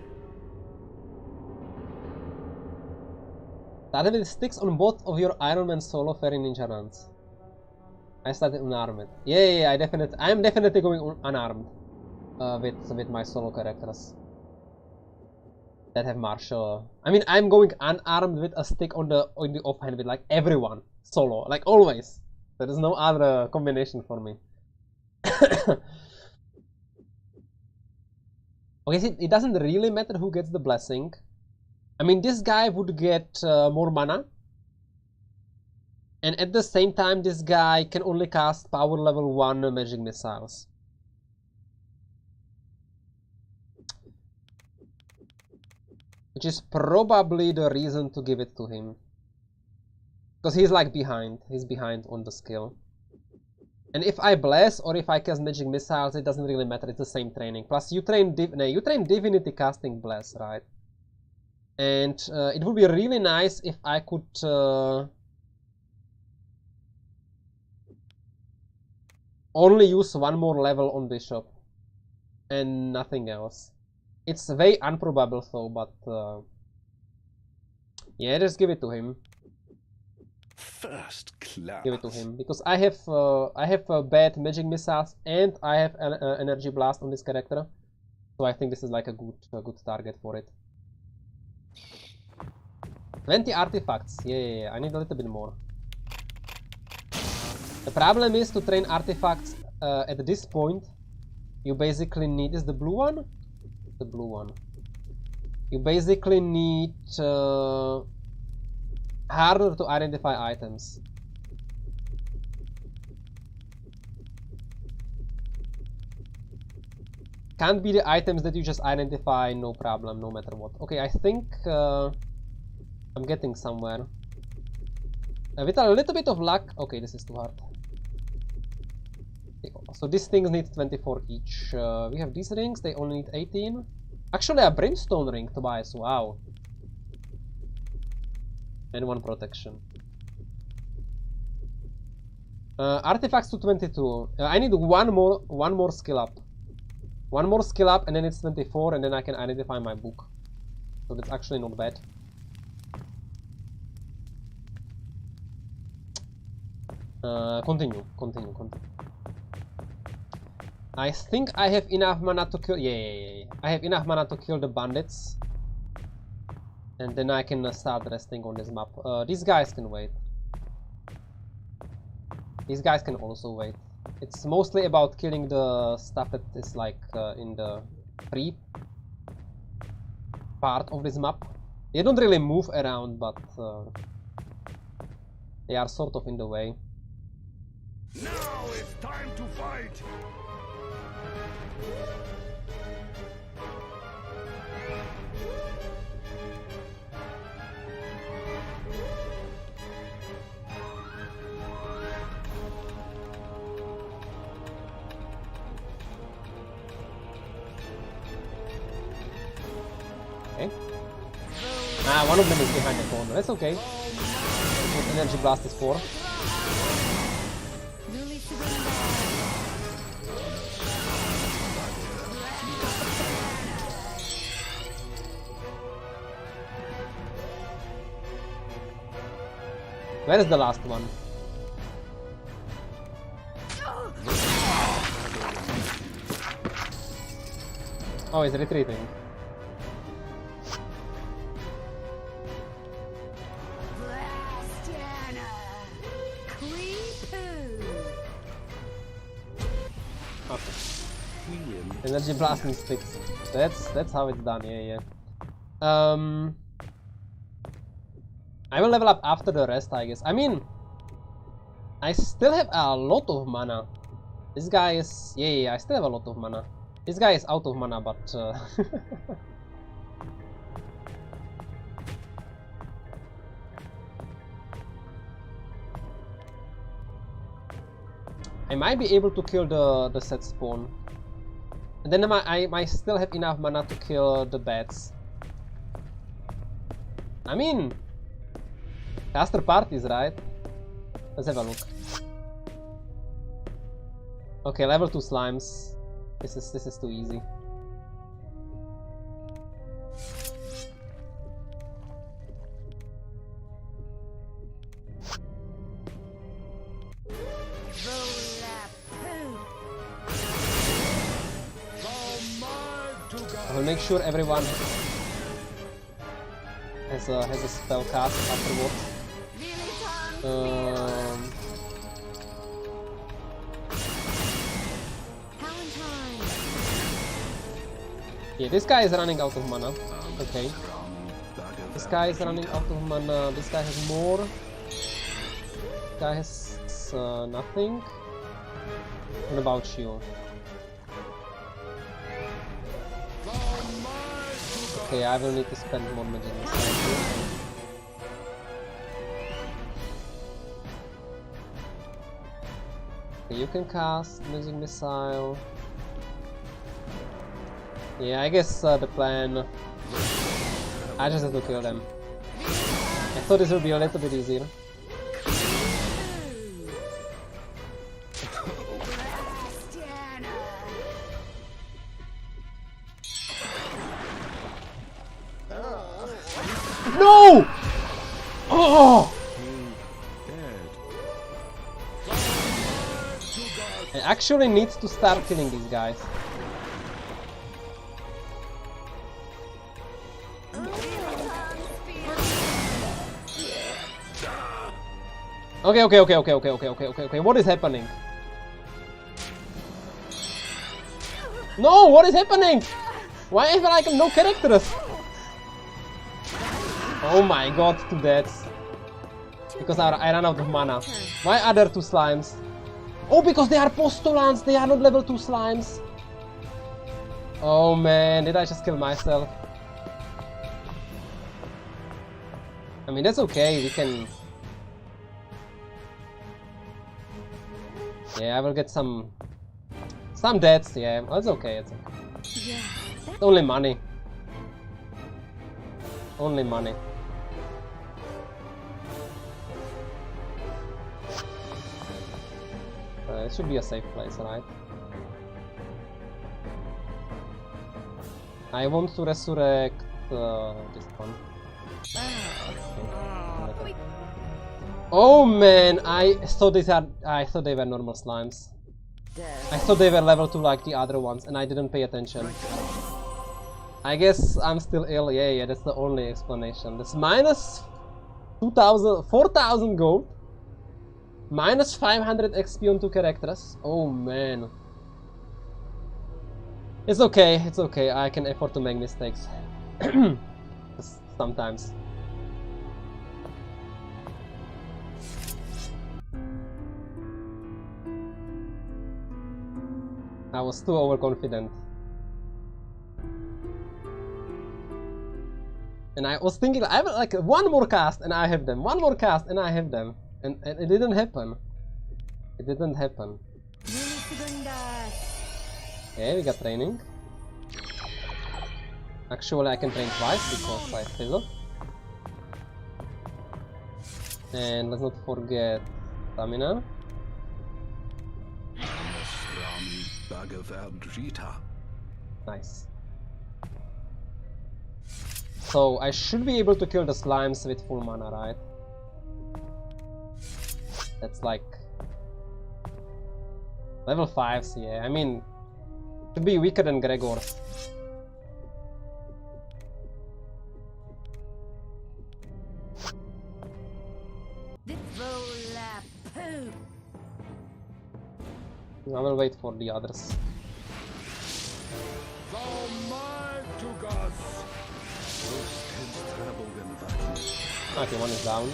Started with sticks on both of your Iron Man solo fairy ninja runs. I started unarmed. Yeah, I'm definitely going unarmed with my solo characters that have martial. I mean, I'm going unarmed with a stick on the offhand with like everyone solo, like always. There is no other combination for me. Okay, see, it doesn't really matter who gets the blessing. I mean, this guy would get more mana. And at the same time, this guy can only cast power level 1 magic missiles. Which is probably the reason to give it to him. Because he's like behind. He's behind on the skill. And if I bless or if I cast magic missiles, it doesn't really matter. It's the same training. Plus, you train divinity casting bless, right? And it would be really nice if I could only use one more level on bishop. and nothing else. It's very improbable though, but yeah, just give it to him. First class. Give it to him because I have bad magic missiles and I have an energy blast on this character, so I think this is like a good target for it. 20 artifacts. Yeah, I need a little bit more. The problem is to train artifacts at this point. You basically need, is the blue one? The blue one. You basically need harder to identify items. Can't be the items that you just identify, no problem, no matter what. Okay, I think I'm getting somewhere. With a little bit of luck. Okay, this is too hard. So these things need 24 each. We have these rings, they only need 18. Actually, a brimstone ring twice, wow. And 1 protection. Artifacts to 22. I need one more skill up. One more skill up and then it's 24 and then I can identify my book. So that's actually not bad. Continue. I think I have enough mana to kill. Yeah. I have enough mana to kill the bandits. And then I can start resting on this map. These guys can wait. These guys can also wait. It's mostly about killing the stuff that is like in the free part of this map. They don't really move around, but they are sort of in the way. Now it's time to fight! Okay. One of them is behind the corner. That's okay. That's what energy blast is for. Where is the last one? Oh, he's retreating. Okay. Energy blasting sticks. That's how it's done. Yeah. I will level up after the rest, I guess. I mean, I still have a lot of mana. This guy is... Yeah, I still have a lot of mana. This guy is out of mana, but... I might be able to kill the set spawn. And then I might still have enough mana to kill the bats. I mean... Caster parties, right? Let's have a look. Okay, level 2 slimes. This is too easy. I will make sure everyone has a spell cast afterwards. Yeah, this guy is running out of mana. Okay. This guy is running out of mana. This guy has more. This guy has nothing. What about you? Okay, I will need to spend more magic missiles. Okay, you can cast magic missile. Yeah, I guess the plan... I just have to kill them. I thought this would be a little bit easier. No! Oh! I actually need to start killing these guys. Okay. What is happening? No, what is happening? Why have I like no characters? Oh my god, 2 deaths. Because I ran out of mana. Why are there 2 slimes? Oh, because they are postulants, they are not level 2 slimes. Oh man, did I just kill myself? I mean, that's okay, we can... Yeah, I will get some deaths, yeah, it's okay, it's okay. Yeah. It's only money. Only money. It should be a safe place, right? I want to resurrect this one. Okay. Oh man, I thought they were normal slimes. I thought they were level 2 like the other ones, and I didn't pay attention. I guess I'm still ill. Yeah, that's the only explanation. That's minus 4,000 gold. Minus 500 XP on 2 characters. Oh man. It's okay, I can afford to make mistakes. Sometimes. I was too overconfident. And I was thinking, I have like 1 more cast and I have them. 1 more cast and I have them. And it didn't happen. It didn't happen. Okay, we got training. Actually, I can train twice because I fizzled. And let's not forget stamina. Nice. So I should be able to kill the slimes with full mana, right? That's like level 5s, yeah. I mean, should be weaker than Gregor's. I will wait for the others. Okay, 1 is down.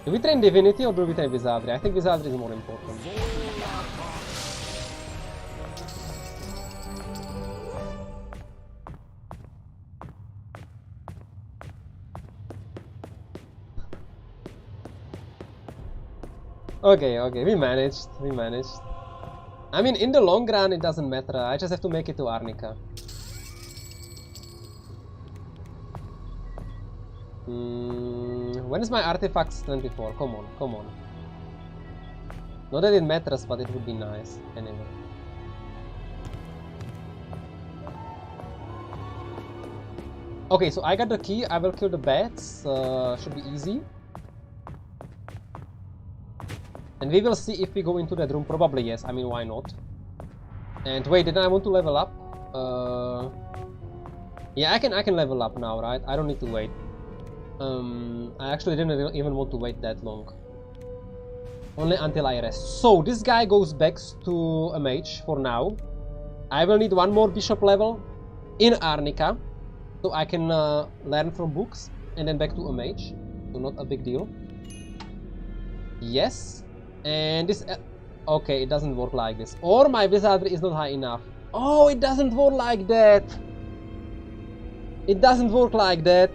Do we train Divinity or do we train Wizardry? I think Wizardry is more important. Okay, we managed. I mean, in the long run it doesn't matter, I just have to make it to Arnica. When is my artifacts 24? Come on. Not that it matters, but it would be nice, anyway. Okay, so I got the key, I will kill the bats, should be easy. And we will see if we go into that room, probably yes, I mean why not. And wait, didn't I want to level up? Yeah, I can level up now, right? I don't need to wait. I actually didn't even want to wait that long. Only until I rest. So, this guy goes back to a mage for now. I will need 1 more bishop level in Arnica. So I can learn from books and then back to a mage. So not a big deal. Yes. And this... okay, it doesn't work like this. Or my wizardry is not high enough. Oh, it doesn't work like that. It doesn't work like that.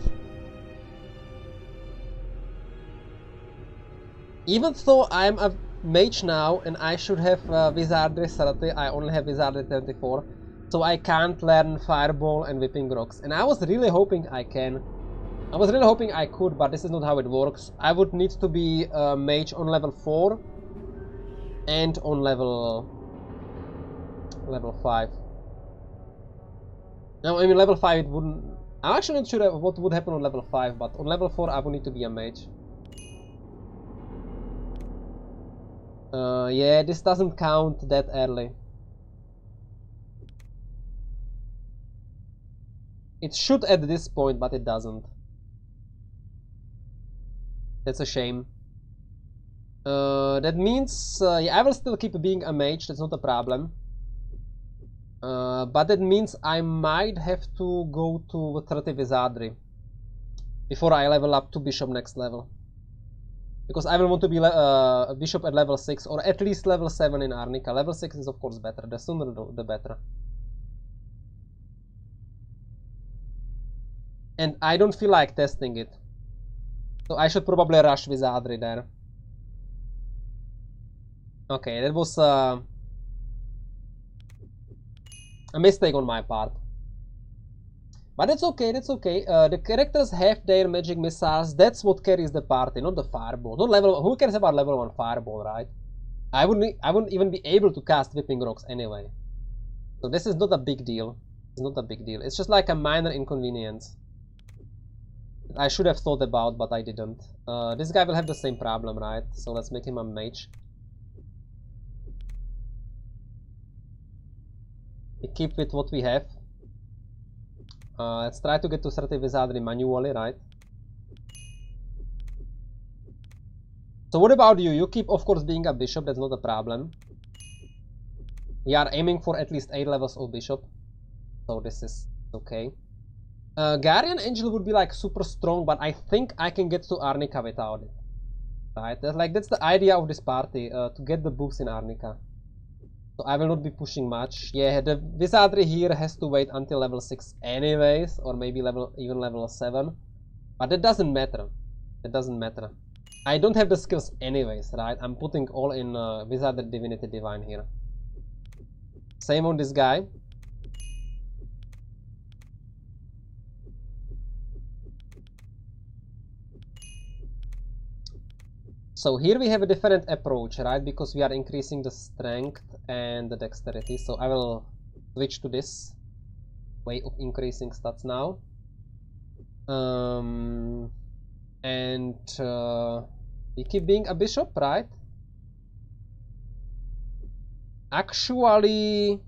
Even though I'm a mage now and I should have wizardry 30, I only have wizardry 34. So I can't learn fireball and whipping rocks. And I was really hoping I can. I was really hoping I could, but this is not how it works. I would need to be a mage on level 4 and on level 5. No, I mean level 5 it wouldn't... I'm actually not sure what would happen on level 5, but on level 4 I would need to be a mage. Yeah, this doesn't count that early. It should at this point, but it doesn't. That's a shame. That means yeah, I will still keep being a mage, that's not a problem. But that means I might have to go to 30 Wizardry before I level up to Bishop next level. Because I will want to be a Bishop at level 6 or at least level 7 in Arnica. Level 6 is of course better, the sooner the better. And I don't feel like testing it. So I should probably rush Wizardry there. Okay, that was a mistake on my part. But that's okay, that's okay. The characters have their magic missiles. That's what carries the party, not the fireball. Not level. Who cares about level 1 fireball, right? I wouldn't even be able to cast Whipping Rocks anyway. So this is not a big deal. It's not a big deal. It's just like a minor inconvenience. I should have thought about, but I didn't. This guy will have the same problem, right? So let's make him a mage. We keep with what we have. Let's try to get to 30 Wizardry manually, right? So what about you? You keep, of course, being a bishop. That's not a problem. We are aiming for at least 8 levels of bishop. So this is okay. Guardian Angel would be like super strong, but I think I can get to Arnica without it. Right? That's the idea of this party, to get the boosts in Arnica. So I will not be pushing much. Yeah, the Wizardry here has to wait until level 6 anyways, or maybe even level 7. But that doesn't matter. It doesn't matter. I don't have the skills anyways, right? I'm putting all in Wizardry Divinity Divine here. Same on this guy. So here we have a different approach, right? Because we are increasing the strength and the dexterity. So I will switch to this way of increasing stats now. We keep being a bishop, right? Actually,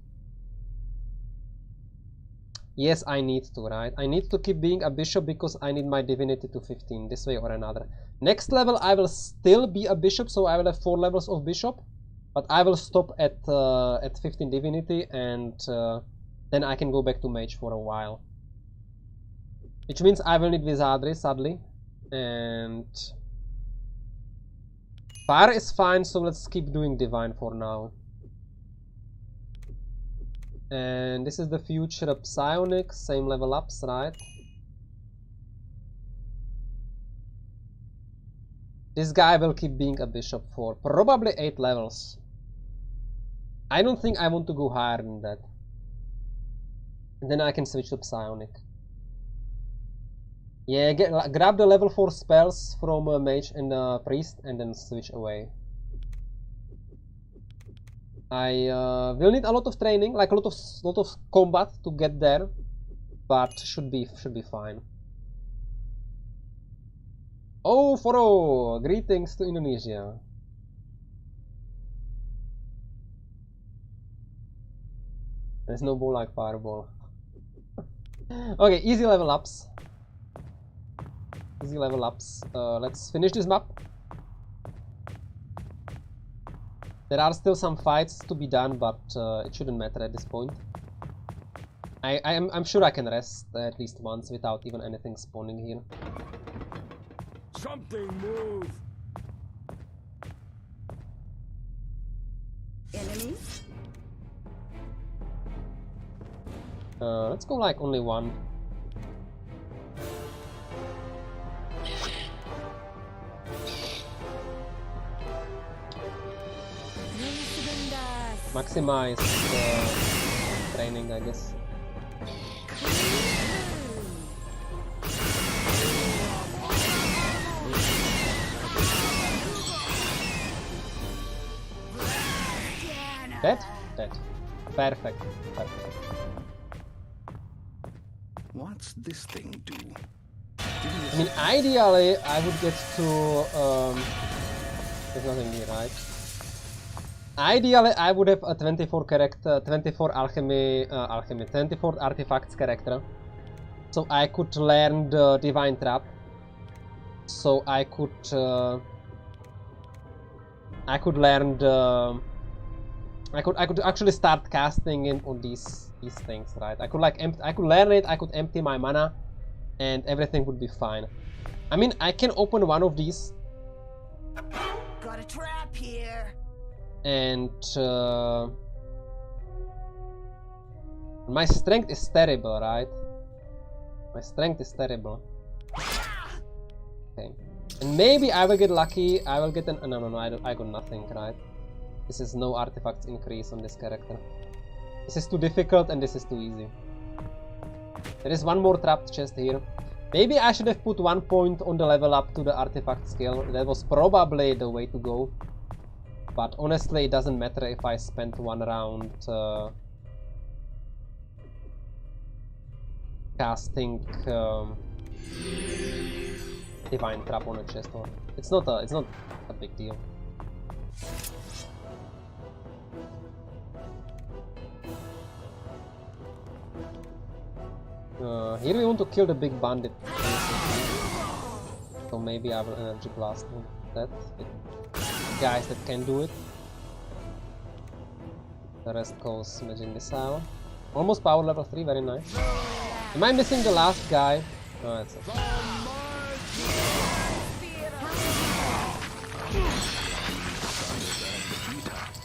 yes, I need to, right? I need to keep being a bishop because I need my divinity to 15, this way or another. Next level I will still be a bishop, so I will have 4 levels of bishop. But I will stop at 15 divinity, and then I can go back to mage for a while. Which means I will need Wizardry, sadly. And fire is fine, so let's keep doing divine for now. And this is the future of psionic, same level ups, right? This guy will keep being a bishop for probably 8 levels. I don't think I want to go higher than that. And then I can switch to psionic. Yeah, grab the level 4 spells from mage and priest and then switch away. I will need a lot of training, like a lot of combat to get there, but should be fine. Oh, Foro! Greetings to Indonesia. There's no ball like fireball. Okay, easy level ups. Easy level ups. Let's finish this map. There are still some fights to be done, but it shouldn't matter at this point. I'm sure I can rest at least once without even anything spawning here. Something move. Enemies? Let's go like only one. Maximize training, I guess. Dead? Dead. Perfect. Perfect. What's this thing do? I mean, ideally, I would get to... there's nothing here, right? Ideally, I would have a 24 character, 24 alchemy, 24 artifacts character. So I could learn the Divine Trap. So I could learn the... I could actually start casting in on these things, right? I could like I could learn it, I could empty my mana, and everything would be fine. I mean, I can open one of these. Got a trap here. And my strength is terrible, right? My strength is terrible. Okay, and maybe I will get lucky. I will get an no, I got nothing, right? This is no artifacts increase on this character. This is too difficult and this is too easy. There is one more trapped chest here. Maybe I should have put 1 point on the level up to the artifact skill. That was probably the way to go. But honestly, it doesn't matter if I spent 1 round casting Divine Trap on a chest. Or it's not a big deal. Here we want to kill the big bandit. So maybe I will energy blast on that. Guys that can do it. The rest goes magic missile. Almost power level 3, very nice. Am I missing the last guy? No, that's it.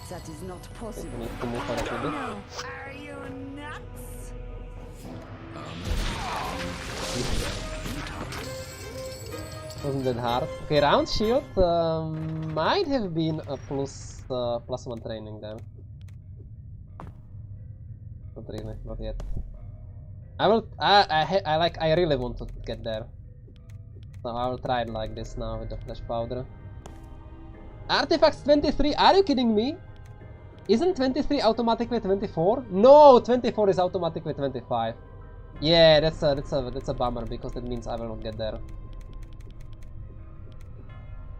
That is not possible. We need to move on a little bit. Are you nuts? Wasn't that hard? Okay, round shield might have been a +1 training then. Not really, not yet. I will. I really want to get there. So I will try it like this now with the flash powder. Artifacts 23. Are you kidding me? Isn't 23 automatically 24? No, 24 is automatically 25. Yeah, that's a bummer because that means I will not get there.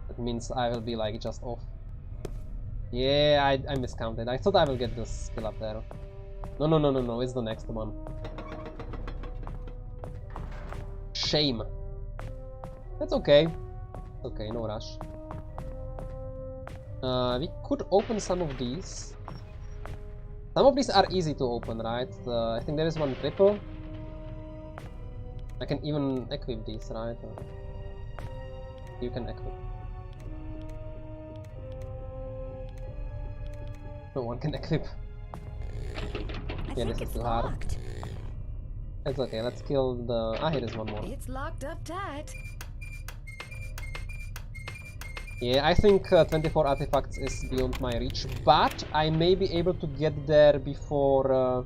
That means I will be like just off. Yeah, I miscounted. I thought I will get this skill up there. No, it's the next one. Shame. That's okay. Okay, no rush. We could open some of these. Some of these are easy to open, right? I think there is one triple. I can even equip these, right? You can equip. No one can equip. Yeah, this is too hard. It's okay, let's kill the... Ah, here is one more. It's locked up tight. Yeah, I think 24 artifacts is beyond my reach, but I may be able to get there before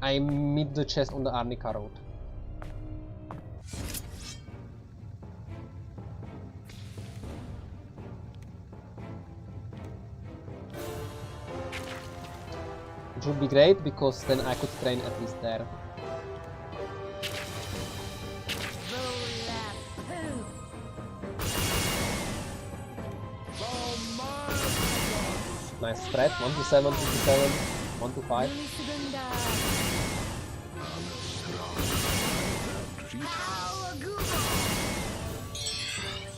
I meet the chest on the Arnica road. Which would be great, because then I could train at least there. Nice spread, 1 to 7, 2 to 7, 1 to 5.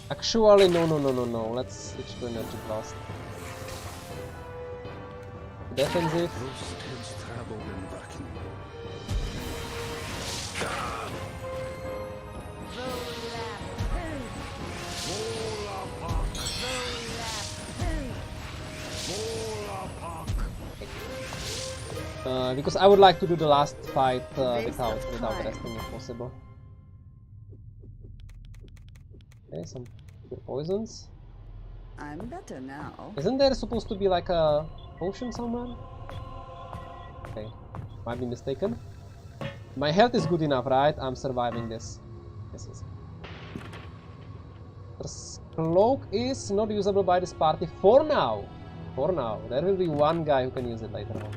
Actually, no. Let's switch to energy blast. Defensive. Because I would like to do the last fight without resting if possible. Okay, some good poisons. I'm better now. Isn't there supposed to be like a potion somewhere? Okay, might be mistaken. My health is good enough, right? I'm surviving this. Yes. The cloak is not usable by this party for now. For now. There will be one guy who can use it later on.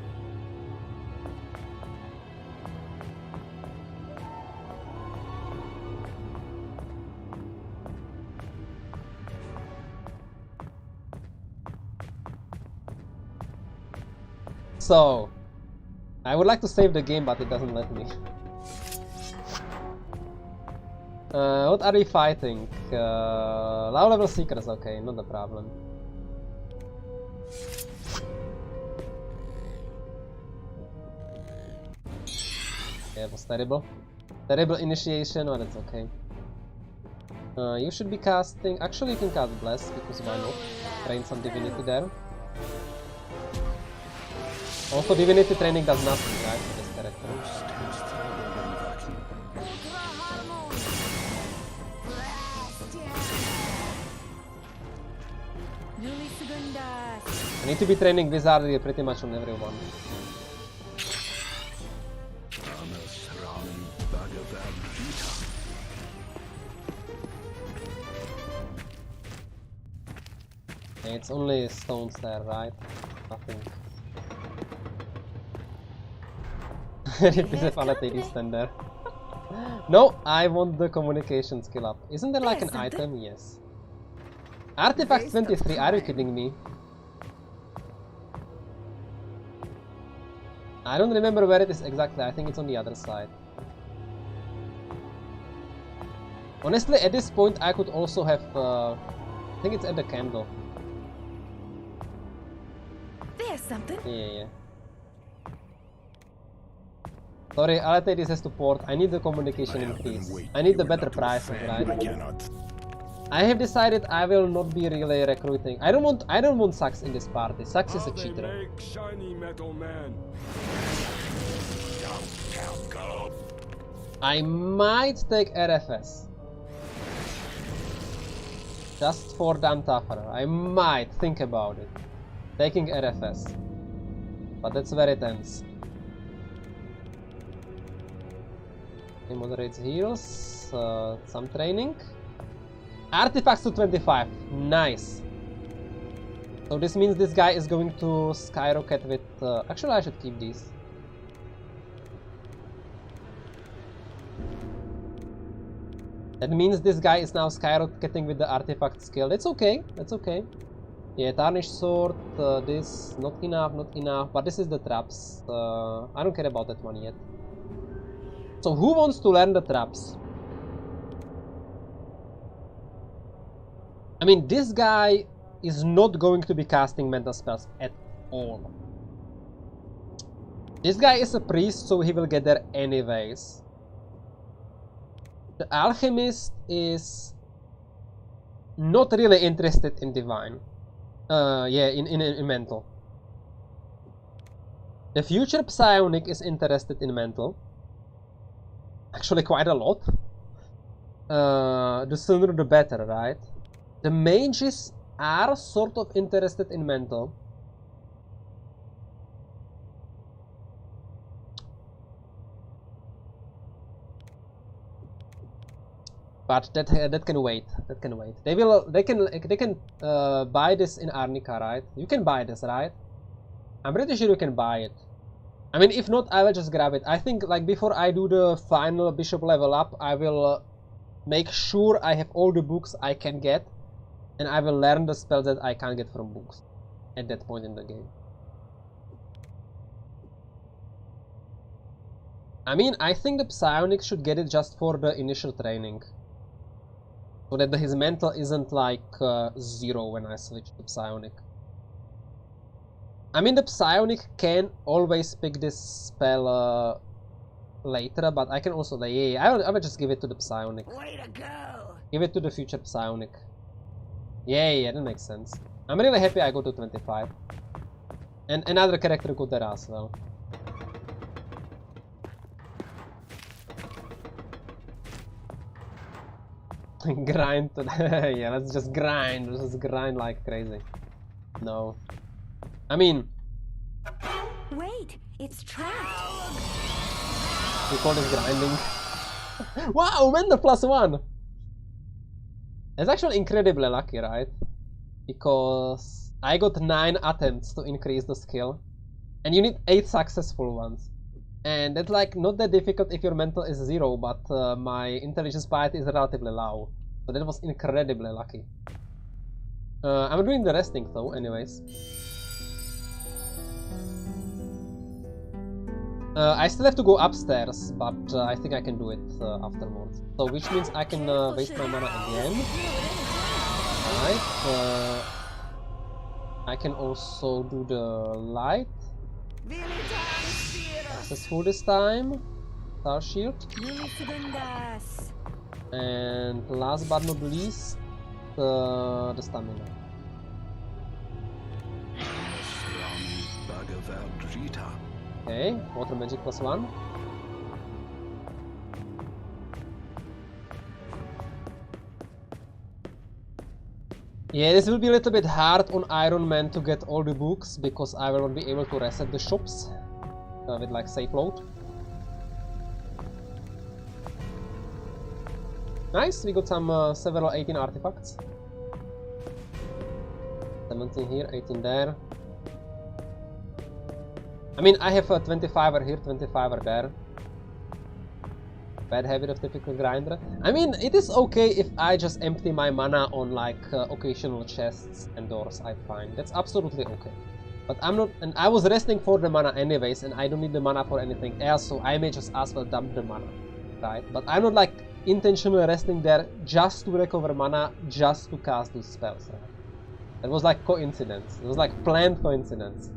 So, I would like to save the game, but it doesn't let me. What are we fighting? Low level seekers, okay, not a problem. Yeah, it was terrible. Terrible initiation, but it's okay. You should be casting. Actually, you can cast Bless, because why not? Train some divinity there. Also, divinity training does nothing, right, for this character. I need to be training Wizardry pretty much on everyone. Yeah, it's only stones there, right? Nothing. This is a stand there. No, I want the communication skill up. Isn't there like an item? Yes. Artifact 23, are you kidding me? I don't remember where it is exactly, I think it's on the other side. Honestly, at this point I could also have, I think it's at the candle. There's something. Yeah. Sorry, Alateris has to port. I need the communication increase. I need the better prices, right? I have decided I will not be really recruiting. I don't want Sax in this party. Sax is a cheater. Shiny metal man. I might take RFS. Just for damn tougher. I might think about it. Taking RFS. But that's very tense. He moderates heals. Some training. Artifacts to 25. Nice. So this means this guy is going to skyrocket with... actually, I should keep these. That means this guy is now skyrocketing with the artifact skill. That's okay. That's okay. Yeah, tarnished sword. This not enough. Not enough. But this is the traps. I don't care about that one yet. So who wants to learn the traps? I mean, this guy is not going to be casting mental spells at all. This guy is a priest, so he will get there anyways. The alchemist is not really interested in divine. Yeah, in mental. The future psionic is interested in mental. Actually, quite a lot. The sooner the better, right? The mages are sort of interested in mental. But that can wait. That can wait. They can buy this in Arnica, right? You can buy this, right? I'm pretty sure you can buy it. I mean, if not, I will just grab it. I think, like, before I do the final bishop level up, I will make sure I have all the books I can get, and I will learn the spells that I can't get from books at that point in the game. I mean, I think the psionic should get it just for the initial training, so that his mental isn't like 0 when I switch to psionic. I mean, the psionic can always pick this spell later, but I can also, like, yeah, I will just give it to the psionic. Way to go! Give it to the future psionic. Yeah, that makes sense. I'm really happy I go to 25. And another character could there as well. Grind. Yeah, let's just grind. Let's just grind like crazy. No. I mean... Wait, it's trapped. We call this grinding. Wow, Mender +1! That's actually incredibly lucky, right? Because I got 9 attempts to increase the skill. And you need 8 successful ones. And that's like not that difficult if your mental is 0, but my intelligence piety is relatively low. So that was incredibly lucky. I'm doing the resting though, anyways. I still have to go upstairs, but I think I can do it afterwards. So, which means I can waste my mana again. Right. I can also do the light. Successful this time. Star Shield. And last but not least, the stamina. Okay, water magic +1. Yeah, this will be a little bit hard on Iron Man to get all the books, because I will not be able to reset the shops with like safe load. Nice, we got some several 18 artifacts. 17 here, 18 there. I mean, I have a 25er here, 25er there. Bad habit of typical grinder. I mean, it is okay if I just empty my mana on like occasional chests and doors, I find. That's absolutely okay. But I'm not, and I was resting for the mana anyways, and I don't need the mana for anything else, so I may just as well dump the mana, right? But I'm not like intentionally resting there just to recover mana, just to cast those spells, right? That was like coincidence. It was like planned coincidence.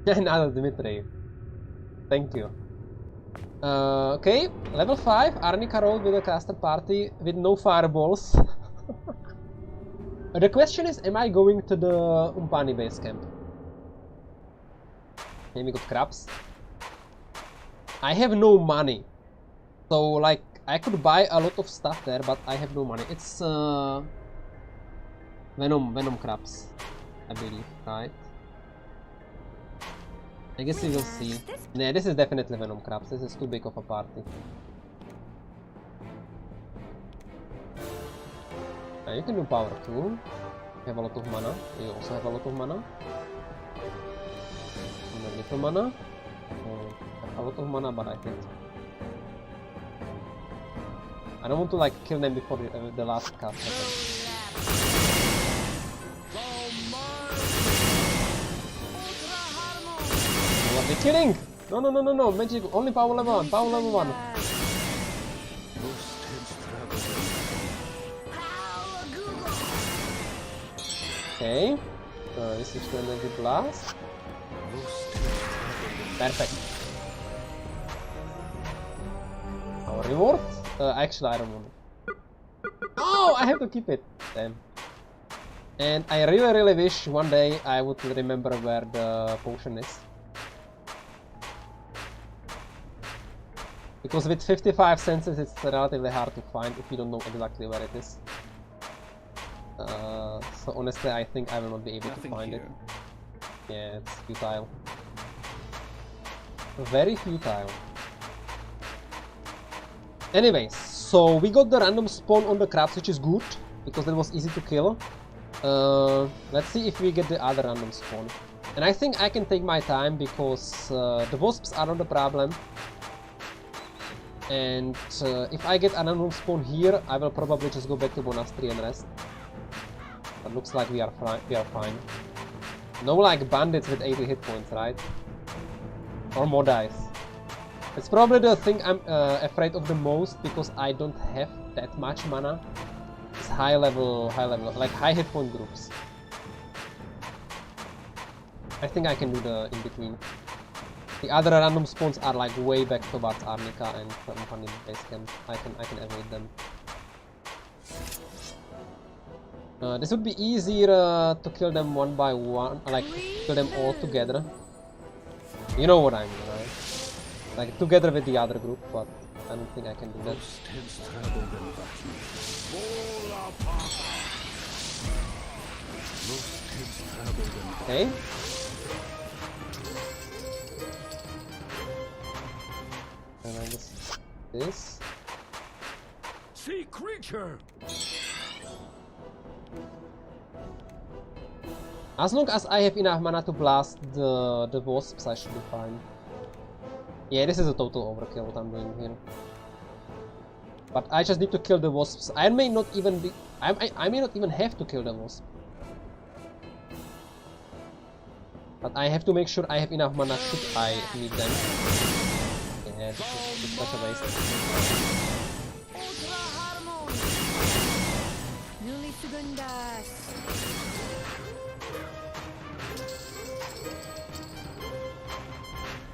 Another Dmitry. Thank you. Okay, level 5, Arnica rolled with a caster party with no fireballs. The question is, am I going to the Umpani base camp? Okay, we got crabs. I have no money. So, like, I could buy a lot of stuff there, but I have no money. It's, Venom crabs, I believe, right? I guess we will see. Yeah, this is definitely Venom crabs. This is too big of a party. You can do power too. You have a lot of mana. You also have a lot of mana. And a little mana. A lot of mana, but I hit. I don't want to like kill them before the last cast happens. What are you kidding? No, magic, only power level 1, power level 1. Okay, this is the energy blast. Perfect. Our reward? Actually, I don't want it. Oh, I have to keep it. Damn. And I really wish one day I would remember where the potion is. Because with 55 senses it's relatively hard to find if you don't know exactly where it is. So honestly I think I will not be able to find it. Yeah, it's futile. Very futile. Anyways, so we got the random spawn on the crabs, which is good, because that was easy to kill. Let's see if we get the other random spawn. And I think I can take my time, because the wasps are not a problem. And if I get a random spawn here, I will probably just go back to monastery and rest. But looks like we are fine. No like bandits with 80 hit points, right? Or more dice. It's probably the thing I'm afraid of the most, because I don't have that much mana. It's high level, like high hit point groups. I think I can do the in between. The other random spawns are like way back towards Arnica and Umpani base camp. I can avoid them. This would be easier to kill them one by one, like kill them all together. You know what I mean, right? Like together with the other group, but I don't think I can do that. Okay. And I guess this. See creature. As long as I have enough mana to blast the wasps, I should be fine. Yeah, this is a total overkill what I'm doing here. But I just need to kill the wasps. I may not even be. I may not even have to kill the wasp. But I have to make sure I have enough mana should I need them. Yeah, this is such a waste.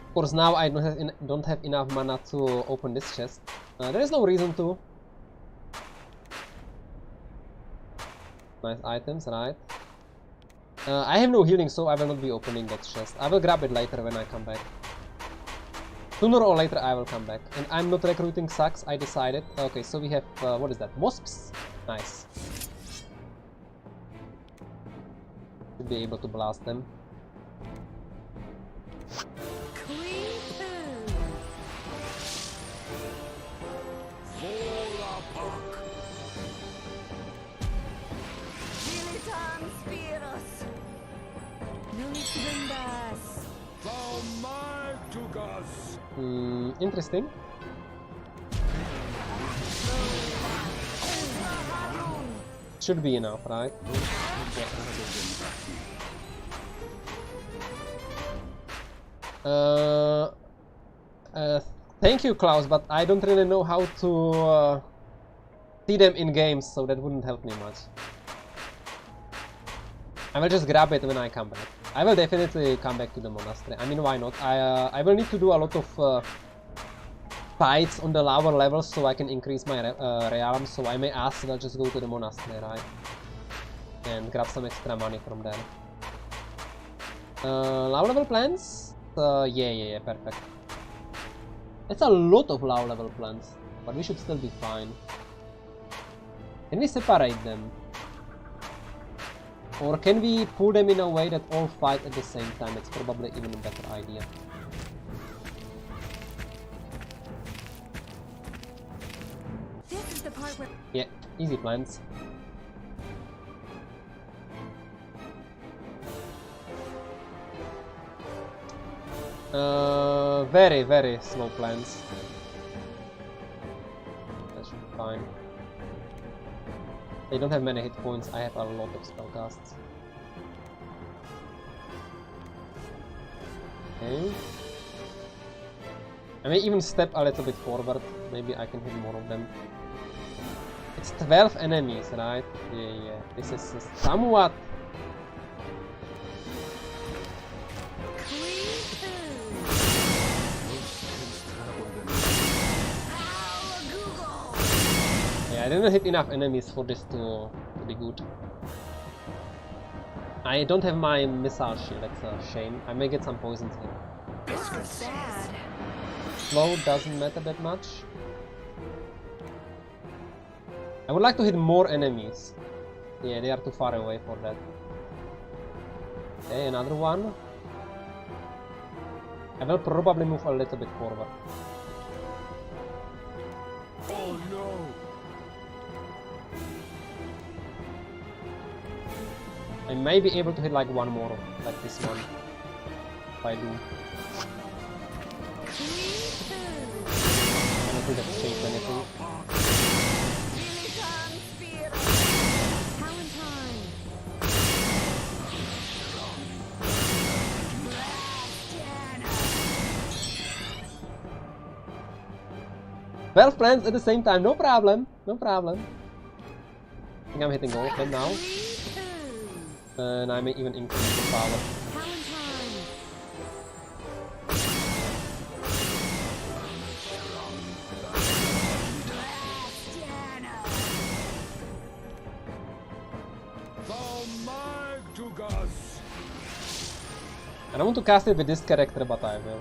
Of course, now I don't have enough mana to open this chest. There is no reason to. Nice items, right? I have no healing, so I will not be opening that chest. I will grab it later when I come back. Sooner or later I will come back. And I'm not recruiting sucks, I decided. Okay, so we have, what is that? Wasps? Nice. Should be able to blast them. Interesting. Should be enough, right? Thank you, Klaus, but I don't really know how to see them in games, so that wouldn't help me much. I will just grab it when I come back. I will definitely come back to the monastery. I mean, why not? I will need to do a lot of fights on the lower levels so I can increase my realm, so I may as well just go to the monastery, right? And grab some extra money from there. Low level plants? Yeah, perfect. That's a lot of low level plants, but we should still be fine. Can we separate them? Or can we pull them in a way that all fight at the same time? It's probably even a better idea. This is the part where... Yeah, easy plants. Very, very slow plants. That should be fine. They don't have many hit points, I have a lot of spellcasts. Okay. I may even step a little bit forward, maybe I can hit more of them. It's 12 enemies, right? Yeah. This is somewhat... I didn't hit enough enemies for this to be good. I don't have my missile shield, that's a shame. I may get some poisons here. This was sad. Slow doesn't matter that much. I would like to hit more enemies. Yeah, they are too far away for that. Okay, another one. I will probably move a little bit forward. Oh no! I may be able to hit like one more, like this one, if I do. I don't think that changed anything. Well, plants at the same time, no problem, no problem. I think I'm hitting all of them now. And I may even increase the power. I don't want to cast it with this character, but I will.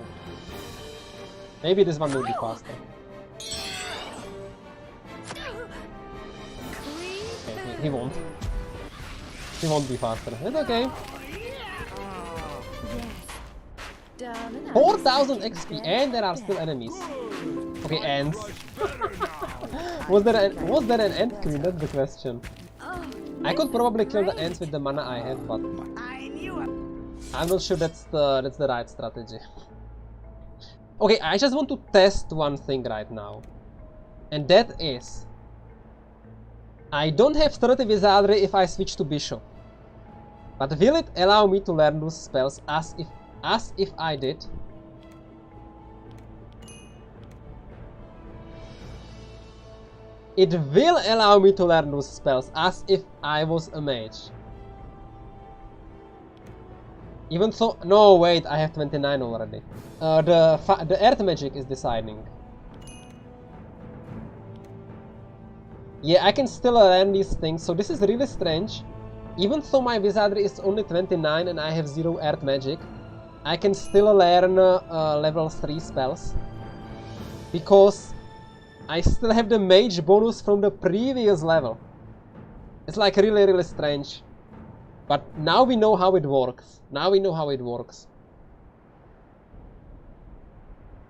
Maybe this one will be faster. Okay, he won't. He won't be faster. It's okay. 4,000 XP and there are still enemies. Okay, ants. was there an ant queen? That's the question. I could probably kill the ants with the mana I have, but I'm not sure that's the right strategy. Okay, I just want to test one thing right now. And that is... I don't have 30 Wizardry if I switch to Bishop. But will it allow me to learn those spells as if I did? It will allow me to learn those spells as if I was a mage. Even though, no wait, I have 29 already. The earth magic is deciding. Yeah, I can still learn these things, so this is really strange. Even though my wizardry is only 29 and I have 0 earth magic, I can still learn level 3 spells. Because I still have the mage bonus from the previous level. It's like really strange. But now we know how it works.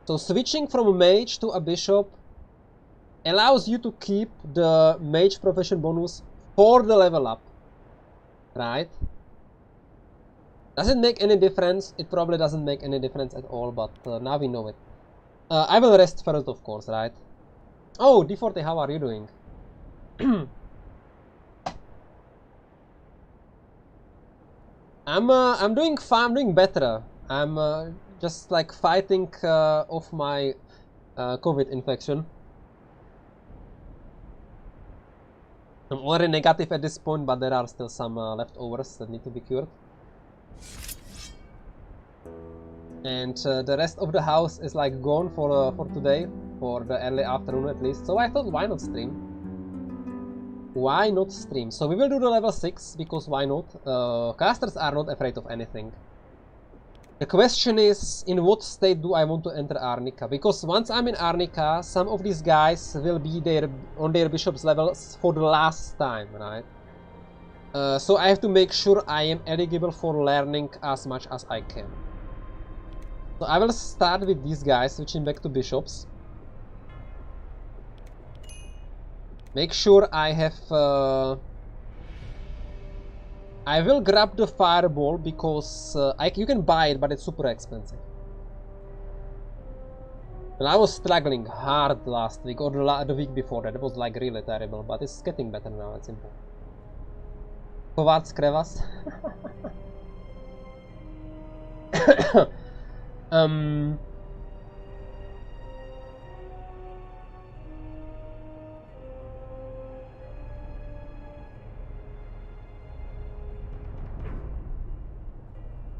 So switching from a mage to a bishop allows you to keep the mage profession bonus for the level up. Right? Does it make any difference? It probably doesn't make any difference at all, but now we know it. I will rest first, of course, right? Oh, D40, how are you doing? I'm doing fine, I'm doing better. I'm just like fighting off my COVID infection. I'm already negative at this point, but there are still some leftovers that need to be cured. And the rest of the house is like gone for today, for the early afternoon at least. So I thought, why not stream? Why not stream? So we will do the level 6, because why not? Casters are not afraid of anything. The question is, in what state do I want to enter Arnica? Because once I'm in Arnica, some of these guys will be there on their bishop's levels for the last time, right? So I have to make sure I am eligible for learning as much as I can. So I will start with these guys, switching back to bishops. Make sure I have... I will grab the fireball because you can buy it, but it's super expensive. And I was struggling hard last week, or the week before that. It was like really terrible, but it's getting better now, it's simple. Kovac Krevas.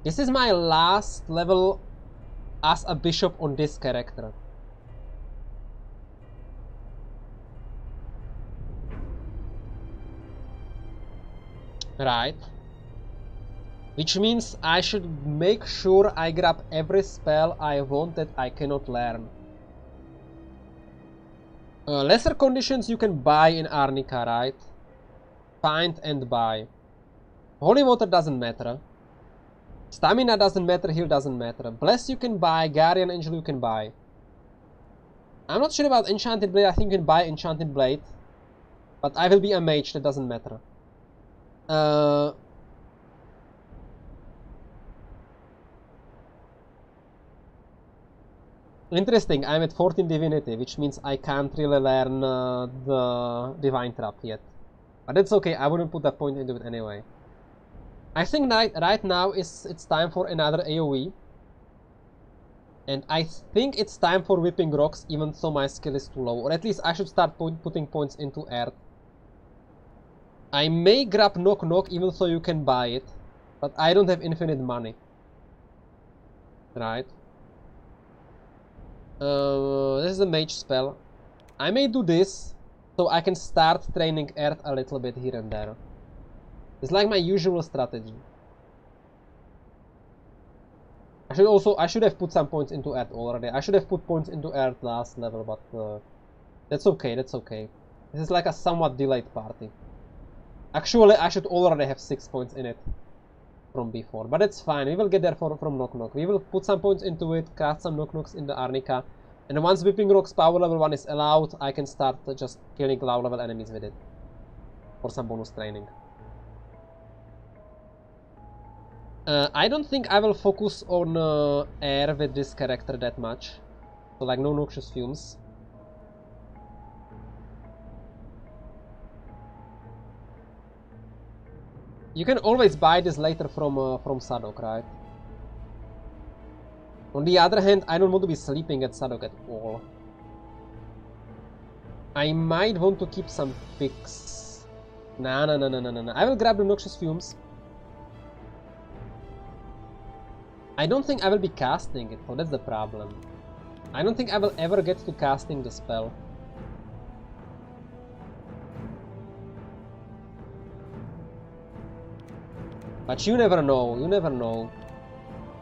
This is my last level as a bishop on this character. Right. Which means I should make sure I grab every spell I want that I cannot learn. Lesser conditions you can buy in Arnica, right? Find and buy. Holy water doesn't matter. Stamina doesn't matter, heal doesn't matter. Bless you can buy, Guardian Angel you can buy. I'm not sure about Enchanted Blade, I think you can buy Enchanted Blade. But I will be a mage, that doesn't matter. Interesting, I'm at 14 Divinity, which means I can't really learn the Divine Trap yet. But that's okay, I wouldn't put that point into it anyway. I think right now it's time for another AoE. And I think it's time for Whipping Rocks, even though my skill is too low. Or at least I should start putting points into Earth. I may grab Knock Knock, even though you can buy it. But I don't have infinite money. Right. This is a mage spell. I may do this, so I can start training Earth a little bit here and there. It's like my usual strategy. I should have put some points into Earth already. I should have put points into Earth last level, but that's okay, that's okay. This is like a somewhat delayed party. Actually, I should already have 6 points in it from before, but it's fine. We will get there from Knock Knock. We will put some points into it, cast some Knock Knocks in the Arnica, and once Whipping Rock's power level 1 is allowed, I can start just killing low level enemies with it. For some bonus training. I don't think I will focus on air with this character that much. So like no noxious fumes. You can always buy this later from Sadok, right? On the other hand, I don't want to be sleeping at Sadok at all. I might want to keep some picks. Nah. I will grab the Noxious Fumes. I don't think I will be casting it, so that's the problem. I don't think I will ever get to casting the spell. But you never know, you never know.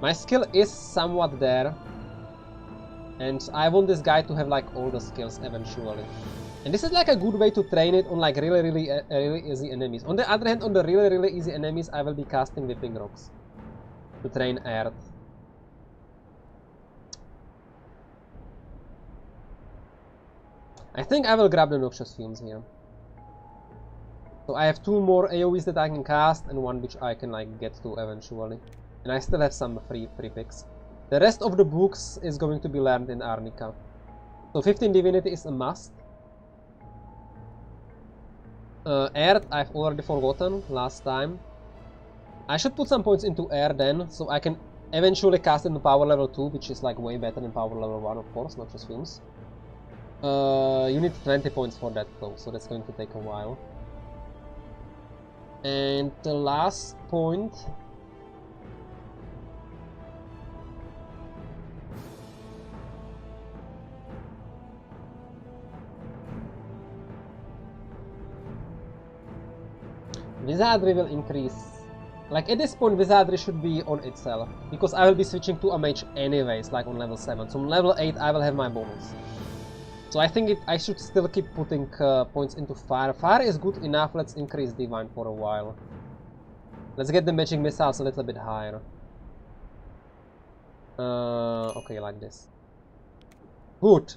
My skill is somewhat there. And I want this guy to have like all the skills eventually. And this is like a good way to train it on like really easy enemies. On the other hand, on the really easy enemies, I will be casting Whipping Rocks to train Earth. I think I will grab the Noxious Fumes here. So I have 2 more AoEs that I can cast and 1 which I can like get to eventually. And I still have some free picks. The rest of the books is going to be learned in Arnica. So 15 Divinity is a must. Earth I've already forgotten last time. I should put some points into air then, so I can eventually cast it in power level 2, which is like way better than power level 1, of course, not just Fumes. You need 20 points for that though, so that's going to take a while. And the last point... Wizardry will increase. Like at this point Wizardry should be on itself, because I will be switching to a mage anyways, like on level 7. So on level 8 I will have my bonus. So I think I should still keep putting points into fire. Fire is good enough, let's increase divine for a while. Let's get the magic missiles a little bit higher. Okay, like this. Good.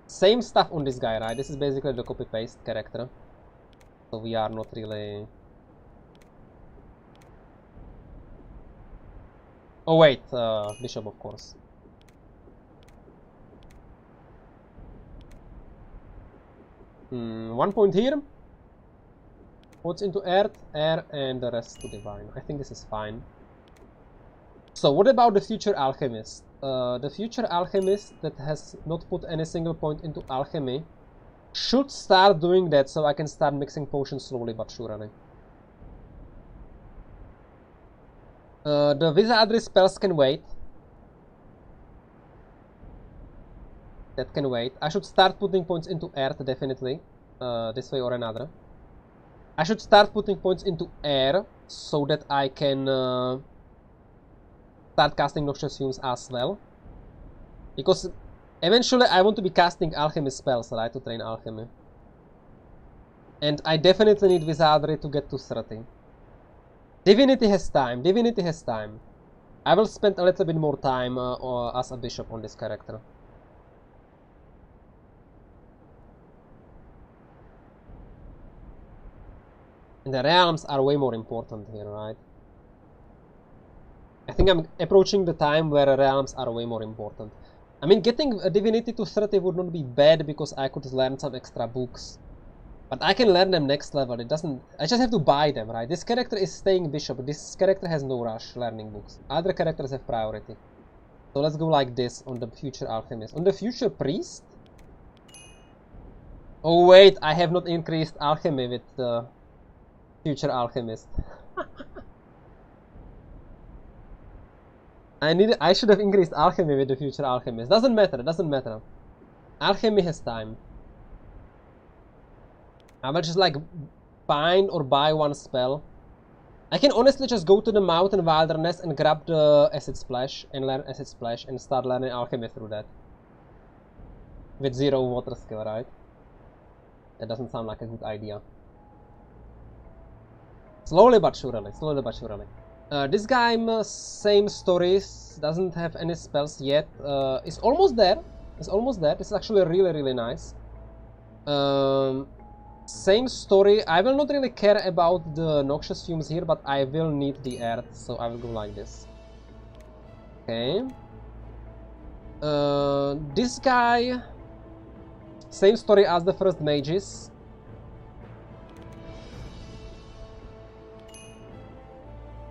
Same stuff on this guy, right? This is basically the copy-paste character. So we are not really... Oh wait, Bishop of course. One point here. What's into earth, air, and the rest to divine. I think this is fine. So what about the future alchemist? The future alchemist that has not put any single point into alchemy should start doing that, so I can start mixing potions slowly but surely. The Wizardry spells can wait. That can wait. I should start putting points into earth, definitely. This way or another. I should start putting points into air, so that I can start casting Noxious Fumes as well. Because eventually I want to be casting alchemy spells, right, to train alchemy. And I definitely need Wizardry to get to 30. Divinity has time, Divinity has time. I will spend a little bit more time as a bishop on this character. And the realms are way more important here, right? I think I'm approaching the time where realms are way more important. I mean, getting a divinity to 30 would not be bad because I could learn some extra books. But I can learn them next level, it doesn't... I just have to buy them, right? This character is staying bishop, this character has no rush learning books. Other characters have priority. So let's go like this on the future alchemist. On the future priest? Oh wait, I have not increased alchemy with the future alchemist. I should have increased alchemy with the future alchemist. Doesn't matter, doesn't matter. Alchemy has time. I will just like find or buy one spell. I can honestly just go to the mountain wilderness and grab the acid splash and learn acid splash and start learning alchemy through that. With 0 water skill, right? That doesn't sound like a good idea. Slowly but surely, slowly but surely. This guy, same stories, doesn't have any spells yet. It's almost there. It's almost there. This is actually really nice. Same story. I will not really care about the Noxious Fumes here, but I will need the earth, so I will go like this. Okay. This guy, same story as the first mages.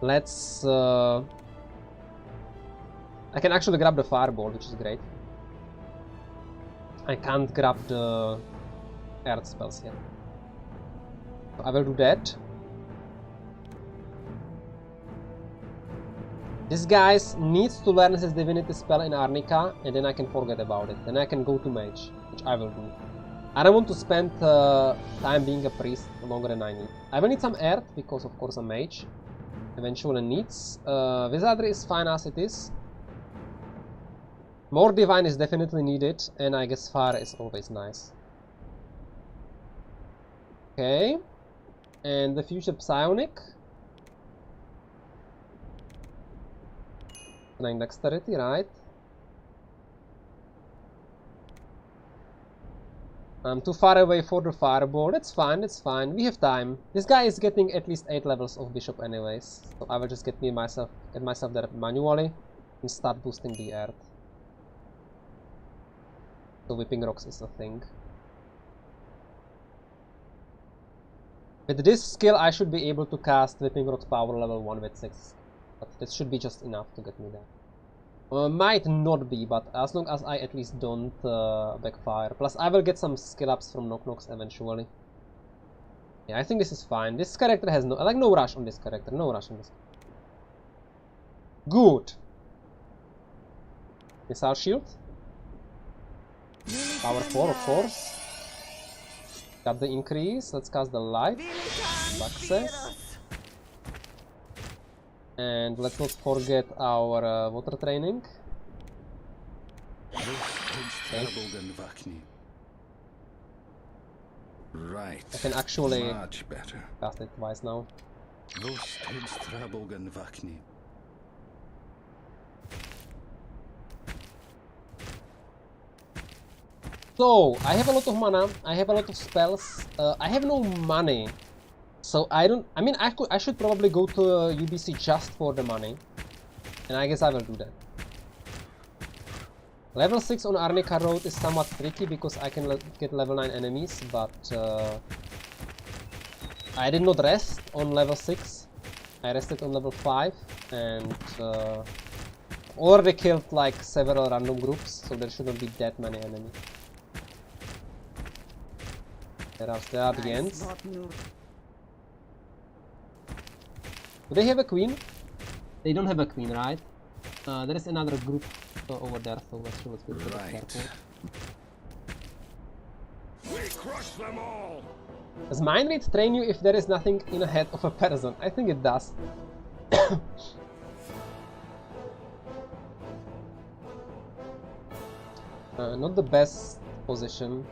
Let's... I can actually grab the fireball, which is great. I can't grab the earth spells yet. So I will do that. This guy needs to learn his divinity spell in Arnica, and then I can forget about it. Then I can go to mage, which I will do. I don't want to spend time being a priest longer than I need. I will need some earth, because of course a mage eventually needs. Wizardry is fine as it is. More divine is definitely needed, and I guess fire is always nice. Okay. And the future psionic. Nine dexterity, right? I'm too far away for the fireball. That's fine, that's fine. We have time. This guy is getting at least 8 levels of bishop anyways. So I will just get myself there manually and start boosting the earth. So whipping rocks is a thing. With this skill I should be able to cast whipping rocks power level 1 with 6. But that should be just enough to get me there. Might not be, but as long as I at least don't backfire. Plus I will get some skill ups from knock knocks eventually. Yeah, I think this is fine. This character has no rush on this character. No rush on this. Good. Missile shield. Power 4 of course. Got the increase. Let's cast the light. Success. And let's not forget our water training. Okay. Right. I can actually much better. cast it twice now. So, I have a lot of mana, I have a lot of spells, I have no money. So I mean I should probably go to UBC just for the money. And I guess I will do that. Level 6 on Arnica Road is somewhat tricky because I can get level 9 enemies, but I did not rest on level 6. I rested on level 5 and already killed like several random groups, so there shouldn't be that many enemies. There are the ends. Do they have a queen? They don't have a queen, right? There is another group over there, so let's be careful. We crush them all. Does mind read train you if there is nothing in the head of a person? I think it does. Not the best position.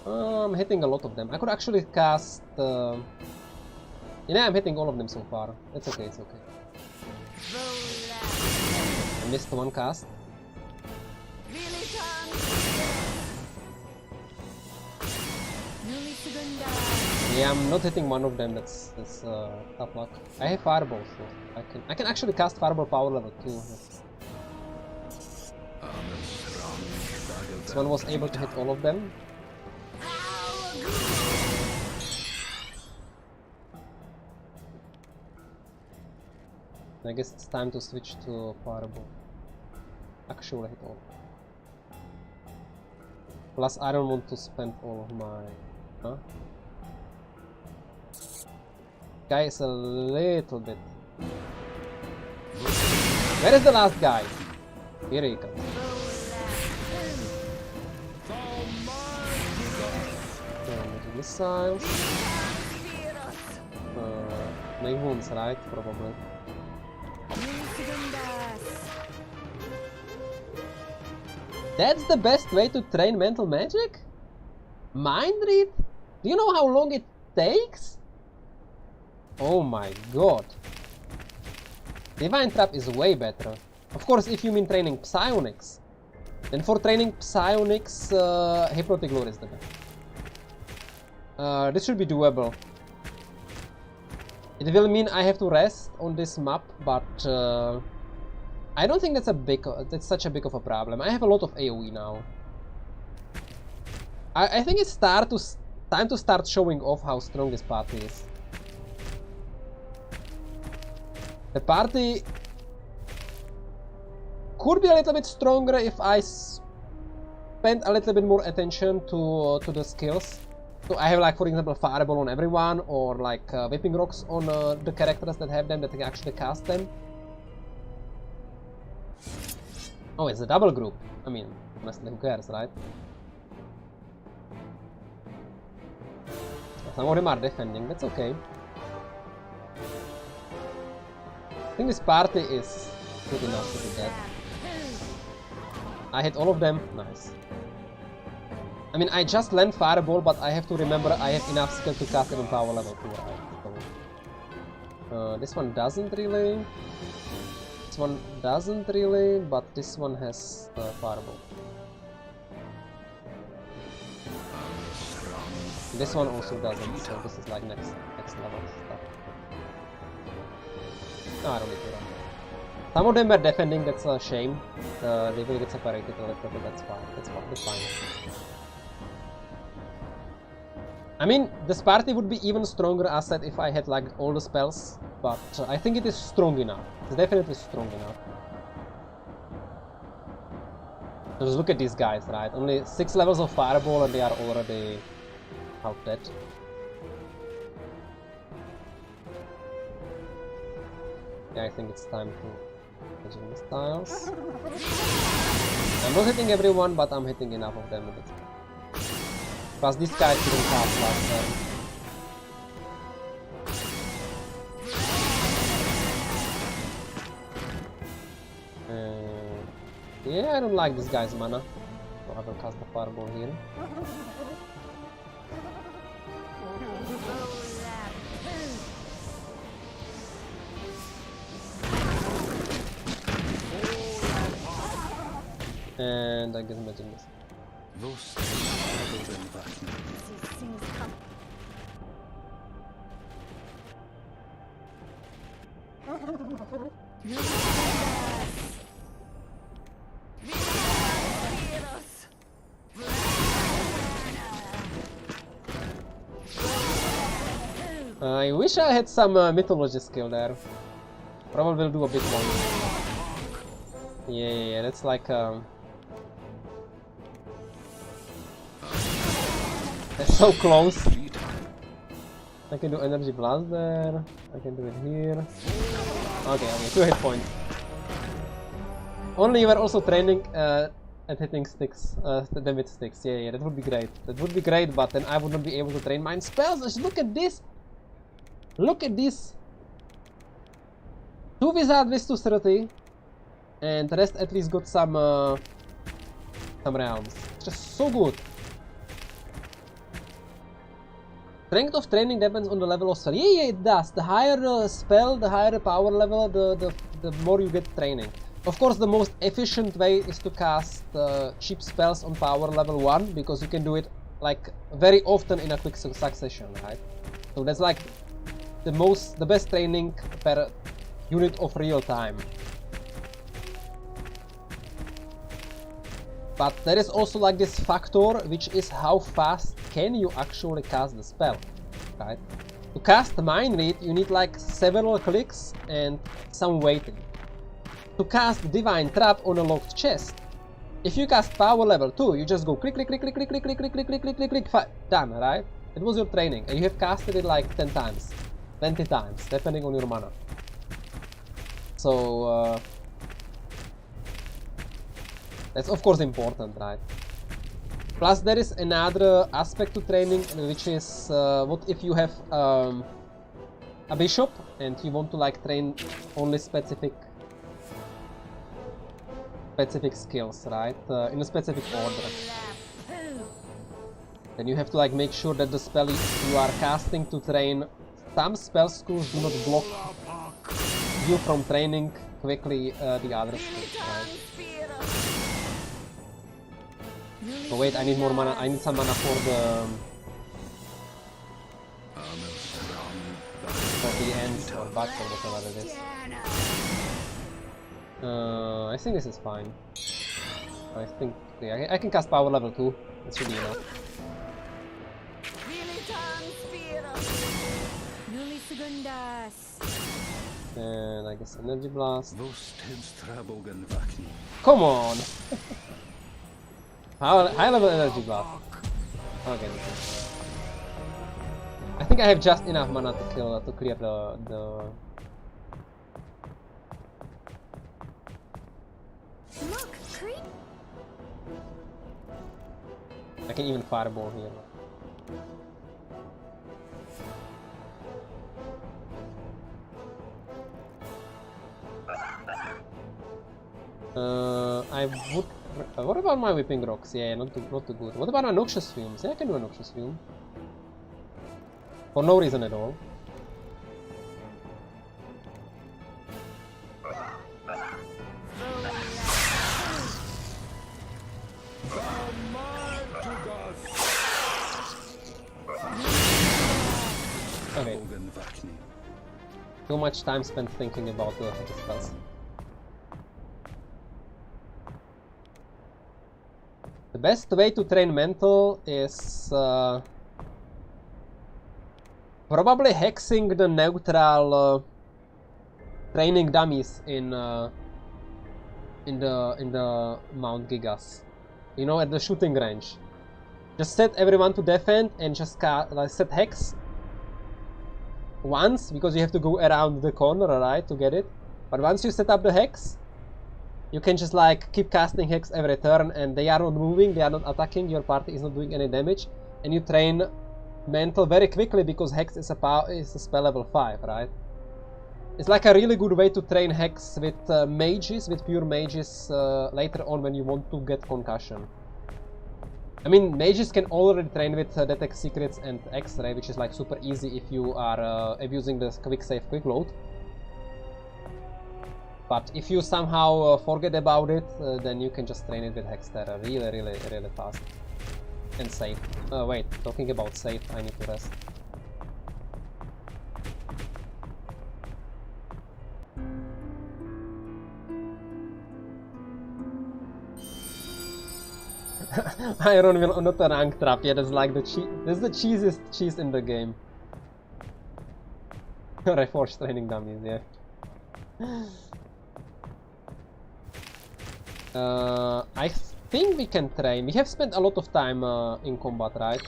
I'm hitting a lot of them. I could actually cast... Yeah, I'm hitting all of them so far. It's okay, it's okay. I missed one cast. Yeah, I'm not hitting one of them. That's tough luck. I have fireball, so I can actually cast fireball power level 2. This one was able to hit all of them. I guess it's time to switch to fireball. Actually hit all. Plus I don't want to spend all of my... Huh? Guy is a little bit... Where is the last guy? Here he comes. Missiles. Make wounds, right? Probably. That's the best way to train mental magic? Mind read? Do you know how long it takes? Oh my god. Divine Trap is way better. Of course, if you mean training psionics. Then for training psionics, Hypnotic Lure is the best. This should be doable. It will mean I have to rest on this map, but I don't think that's such a big of a problem. I have a lot of AoE now. I think it's time to start showing off how strong this party is. The party could be a little bit stronger if I spend a little bit more attention to the skills. So I have, like, for example, fireball on everyone, or like whipping rocks on the characters that have them, that can actually cast them. Oh, it's a double group. I mean, honestly, who cares, right? Some of them are defending, that's okay. I think this party is good enough to do that. I hit all of them, nice. I mean, I just land fireball, but I have to remember I have enough skill to cast it on power level 2, right? So, this one doesn't really. This one doesn't really, but this one has fireball. This one also doesn't, so this is like next level stuff. No, I don't need to run. Some of them are defending, that's a shame. They will get separated a little bit, that's fine. That's fine. I mean, this party would be even stronger asset if I had like all the spells, but I think it is strong enough. It's definitely strong enough. Just look at these guys, right? Only 6 levels of fireball and they are already half dead. Yeah, I think it's time to change the styles. I'm not hitting everyone, but I'm hitting enough of them. Plus this guy didn't cast last turn. Yeah, I don't like this guy's mana, so I will cast the fireball here. And I guess magic miss. I wish I had some mythology skill there. Probably will do a bit more. Yeah, that's like that's so close. I can do energy blast there. I can do it here. Okay, 2 hit points. Only you were also training at hitting sticks, them with sticks. Yeah, that would be great. That would be great, but then I would not be able to train my spells. Just look at this. Look at this. 2 wizard with 230, and the rest at least got some realms. It's just so good. Strength of training depends on the level of spell. Yeah, it does. The higher the spell, the higher the power level, the more you get training. Of course, the most efficient way is to cast cheap spells on power level 1, because you can do it like very often in a quick succession, right? So that's like the best training per unit of real time. But there is also like this factor, which is how fast can you actually cast the spell, right? To cast Mind Read, you need like several clicks and some waiting. To cast Divine Trap on a locked chest, if you cast power level 2, you just go click, click, click, click, click, click, click, click, click, click, click, click, click, click, done, right? It was your training, and you have casted it like 10 times, 20 times, depending on your mana. So, that's of course important, right? Plus there is another aspect to training, which is what if you have a bishop and you want to like train only specific skills, right? In a specific order. Then you have to like make sure that the spell you are casting to train some spell schools do not block you from training quickly the other skills, right? Oh wait, I need more mana. I need some mana for the ends or bugs or whatever it is. I think this is fine. I think yeah, I can cast power level 2. It should be enough. And I guess energy blast. Come Come on! High level energy blast. Okay. I think I have just enough mana to clear the. Look, creep. I can even fireball here. I would. What about my whipping rocks? Yeah, not too good. What about my noxious fumes? Yeah, I can do a noxious fume. For no reason at all. Okay. Too much time spent thinking about the spells. The best way to train mental is probably hexing the neutral training dummies in the Mount Gigas. You know, at the shooting range. Just set everyone to defend and just set hex once, because you have to go around the corner, right, to get it. But once you set up the hex, you can just like keep casting hex every turn, and they are not moving, they are not attacking, your party is not doing any damage, and you train mental very quickly because hex is a spell level 5, right? It's like a really good way to train hex with mages, with pure mages later on when you want to get concussion. I mean, mages can already train with detect secrets and X-ray, which is like super easy if you are abusing the quick save, quick load. But if you somehow forget about it, then you can just train it with Hexterra really fast and safe. Wait, talking about safe, I need to rest. Iron will not a rank trap, yeah, that's like the cheesiest cheese in the game. Reforged training dummies, yeah. I think we can train. We have spent a lot of time in combat, right?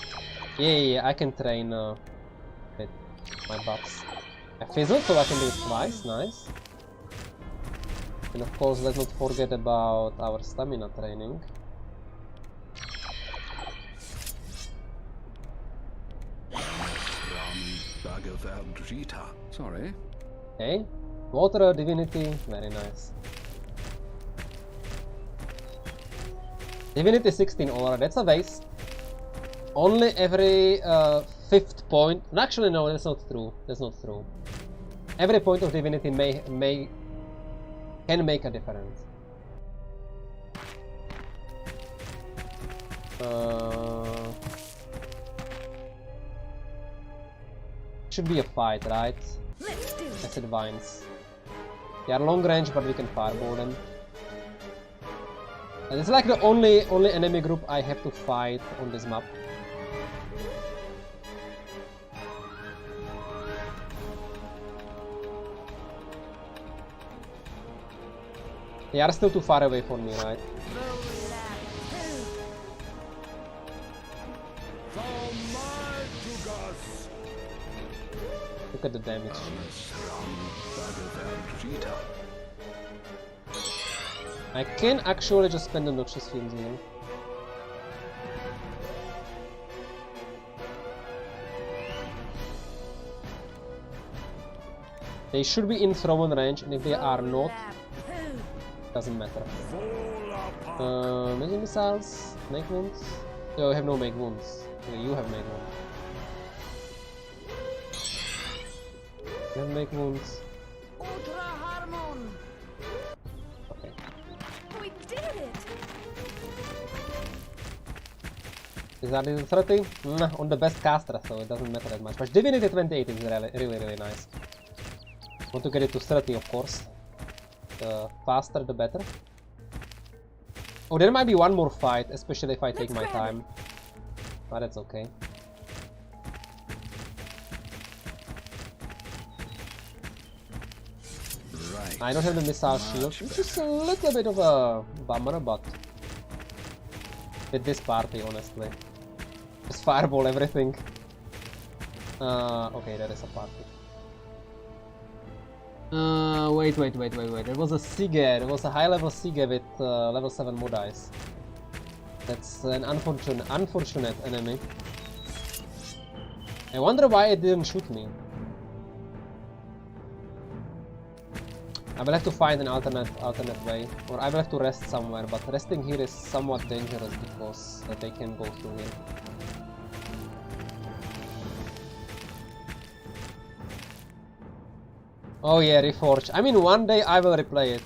Yeah, I can train with my buffs. I fizzled, so I can do it twice, nice. And of course, let's not forget about our stamina training. Sorry. Okay. Water divinity, very nice. Divinity 16 aura, that's a waste. Only every 5th point. Actually, no, that's not true. That's not true. Every point of divinity can make a difference. Should be a fight, right? Acid vines. They are long range, but we can fireball them. And it's like the only enemy group I have to fight on this map. They are still too far away from me, right? Look at the damage. I can actually just spend the noxious fumes here. They should be in thrown range, and if they are not, doesn't matter. Magic missiles, make wounds. Oh, I have no make wounds. Okay, you have make wounds. You have make wounds. Okay. We did it! Is that 30? On the best caster, so it doesn't matter that much. But Divinity 28 is really nice. Want to get it to 30, of course. The faster, the better. Oh, there might be one more fight, especially if I take my time. But that's okay. I don't have the missile shield, which is a little bit of a bummer, but with this party, honestly. Just fireball everything. Okay, there is a party. Wait. There was a Sige. There was a high-level Sige with level 7 Modais. That's an unfortunate enemy. I wonder why it didn't shoot me. I will have to find an alternate way, or I will have to rest somewhere. But resting here is somewhat dangerous because they can go through here. Oh yeah, Reforge. I mean, one day I will replay it.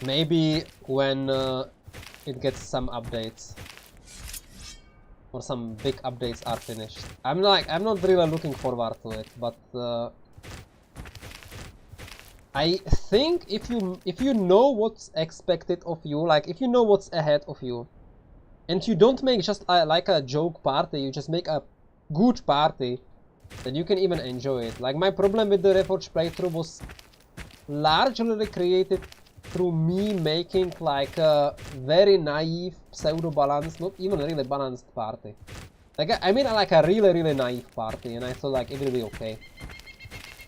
Maybe when it gets some updates. Or some big updates are finished. I'm not really looking forward to it, but I think if you know what's expected of you, like if you know what's ahead of you, and you don't make just like a joke party, you just make a good party, then you can even enjoy it. Like my problem with the Reforged playthrough was largely created through me making like a very naive pseudo-balanced, not even really balanced party. Like I mean like a really naive party, and I thought like it will be okay.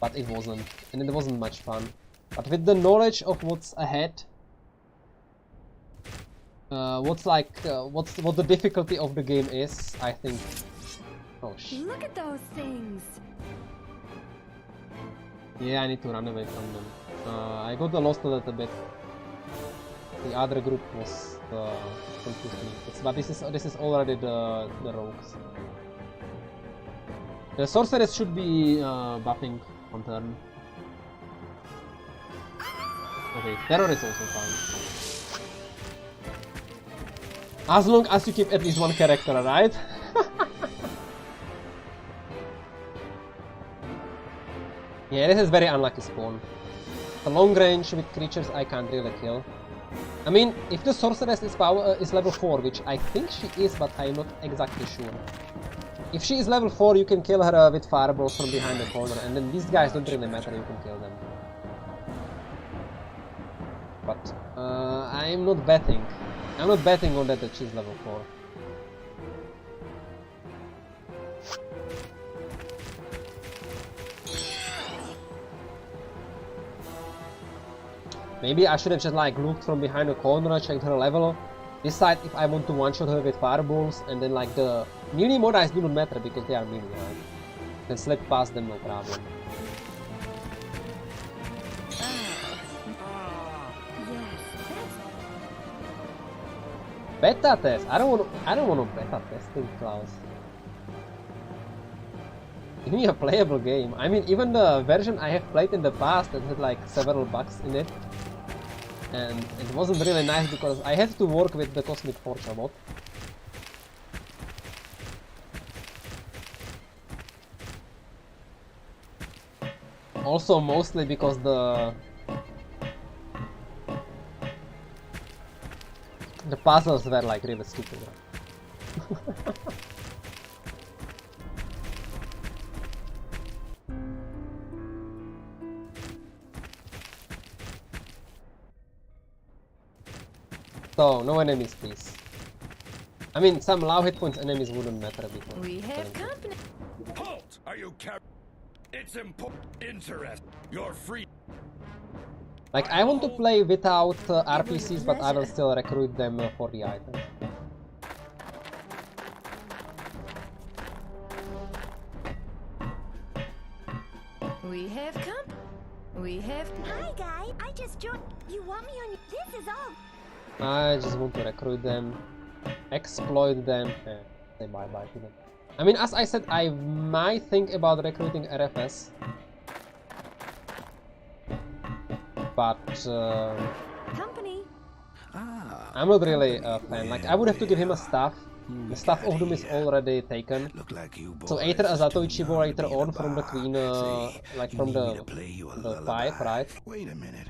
But it wasn't, and it wasn't much fun. But with the knowledge of what's ahead, what the difficulty of the game is, I think. Oh shit. Look at those things. Yeah, I need to run away from them. I got lost a little bit. The other group was confused me. But this is already the rogues. The sorceress should be buffing on turn. Okay, terror is also fine. As long as you keep at least one character, right? Yeah, this is very unlucky spawn. The long range with creatures I can't really kill. I mean, if the sorceress is level 4, which I think she is, but I'm not exactly sure. If she is level 4, you can kill her with fireballs from behind the corner, and then these guys don't really matter, you can kill them. But I'm not betting. I'm not betting on that she's level 4. Maybe I should have just like looked from behind the corner, checked her level, decide if I want to one-shot her with fireballs, and then like the melee Modais do not matter because they are melee, right? You can slip past them, no problem. Beta test? I don't want to beta testing, Klaus. Give me a playable game. I mean, even the version I have played in the past that had like several bugs in it. And it wasn't really nice because I had to work with the Cosmic Forge a lot. Also mostly because the puzzles were like really stupid. So, no enemies, please. I mean, some low hit points enemies wouldn't matter because... We have company. Halt! Are you It's important. Interest. You're free. Like, I want to play without RPCs, but I will still recruit them for the items. We have... Hi, guy. I just joined. You want me on your... This is all... I just want to recruit them, exploit them, and say bye-bye to them. I mean, as I said, I might think about recruiting RFS. But... Company. I'm not really a fan. Like, I would have to give him a staff. The staff of doom is already taken. So either a Zatoichi or later on from the queen, like from the fight, right? Wait a minute.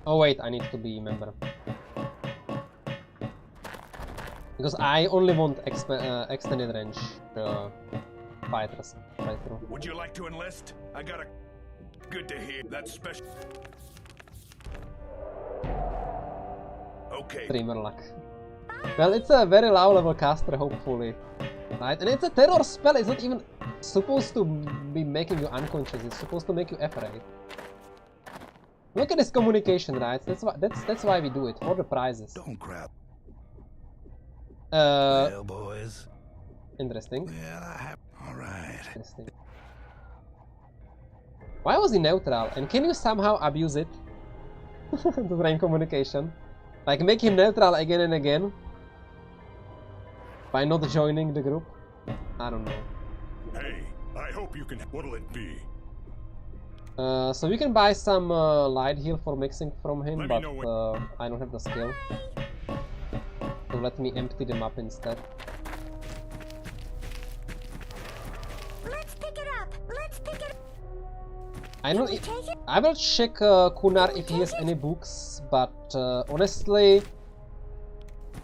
Oh wait, I need to be member. Because I only want extended range fighters right through. Would you like to enlist? I got a... Good to hear. That's special. Okay. Streamer luck. Well, it's a very low level caster, hopefully. Right? And it's a terror spell, it's not even supposed to be making you unconscious, it's supposed to make you afraid. Look at this communication, right? That's why we do it, for the prizes. Don't crap. Well, boys. Interesting. Yeah, alright. Interesting. Why was he neutral? And can you somehow abuse it? To drain communication? Like make him neutral again and again? By not joining the group? I don't know. Hey, I hope you can... What'll it be? So you can buy some light heal for mixing from him, but I don't have the skill. So let me empty them up instead. Let's pick it up. Let's pick it up. I will check Kunar if he has any books, but honestly,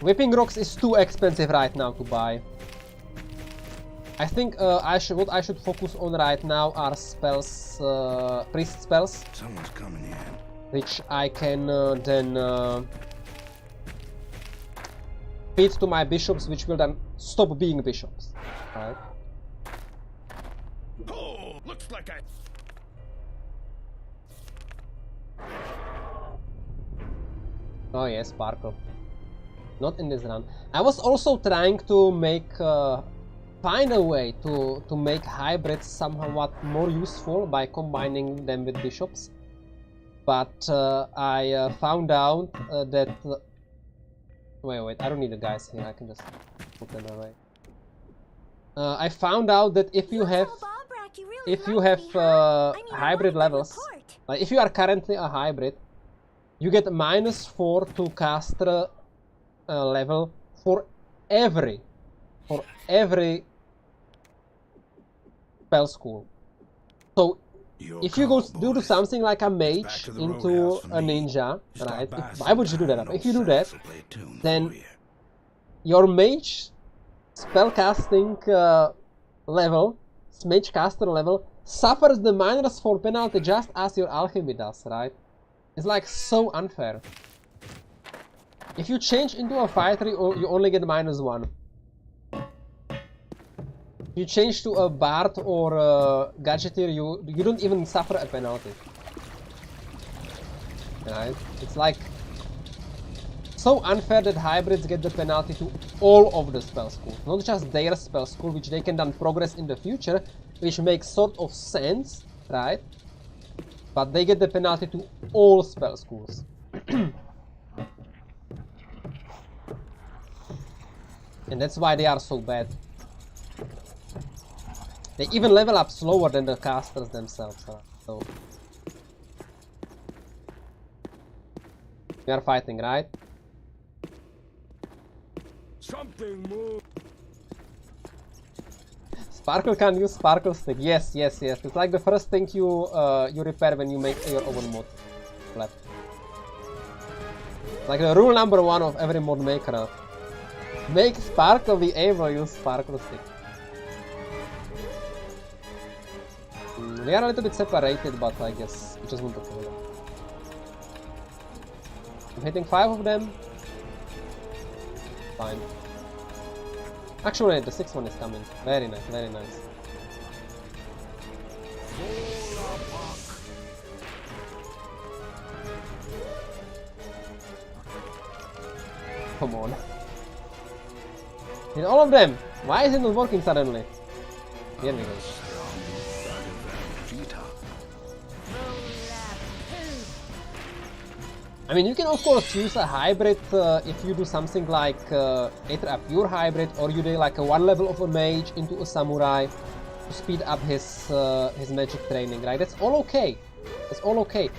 Whipping Rocks is too expensive right now to buy. I think what I should focus on right now are spells, priest spells. Someone's coming in. Which I can then feed to my bishops, which will then stop being bishops. Right? Oh, looks like I... Oh yeah, Sparkle. Not in this run. I was also trying to make find a way to make hybrids somewhat more useful by combining them with bishops. But I found out that... Wait, I don't need the guys here, I can just put them away. I found out that if you have hybrid levels, like if you are currently a hybrid, you get -4 to caster level for every spell school. So if you do something like a mage into a ninja, right? Why would you do that? If you do that, then your mage spellcasting level, mage caster level, suffers the -4 penalty just as your alchemy does, right? It's like so unfair. If you change into a fighter, you only get -1. If you change to a bard or a gadgeteer, you don't even suffer a penalty. Right? It's like so unfair that hybrids get the penalty to all of the spell schools, not just their spell school, which they can then progress in the future, which makes sort of sense, right? But they get the penalty to all spell schools. And that's why they are so bad. They even level up slower than the casters themselves. So we are fighting, right? Something moved. Sparkle can use Sparkle Stick. Yes. It's like the first thing you repair when you make your own mod flat. Like the rule number 1 of every mod maker. Make Sparkle be able to use Sparkle Stick. They are a little bit separated, but I guess we just want to kill them. I'm hitting 5 of them. Fine. Actually, the 6th one is coming. Very nice, very nice. Come on. Hit all of them! Why is it not working suddenly? Here we go. I mean, you can of course use a hybrid if you do something like either a pure hybrid or you do like a 1 level of a mage into a samurai to speed up his magic training, right? That's all okay. That's all okay.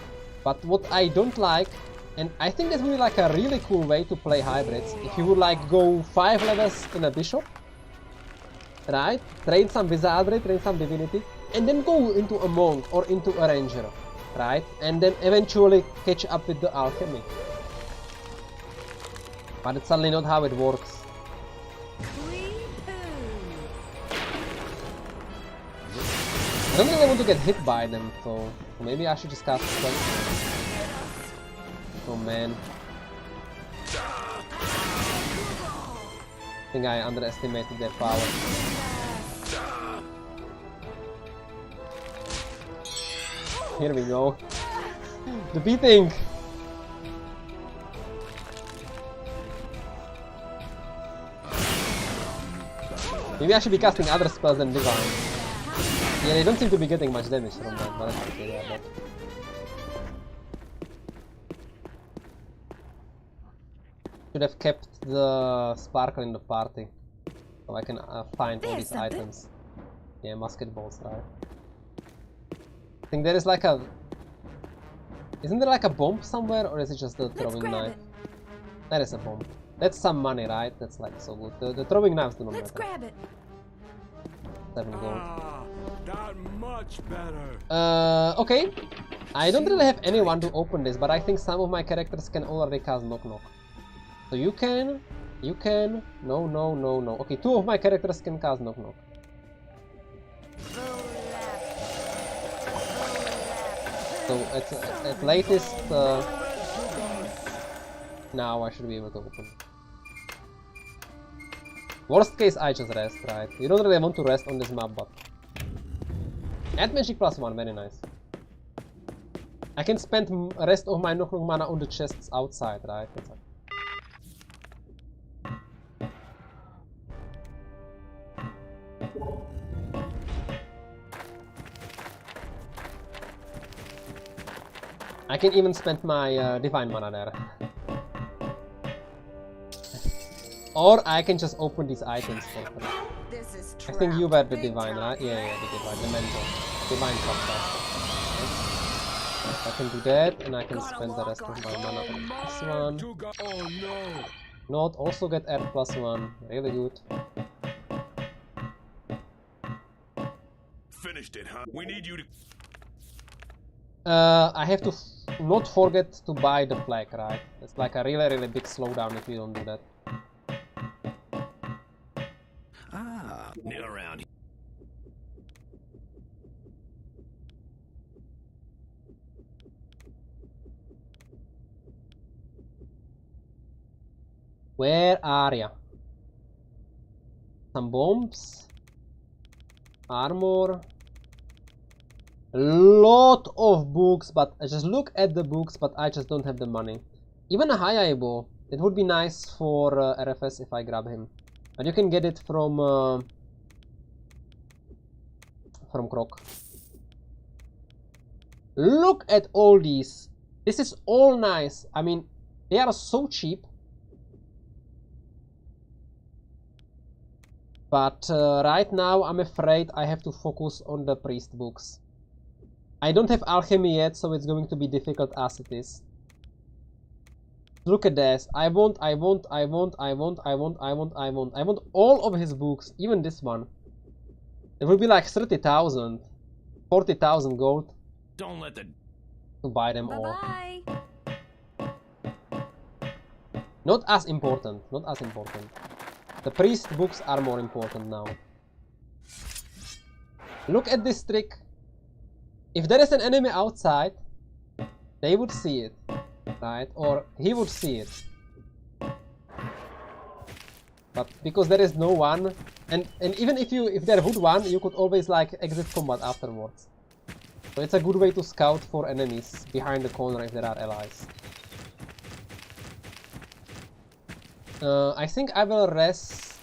But what I don't like, and I think that would be like a really cool way to play hybrids, if you would like go 5 levels in a bishop, right? Train some wizardry, train some divinity, and then go into a monk or into a ranger. Right? And then eventually catch up with the alchemy. But it's certainly not how it works. I don't really want to get hit by them, so maybe I should just cast Strength. Oh man. I think I underestimated their power. Here we go. The beating! Maybe I should be casting other spells than Divine. Yeah, they don't seem to be getting much damage from that, but that's okay, yeah, but... Should have kept the sparkle in the party, so I can find all these items. Yeah, musket balls, right? I think there is like a... Isn't there like a bomb somewhere, or is it just the throwing knife? That is a bomb. That's some money, right? That's like so good. The throwing knives do not matter. Let's grab it. 7 gold. That much better. Okay. I don't really have anyone to open this, but I think some of my characters can already cast Knock Knock. So you can... No, no, no, no. Okay, 2 of my characters can cast Knock Knock. So at latest... now I should be able to open. Worst case, I just rest, right? You don't really want to rest on this map, but... Add magic +1, very nice. I can spend rest of my Knock Knock mana on the chests outside, right? That's like... I can even spend my divine mana there. Or I can just open these items for free. I think you were the divine, right? Yeah, the divine, the mentor. Divine subclass. I can do that, and I can spend the rest of my mana on +1. Not also get R +1. Really good. Finished it, huh? We need you to... I have to not forget to buy the flag, right? It's like a really big slowdown if you don't do that. Kneel around. Where are ya? Some bombs. Armor. Lot of books, but I just look at the books, but I just don't have the money. Even a high eyeball. It would be nice for RFS if I grab him. But you can get it from Croc. Look at all these. This is all nice. I mean, they are so cheap. But right now, I'm afraid I have to focus on the priest books. I don't have alchemy yet, so it's going to be difficult as it is. Look at this. I want all of his books, even this one. It will be like 30,000, 40,000 gold. Don't let the... To buy them all. Bye-bye. Not as important, not as important. The priest books are more important now. Look at this trick. If there is an enemy outside, they would see it, right? Or he would see it. But because there is no one, and even if there would one, you could always like exit combat afterwards. So it's a good way to scout for enemies behind the corner if there are allies. I think I will rest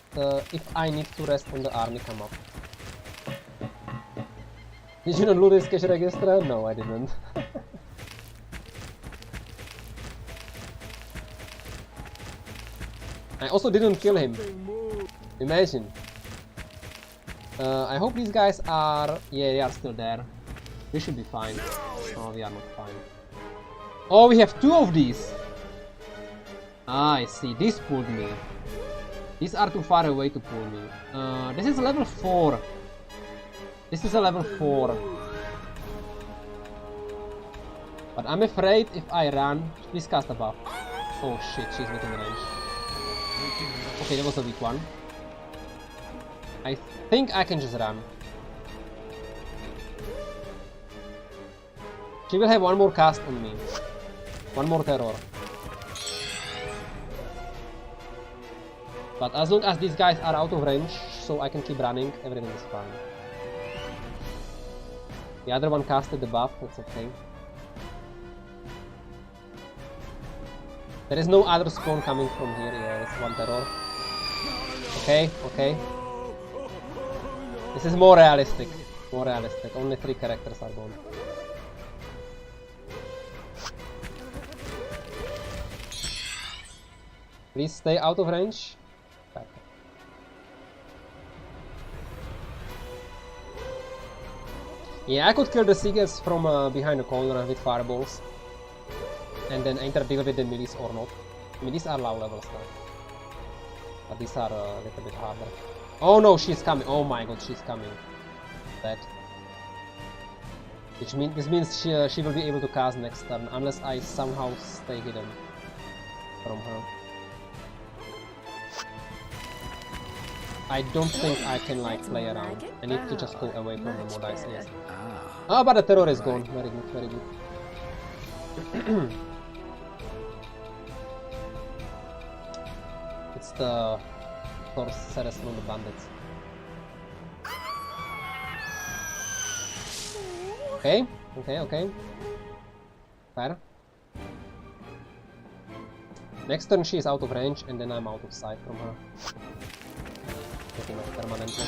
if I need to rest on the Arnica map. Did you not loot this cash register? No, I didn't. I also didn't kill him. Imagine. I hope these guys are... Yeah, they are still there. We should be fine. Oh, we are not fine. Oh, we have 2 of these! Ah, I see. This pulled me. These are too far away to pull me. This is a level 4. This is a level 4. But I'm afraid if I run... Please cast a buff. Oh shit, she's within range. Okay, that was a weak one. I think I can just run. She will have one more cast on me. One more terror. But as long as these guys are out of range, so I can keep running, everything is fine. The other one casted the buff, that's okay. There is no other spawn coming from here, yeah, it's one terror. Okay, okay. This is more realistic. More realistic, only 3 characters are gone. Please stay out of range. Yeah, I could kill the Seagulls from behind the corner with fireballs. And then either deal with the melees or not. Melees are low level stuff. But these are a little bit harder. Oh no, she's coming. Oh my god, she's coming. That. This means she will be able to cast next turn, unless I somehow stay hidden from her. I don't think I can like play around. I need to just go away from the more dice, yes. Oh, but the terror is gone. Very good, very good. It's the first saddest from the bandits. Okay, okay, okay. Fair. Next turn she is out of range and then I'm out of sight from her. Getting off permanently.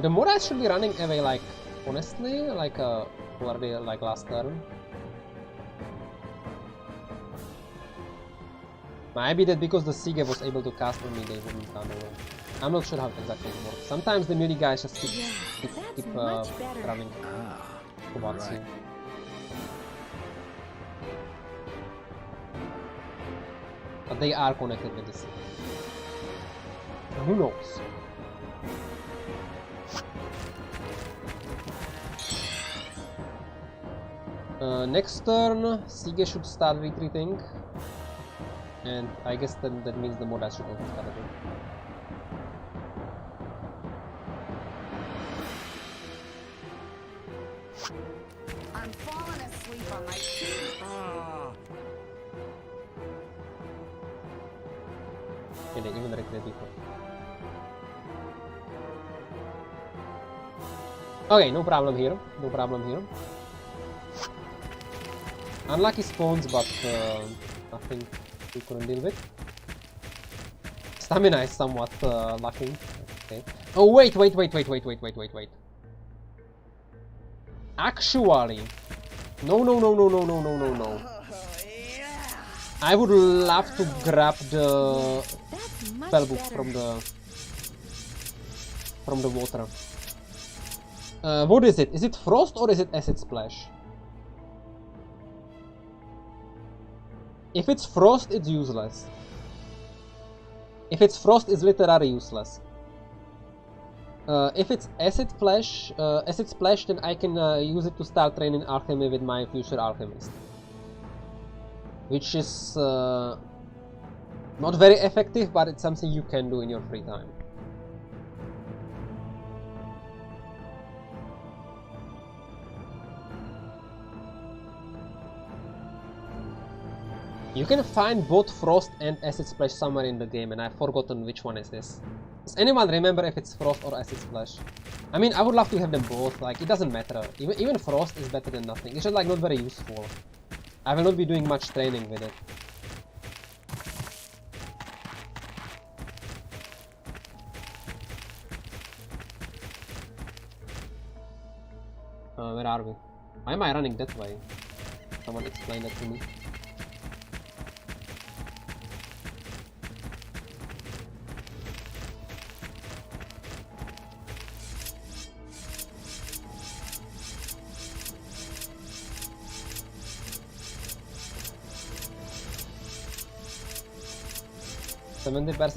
The Morais should be running away like honestly, like already like last turn. Maybe that because the Sige was able to cast on me, they wouldn't run away. I'm not sure how exactly it works. Sometimes the melee guys just keep running towards you. But they are connected with the Sige. Who knows? Next turn, Sige should start retreating. And I guess then that means the Modas should also start retreating. I'm falling asleep on my feet. Okay, they even retreat before. Okay, no problem here. No problem here. Unlucky spawns, but nothing we couldn't deal with. Stamina is somewhat lacking. Okay. Oh wait. Actually, no. I would love to grab the spellbook from the water. What is it? Is it Frost or is it Acid Splash? If it's Frost, it's useless. If it's Frost, it's literally useless. If it's Acid Splash, then I can use it to start training alchemy with my future alchemist, which is not very effective, but it's something you can do in your free time. You can find both Frost and Acid Splash somewhere in the game, and I've forgotten which one is this. Does anyone remember if it's Frost or Acid Splash? I mean, I would love to have them both, like, it doesn't matter. Even Frost is better than nothing. It's just, like, not very useful. I will not be doing much training with it. Where are we? Why am I running that way? Someone explain that to me.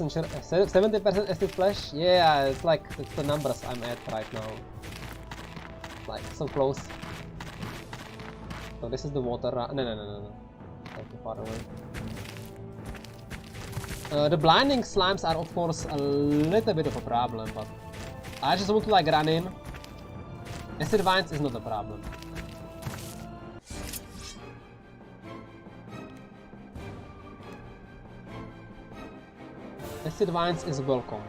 Sure, 70% Acid Splash? Yeah, it's like, it's the numbers I'm at right now. Like, so close. So this is the water. No. That's too far away. The blinding slimes are of course a little bit of a problem, but I just want to like run in Acid vines is not a problem. Acid vines is welcome.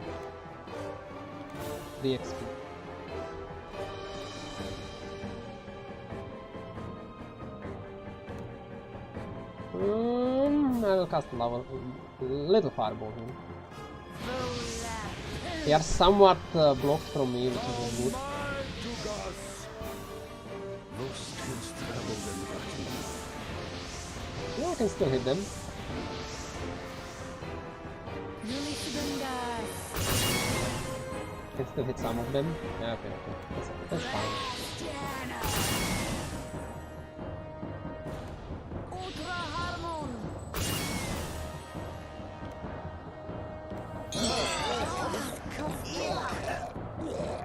3 XP. I will cast lava, little fireball here. They are somewhat blocked from me, which is good. Yeah, I can still hit them. I can still hit some of them. Yeah, okay. That's fine.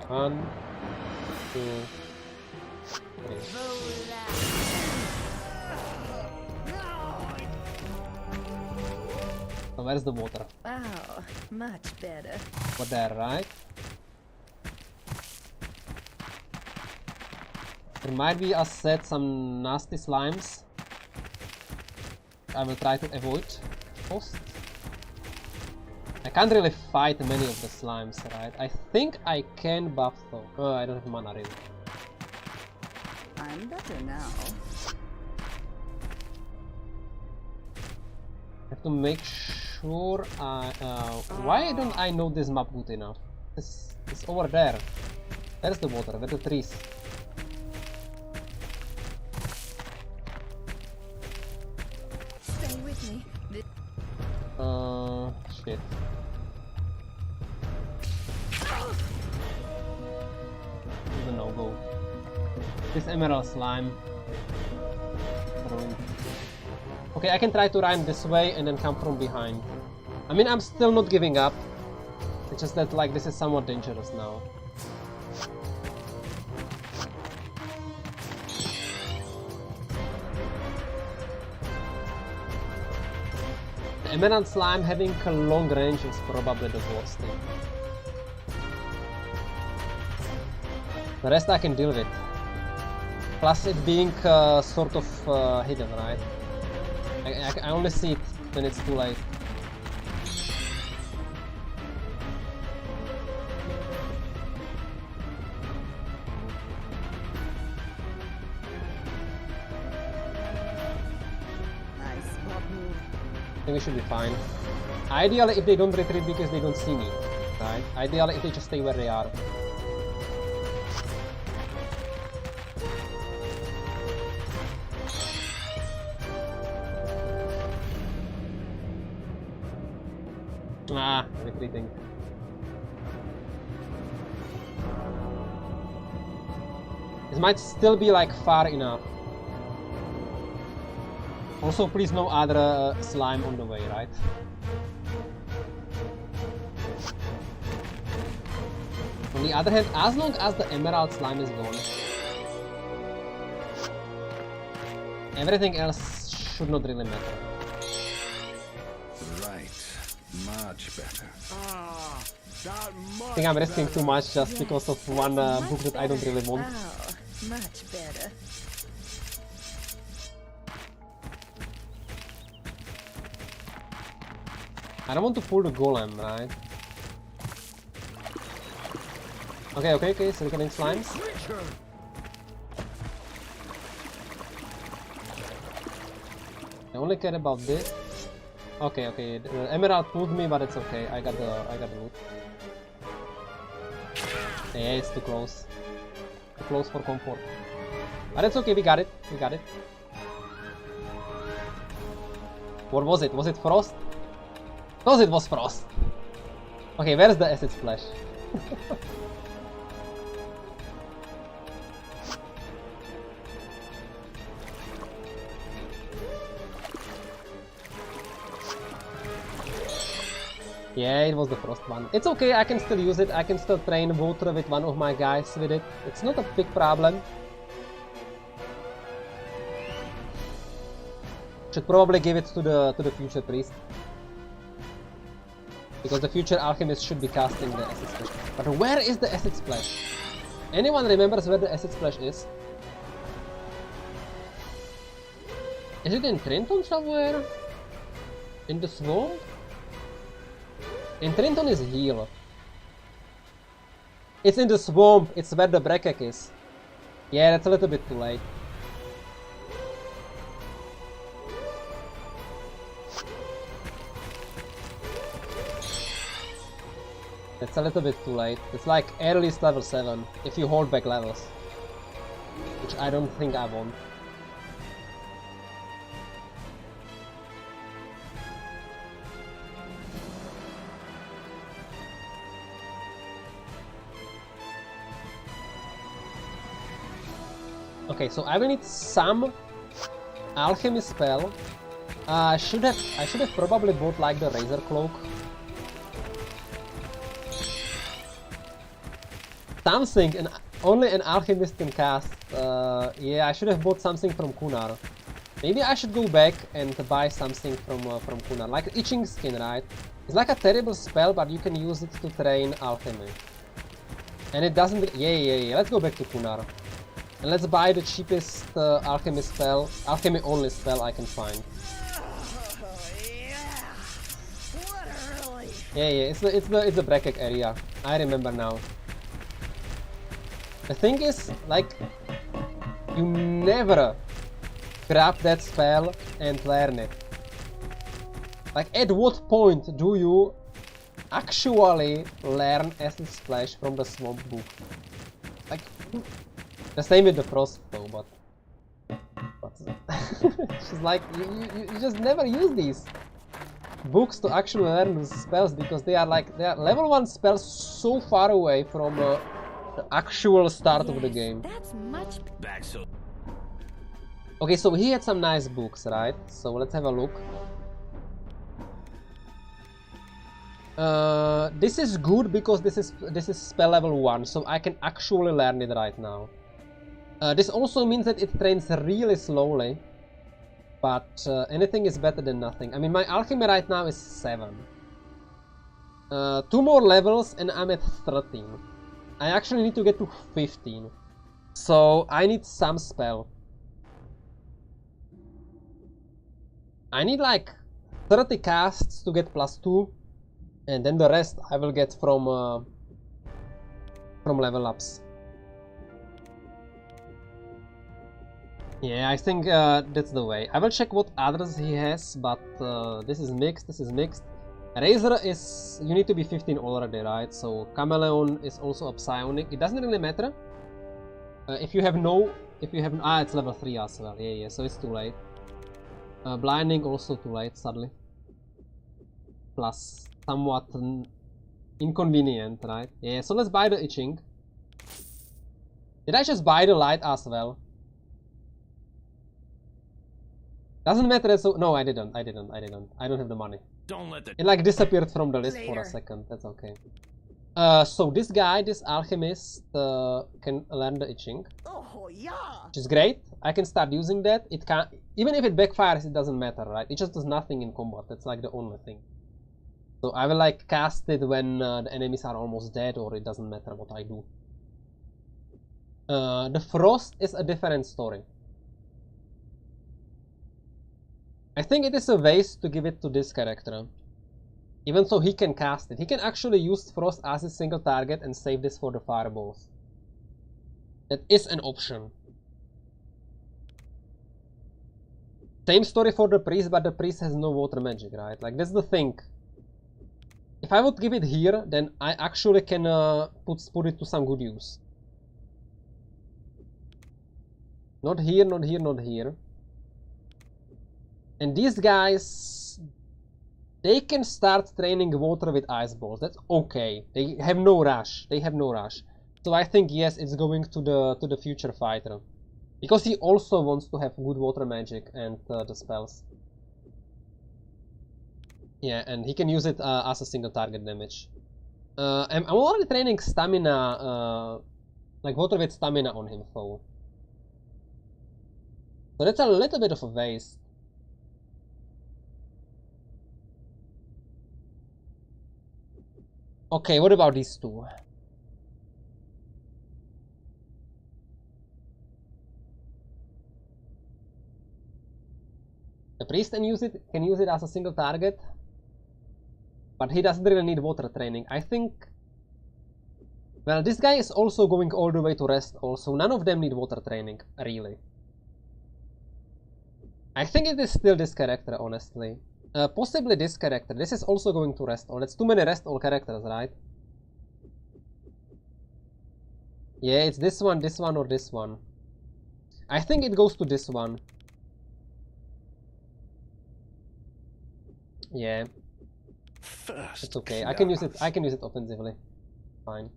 One, two, three. So where's the water? Wow, much better. Over there, right? There might be, as said, some nasty slimes. I will try to avoid first. I can't really fight many of the slimes, right? I think I can buff though. Oh, I don't have mana really. I'm better now. I have to make sure I... why don't I know this map good enough? It's over there. There's the water, where the trees. Stay with me. Shit. This is a no-go. This emerald slime. Okay, I can try to run this way and then come from behind. I mean, I'm still not giving up. It's just that, like, this is somewhat dangerous now. The emerald slime having a long range is probably the worst thing. The rest I can deal with. Plus it being sort of hidden, right? I only see it when it's too late. Nice spot move. I think we should be fine. Ideally if they don't retreat because they don't see me, right? Ideally if they just stay where they are. Ah, retreating. This might still be like far enough. Also, please no other slime on the way, right? On the other hand, as long as the emerald slime is gone, everything else should not really matter. Much better. I think I'm risking too much just because of one book that I don't really want. Wow, much better. I don't want to pull the golem, right? Okay, so we're getting slimes. I only care about this. Okay, the emerald pulled me, but it's okay. I got the loot. Yeah, it's too close. Too close for comfort. But it's okay, we got it. What was it? Was it frost? Because it was frost. Okay, where's the acid splash? Yeah, it was the frost one. It's okay, I can still use it. I can still train water with one of my guys with it. It's not a big problem. Should probably give it to the future priest. Because the future alchemist should be casting the acid splash. But where is the acid splash? Anyone remembers where the acid splash is? Is it in Trenton somewhere? In the swamp? In Trenton is heal. It's in the swamp, it's where the Brekek is. Yeah, that's a little bit too late. It's a little bit too late. It's like earliest level 7, if you hold back levels. Which I don't think I won't. Okay, so I will need some alchemy spell. I should have probably bought like the Razor Cloak. Something, and only an alchemist can cast. Yeah, I should have bought something from Kunar. Maybe I should go back and buy something from Kunar, like itching skin, right? It's like a terrible spell, but you can use it to train alchemy. And it doesn't. Yeah. Let's go back to Kunar. And let's buy the cheapest alchemy only spell I can find. Yeah, it's the Brekek area. I remember now. The thing is, like, you never grab that spell and learn it. Like, at what point do you actually learn Acid Splash from the Swamp book? Like, the same with the Frost though, but she's like, you just never use these books to actually learn those spells because they are level 1 spells so far away from the actual start of the game. That's much Back so. Okay, so he had some nice books, right? So let's have a look. This is good because this is spell level 1, so I can actually learn it right now. This also means that it trains really slowly, but anything is better than nothing. I mean, my alchemy right now is 7. 2 more levels and I'm at 13. I actually need to get to 15. So I need some spell. I need like 30 casts to get +2, and then the rest I will get from level ups. Yeah, I think that's the way. I will check what others he has, but this is mixed. Razor is, you need to be 15 already, right? So Chameleon is also a psionic. It doesn't really matter. If you have it's level 3 as well. Yeah, so it's too late. Blinding also too late, sadly. Plus somewhat inconvenient, right? Yeah, so let's buy the itching. Did I just buy the light as well? Doesn't matter, so no, I didn't. I don't have the money. Don't let the. It like disappeared from the list for a second. That's okay. So this guy, this alchemist, can learn the itching. Oh yeah. Which is great. I can start using that. It can, even if it backfires, it doesn't matter, right? It just does nothing in combat. That's like the only thing. So I will like cast it when the enemies are almost dead, or it doesn't matter what I do. The Frost is a different story. I think it is a waste to give it to this character. Even so, he can cast it. He can actually use Frost as a single target and save this for the fireballs. That is an option. Same story for the priest, but the priest has no water magic, right? Like, that's the thing. If I would give it here, then I actually can put it to some good use. Not here, not here, not here. And these guys, they can start training water with ice balls. That's okay. They have no rush. So I think yes, it's going to the future fighter, because he also wants to have good water magic and the spells. Yeah, and he can use it as a single target damage. I'm already training stamina, like water with stamina on him, though. So that's a little bit of a waste. Okay, what about these two? The priest can use it as a single target, but he doesn't really need water training. I think. Well, this guy is also going all the way to rest. Also, none of them need water training, really. I think it is still this character, honestly. Possibly this character. This is also going to rest all. That's too many rest all characters, right? Yeah, it's this one, or this one. I think it goes to this one. Yeah. First It's okay. I can use it offensively. Fine.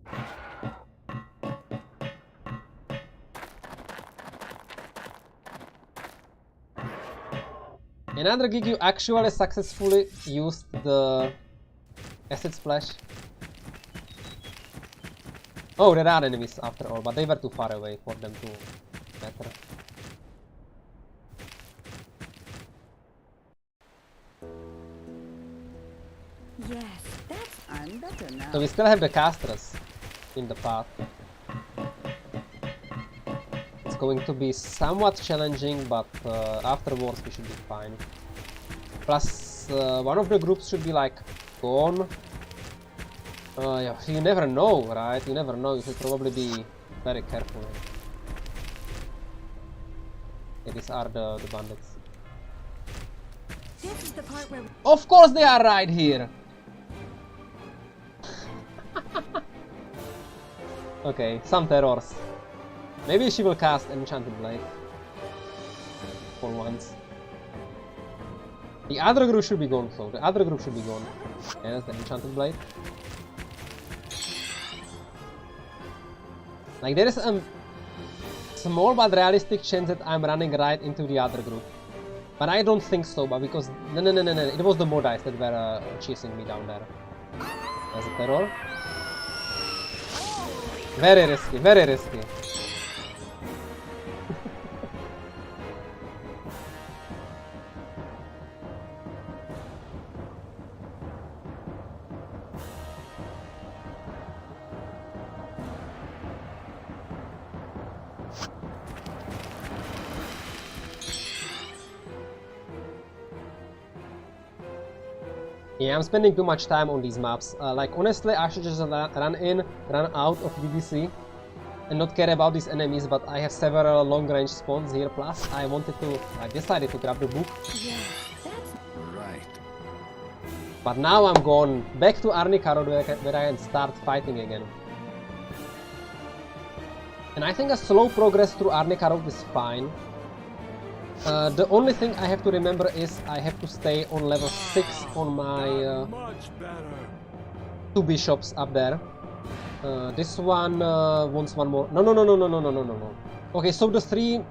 Another gig, you actually successfully used the acid splash. Oh, there are enemies after all, but they were too far away for them to matter. Yes, I'm better now. So we still have the casters in the path. It's going to be somewhat challenging, but afterwards we should be fine. Plus, one of the groups should be like gone. Yeah, you never know, right? You never know. You should probably be very careful. Yeah, these are the bandits. This is the part where Of course they are right here! Okay, some terrors. Maybe she will cast Enchanted Blade. For once. The other group should be gone, so the other group should be gone. Yeah, that's the Enchanted Blade. Like, there is a small but realistic chance that I'm running right into the other group. But I don't think so, but because... No, it was the Modice that were chasing me down there. There's a terror. Very risky, very risky. Yeah, I'm spending too much time on these maps. Like, honestly, I should just run in, run out of BBC and not care about these enemies, but I have several long-range spawns here, plus I decided to grab the book. yes, that's Right. But now I'm gone back to Arnica Road where I can start fighting again. And I think a slow progress through Arnica Road is fine. The only thing I have to remember is I have to stay on level 6 on my Much better. 2 bishops up there. This one wants one more. No. Okay, so the 3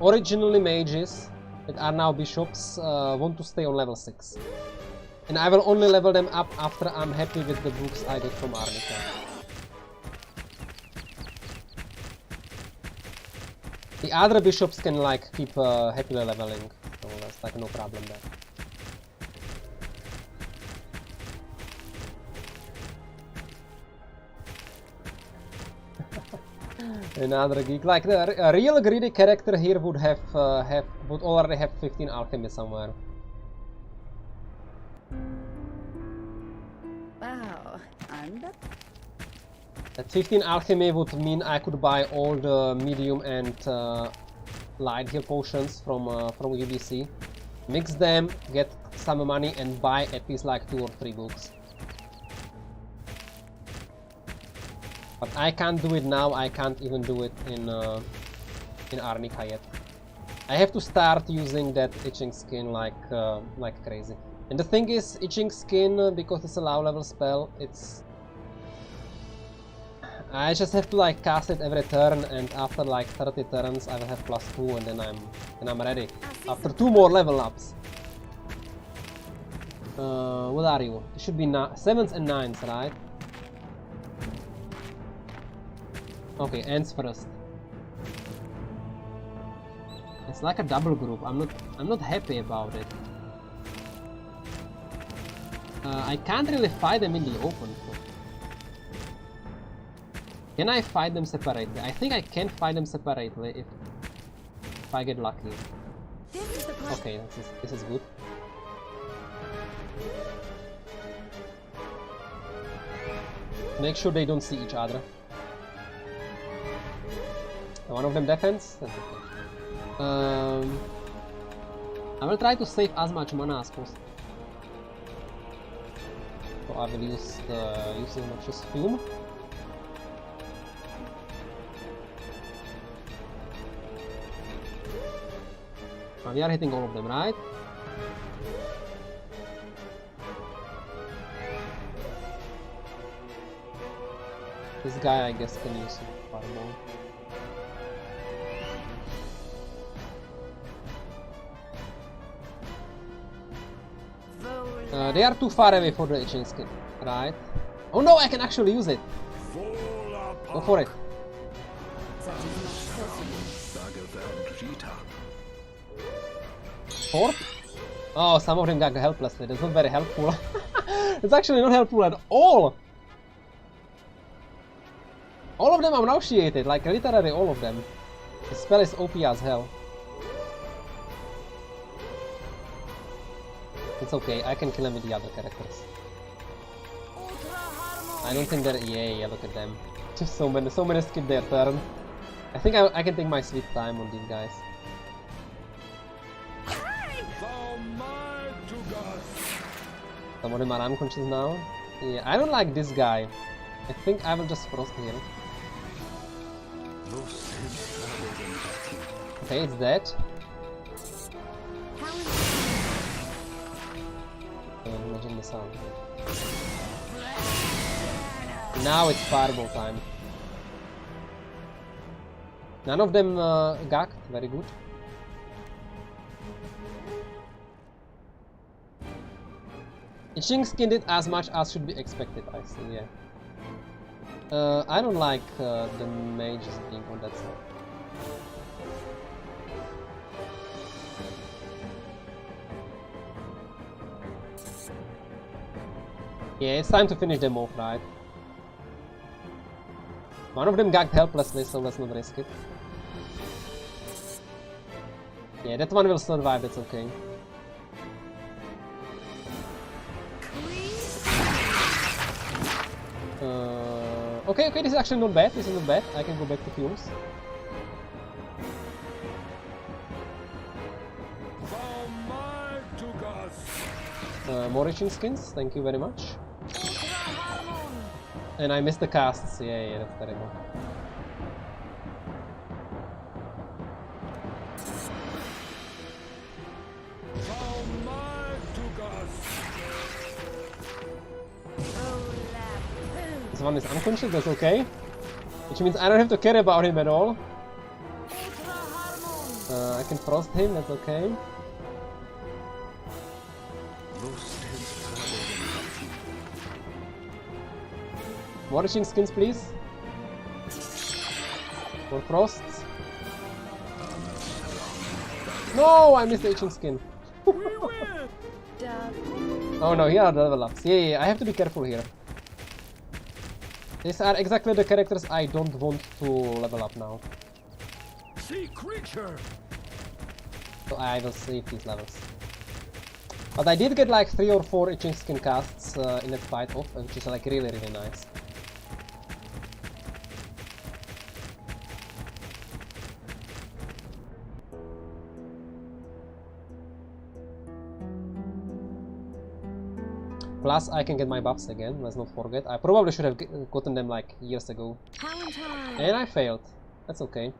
originally mages that are now bishops want to stay on level 6. And I will only level them up after I'm happy with the books I get from Arnica. The other bishops can like keep happily leveling, so that's like no problem there. Another geek, like a real greedy character here would would already have 15 alchemy somewhere. wow. I'm the At 15 alchemy would mean I could buy all the medium and light heal potions from UBC, mix them, get some money, and buy at least like 2 or 3 books. But I can't do it now. I can't even do it in Arnica yet. I have to start using that itching skin like crazy. And the thing is, itching skin, because it's a low level spell, I just have to like cast it every turn, and after like 30 turns I will have +2, and then I'm ready. After 2 more level ups. What are you? It should be 7s and 9s, right? Okay, ends first. It's like a double group. I'm not happy about it. I can't really fight them in the open. Can I fight them separately? I think I can fight them separately if I get lucky. This is the part. Okay, this is good. Make sure they don't see each other. One of them defends? That's okay. I will try to save as much mana as possible. So I will use as much as Fume. And we are hitting all of them, right? This guy, I guess, can use a fireball. They are too far away for the itching skin, right? Oh no, I can actually use it! Go for it! Fourth? Oh, some of them got helplessly, that's not very helpful. It's actually not helpful at all! All of them are nauseated, like literally all of them. The spell is OP as hell. It's okay, I can kill them with the other characters. I don't think they're... yeah, look at them. Just so many skip their turn. I think I can take my sweet time on these guys. Some of them are unconscious now. Yeah, I don't like this guy. I think I will just frost heal. Okay, it's dead. Imagine the sound. Now it's fireball time. None of them gagged, very good. Itching skin did as much as should be expected, I see, yeah. I don't like the mages being on that side. Yeah, it's time to finish them off, right? One of them gagged helplessly, so let's not risk it. Yeah, that one will survive, that's okay. Okay, this is actually not bad, I can go back to fumes. More itching skins, thank you very much. And I missed the casts, yeah, that's terrible. This one is unconscious, that's okay. Which means I don't have to care about him at all. I can frost him, that's okay. More itching skins, please. More frosts. No, I missed the itching skin. Oh no, here are the level ups. Yeah, I have to be careful here. These are exactly the characters I don't want to level up now. See creature. So I will save these levels. But I did get like 3 or 4 itching skin casts in that fight off, which is like really nice. Plus, I can get my buffs again, let's not forget. I probably should have gotten them like years ago. And I failed. That's okay.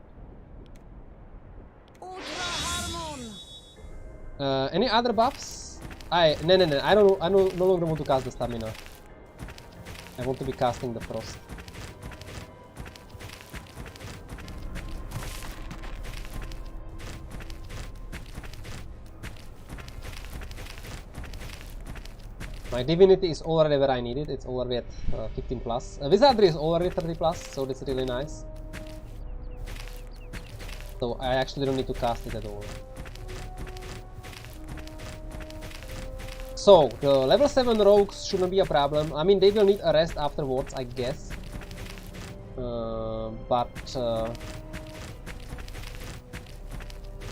Any other buffs? No, I no longer want to cast the stamina. I want to be casting the frost. My divinity is already where I need it, it's already at 15 plus. Wizardry is already 30 plus, so that's really nice. So I actually don't need to cast it at all. So, the level 7 rogues shouldn't be a problem. I mean, they will need a rest afterwards, I guess.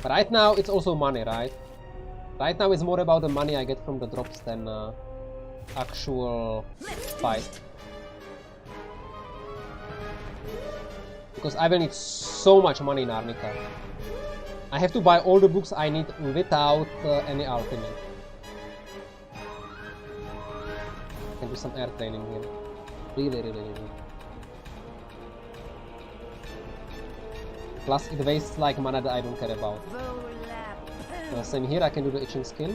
But right now it's also money, right? Right now it's more about the money I get from the drops than actual fight. Because I will need so much money in Arnica. I have to buy all the books I need without any ultimate. I can do some air training here. Really. Plus it wastes like mana that I don't care about. Same here, I can do the itching skill.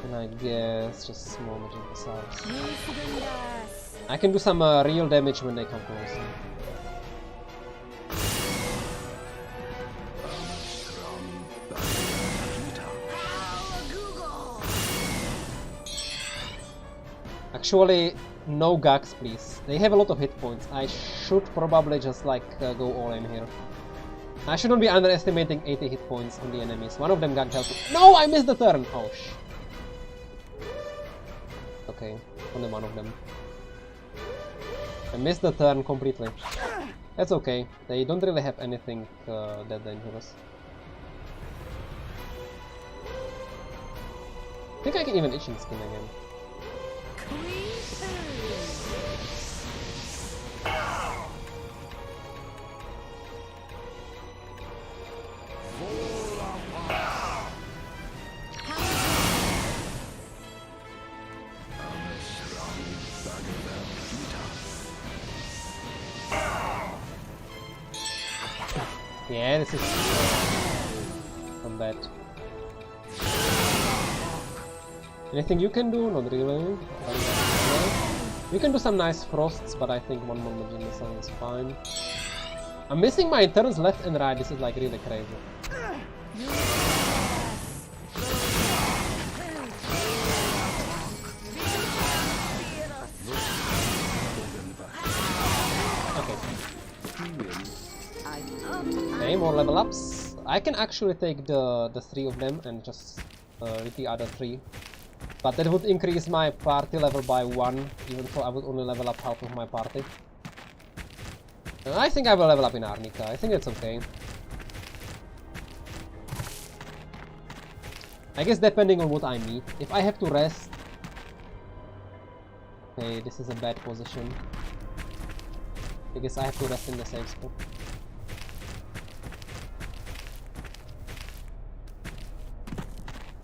And I guess just small magic missiles. I can do some real damage when they come closer. Actually, no gags, please. They have a lot of hit points. I should probably just like go all in here. I shouldn't be underestimating 80 hit points on the enemies. One of them got help. No, I missed the turn. Oh sh. Okay, only one of them. I missed the turn completely. That's okay. They don't really have anything that dangerous. I think I can even itching skin again. Yeah, this is not bad. Anything you can do? Not really. We can do some nice frosts, but I think one more magic missile is fine. I'm missing my turns left and right. This is like really crazy. Okay, more level ups. I can actually take the 3 of them and just with the other 3. But that would increase my party level by 1, even though I would only level up half of my party. I think I will level up in Arnica. I think it's okay. I guess depending on what I need. If I have to rest... Okay, this is a bad position. I guess I have to rest in the safe spot.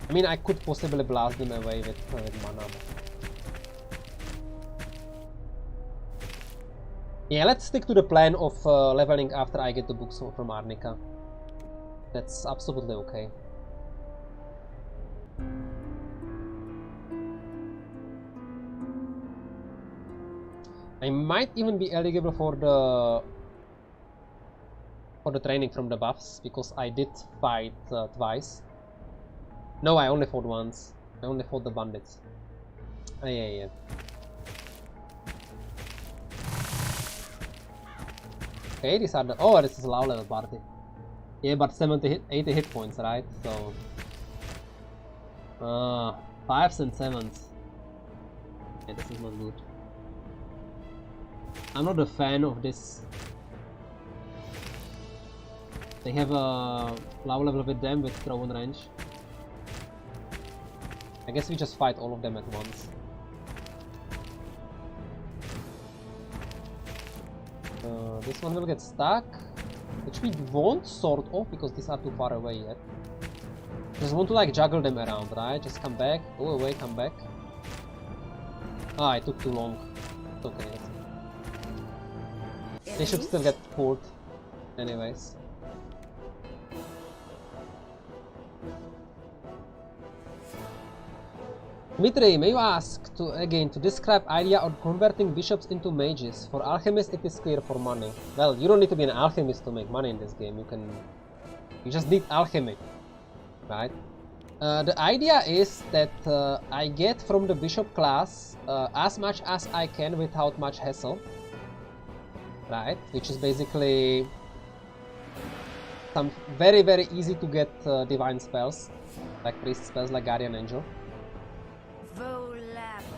I mean, I could possibly blast them away with mana. Yeah, let's stick to the plan of leveling after I get the books from Arnica. That's absolutely okay. I might even be eligible for the training from the buffs, because I did fight twice. No, I only fought once. I only fought the bandits. Yeah. Okay, these are the... Oh, this is a low level party. Yeah, but 80 hit points, right? So... 5s and 7s. Yeah, this is not good. I'm not a fan of this. They have a low level with them with throw and range. I guess we just fight all of them at once. This one will get stuck, which we won't sort off because these are too far away yet. Just want to like juggle them around, right? Just come back, go away, come back. Ah, it took too long. It's okay. They should still get pulled, anyways. Dmitry, may you ask again to describe idea of converting bishops into mages? For alchemists it is clear for money. Well, you don't need to be an alchemist to make money in this game. You just need alchemy, right? The idea is that I get from the bishop class as much as I can without much hassle, right? Which is basically some very easy to get divine spells, like priest spells like Guardian Angel.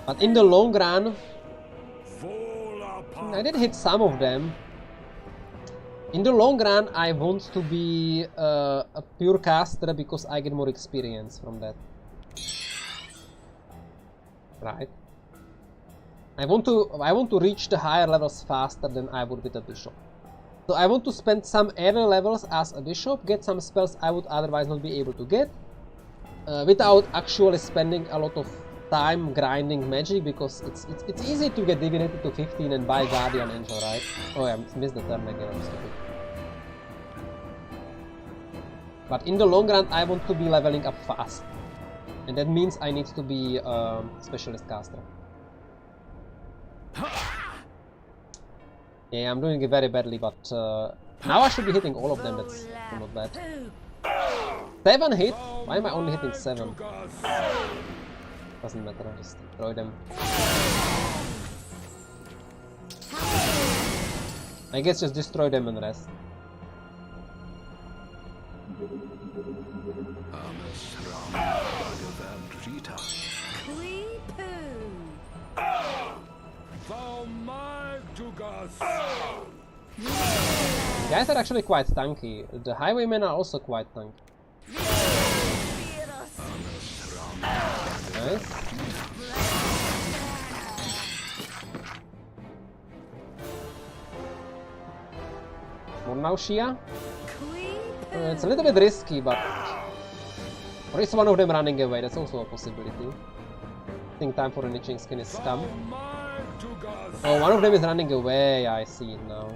But in the long run, I did hit some of them. In the long run, I want to be a pure caster because I get more experience from that. Right. I want to reach the higher levels faster than I would with a bishop. So I want to spend some early levels as a bishop, get some spells I would otherwise not be able to get, without actually spending a lot of time grinding magic, because it's easy to get divinity to 15 and buy Guardian Angel, right? Oh yeah, I missed the turn again, I'm stupid. But in the long run, I want to be leveling up fast. And that means I need to be a specialist caster. Yeah, I'm doing it very badly, but now I should be hitting all of them, that's not bad. 7 hit? Why am I only hitting 7? Doesn't matter, just destroy them. I guess just destroy them and rest. Guys are actually quite tanky. The highwaymen are also quite tanky. Nice. More now, Shia. It's a little bit risky, but... Or is one of them running away? That's also a possibility. I think time for an itching skin is come. Oh, one of them is running away. I see it now.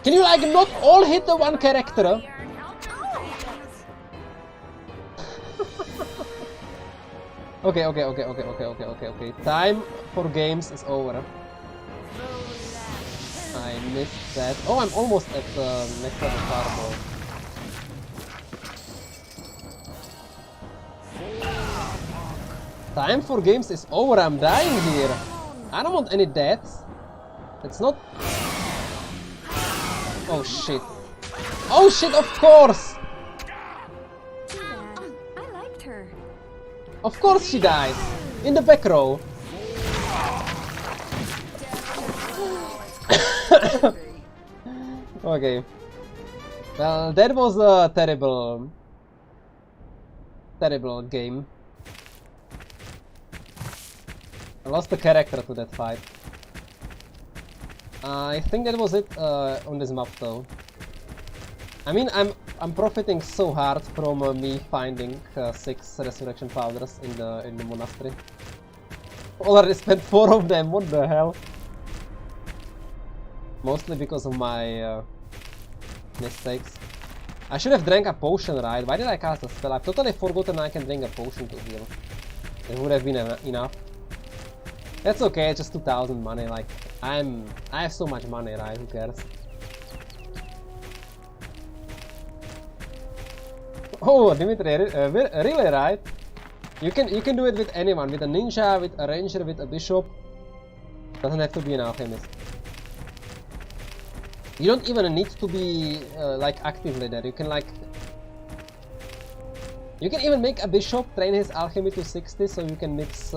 Can you like not all hit the one character? Okay. Time for games is over. I missed that. Oh, I'm almost at the next level fireball. Time for games is over. I'm dying here. I don't want any deaths. It's not... Oh shit. Oh shit, of course! Too bad. I liked her. Of course she dies. In the back row. Okay. Well, that was a terrible game. I lost the character to that fight. I think that was it on this map though. I mean, I'm profiting so hard from me finding 6 resurrection powders in the monastery. Already spent 4 of them. What the hell? Mostly because of my mistakes. I should have drank a potion, right? Why did I cast a spell? I've totally forgotten I can drink a potion to heal. It would have been enough. That's okay, it's just 2000 money, like, I have so much money, right? Who cares? Oh, Dimitri, really, right? You can do it with anyone, with a ninja, with a ranger, with a bishop. Doesn't have to be an alchemist. You don't even need to be like actively there. You can like... You can even make a bishop, train his alchemy to 60, so you can mix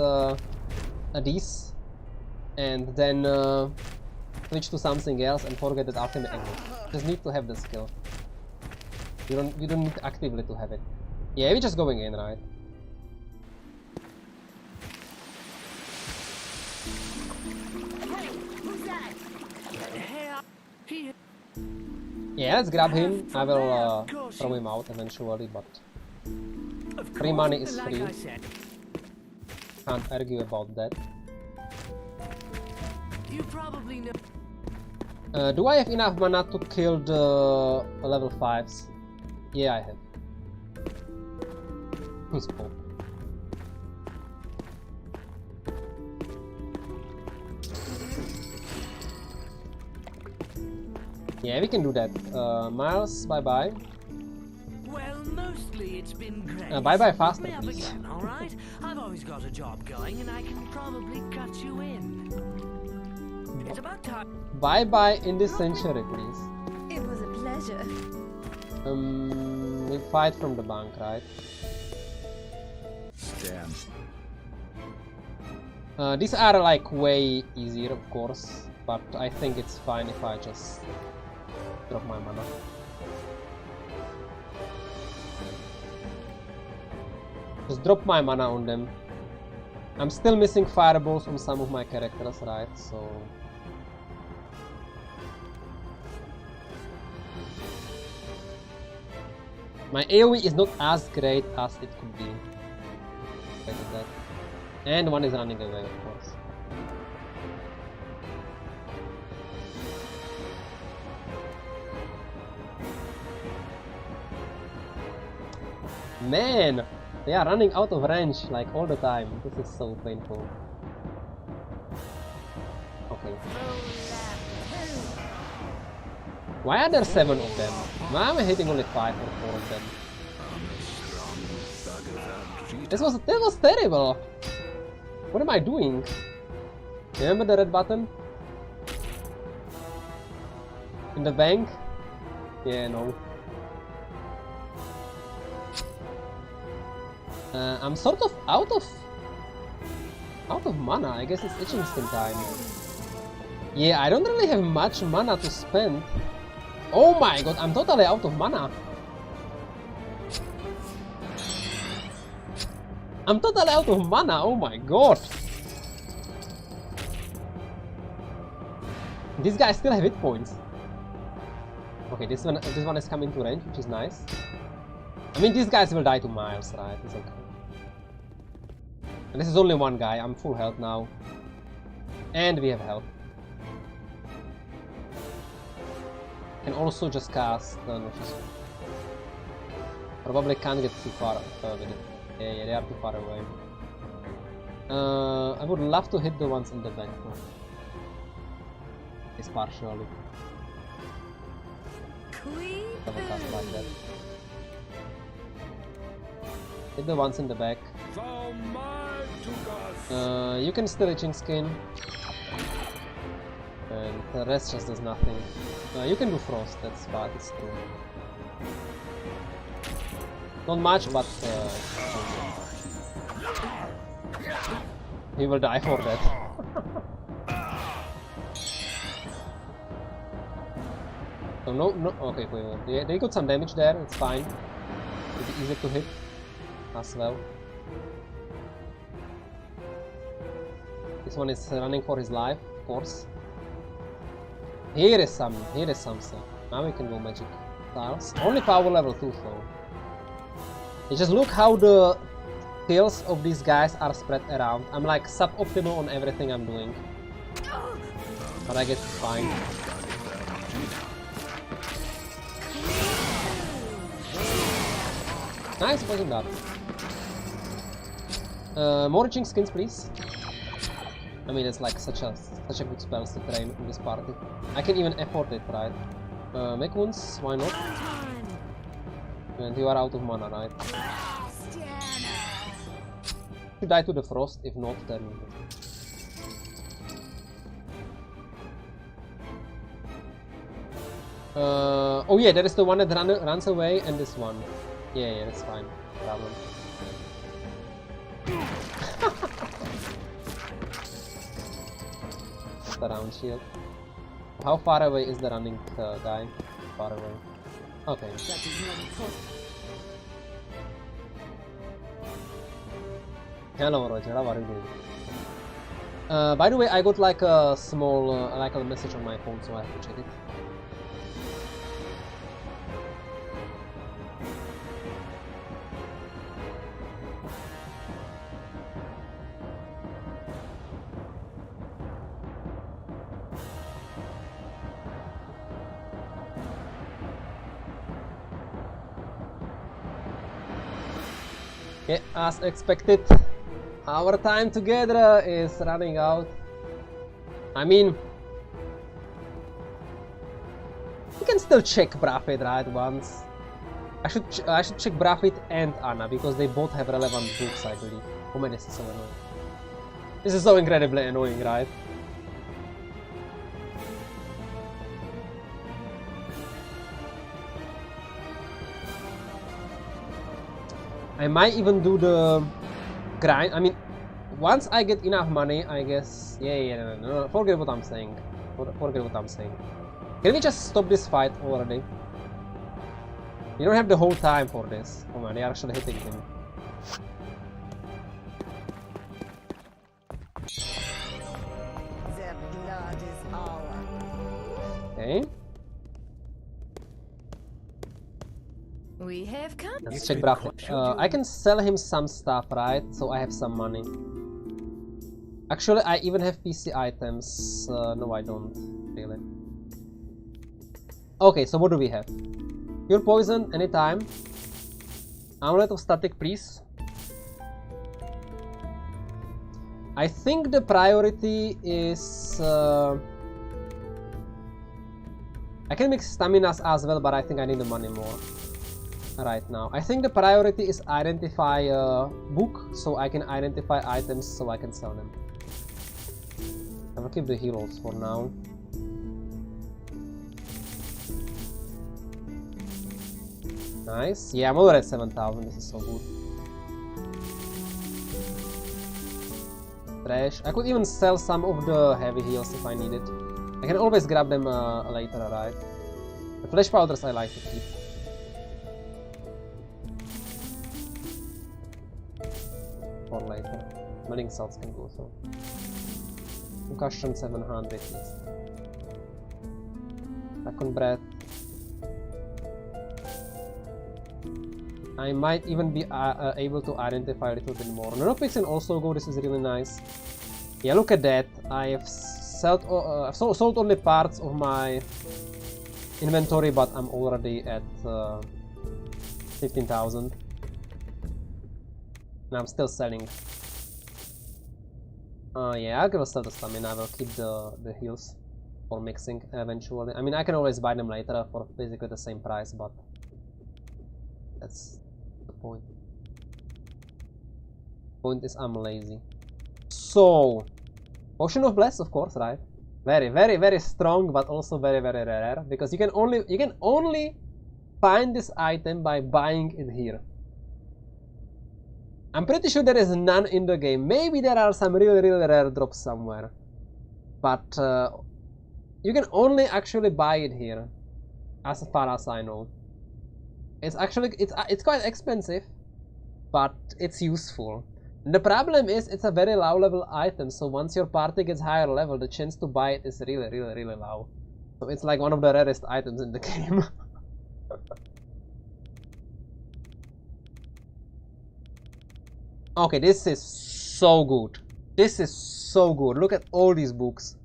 these and then switch to something else and forget that alchemy exists. Just need to have the skill. You don't need actively to have it. Yeah, we're just going in, right? Yeah, let's grab him. I will throw him out eventually, but free money is free. Can't argue about that. You probably know. Do I have enough mana to kill the level 5s? Yeah, I have. Who's Pope? Yeah, we can do that. Miles, bye-bye. Well, mostly it's been great. Bye-bye faster, May I please. begin, all right? I've always got a job going, and I can probably cut you in. It's about time. Bye-bye in this century, please. It was a pleasure. We fight from the bank, right? Stand. These are like way easier, of course, but I think it's fine if I just drop my mana. Just drop my mana on them. I'm still missing fireballs on some of my characters, right? So my AoE is not as great as it could be. Like that. And one is running away, of course. Man, they are running out of range like all the time. This is so painful. Okay. Why are there 7 of them? Why am I hitting only 5 or 4 of them? That was terrible. What am I doing? Remember the red button? In the bank? Yeah, no. I'm sort of out of mana. I guess it's itching skin time. Yeah, I don't really have much mana to spend. Oh my god, I'm totally out of mana. I'm totally out of mana, oh my god! These guys still have hit points. Okay, this one is coming to range, which is nice. I mean, these guys will die to miles, right? It's okay. And this is only one guy, I'm full health now. And we have health. Can also just cast... no, just... Probably can't get too far with it. Yeah, they are too far away. I would love to hit the ones in the back though. It's partially. Double cast like that. Hit the ones in the back. You can still itching skin. And the rest just does nothing. You can do frost, that's bad, it's true. Not much, but he will die for that. So no, okay, yeah, they got some damage there, it's fine. It's easy to hit as well. This one is running for his life, of course. Here is something. Now we can go magic tiles. Only power level 2 though. You just look how the skills of these guys are spread around. I'm like suboptimal on everything I'm doing. But I guess it's fine. Nice, poison dart. More itching skins, please. I mean, it's like such a good spell to train in this party. I can even afford it, right? Make wounds, why not? And you are out of mana, right? You die to the frost, if not, then... oh yeah, there is the one that runs away, and this one. Yeah, that's fine. No problem. The round shield. How far away is the running guy? Far away. Okay. Hello Roger, how are you doing? By the way, I got like a small like a message on my phone, so I have to check it. Yeah, as expected, our time together is running out. I mean, we can still check Brafid right once. I should check Brafid and Anna because they both have relevant books, I believe. Oh man, this is so annoying. This is so incredibly annoying, right? I might even do the grind. I mean, once I get enough money, I guess. Yeah, no. Forget what I'm saying. Forget what I'm saying. Can we just stop this fight already? You don't have the whole time for this. Oh man, they are actually hitting him. The blood is ours. Okay. We have come. Let's check Brahma. I can sell him some stuff, right? So I have some money. Actually, I even have PC items. No, I don't. Really. Okay, so what do we have? Cure poison anytime. Amulet of Static Priest. I think the priority is... I can mix staminas as well, but I think I need the money more right now. I think the priority is identify a book, so I can identify items so I can sell them. I will keep the heroes for now. Nice. Yeah, I'm already at 7,000. This is so good. Trash. I could even sell some of the heavy heals if I need it. I can always grab them later, right? The flesh powders I like to keep. For later. Melting salts can go so. Concussion 700, yes. Second breath. I might even be able to identify a little bit more. Neuropics can also go, this is really nice. Yeah, look at that. I have sold only parts of my inventory, but I'm already at 15,000. And I'm still selling. Yeah, I will sell the stamina. I will keep the heals for mixing eventually. I mean, I can always buy them later for basically the same price, but that's the point. Point is I'm lazy. So, Potion of Bless, of course, right? Very, very, very strong, but also very, very rare, because you can only find this item by buying it here. I'm pretty sure there is none in the game. Maybe there are some really, really rare drops somewhere, but you can only actually buy it here, as far as I know. It's actually it's quite expensive, but it's useful. And the problem is it's a very low level item, so once your party gets higher level, the chance to buy it is really, really, really low. So it's like one of the rarest items in the game. Okay, this is so good. This is so good. Look at all these books.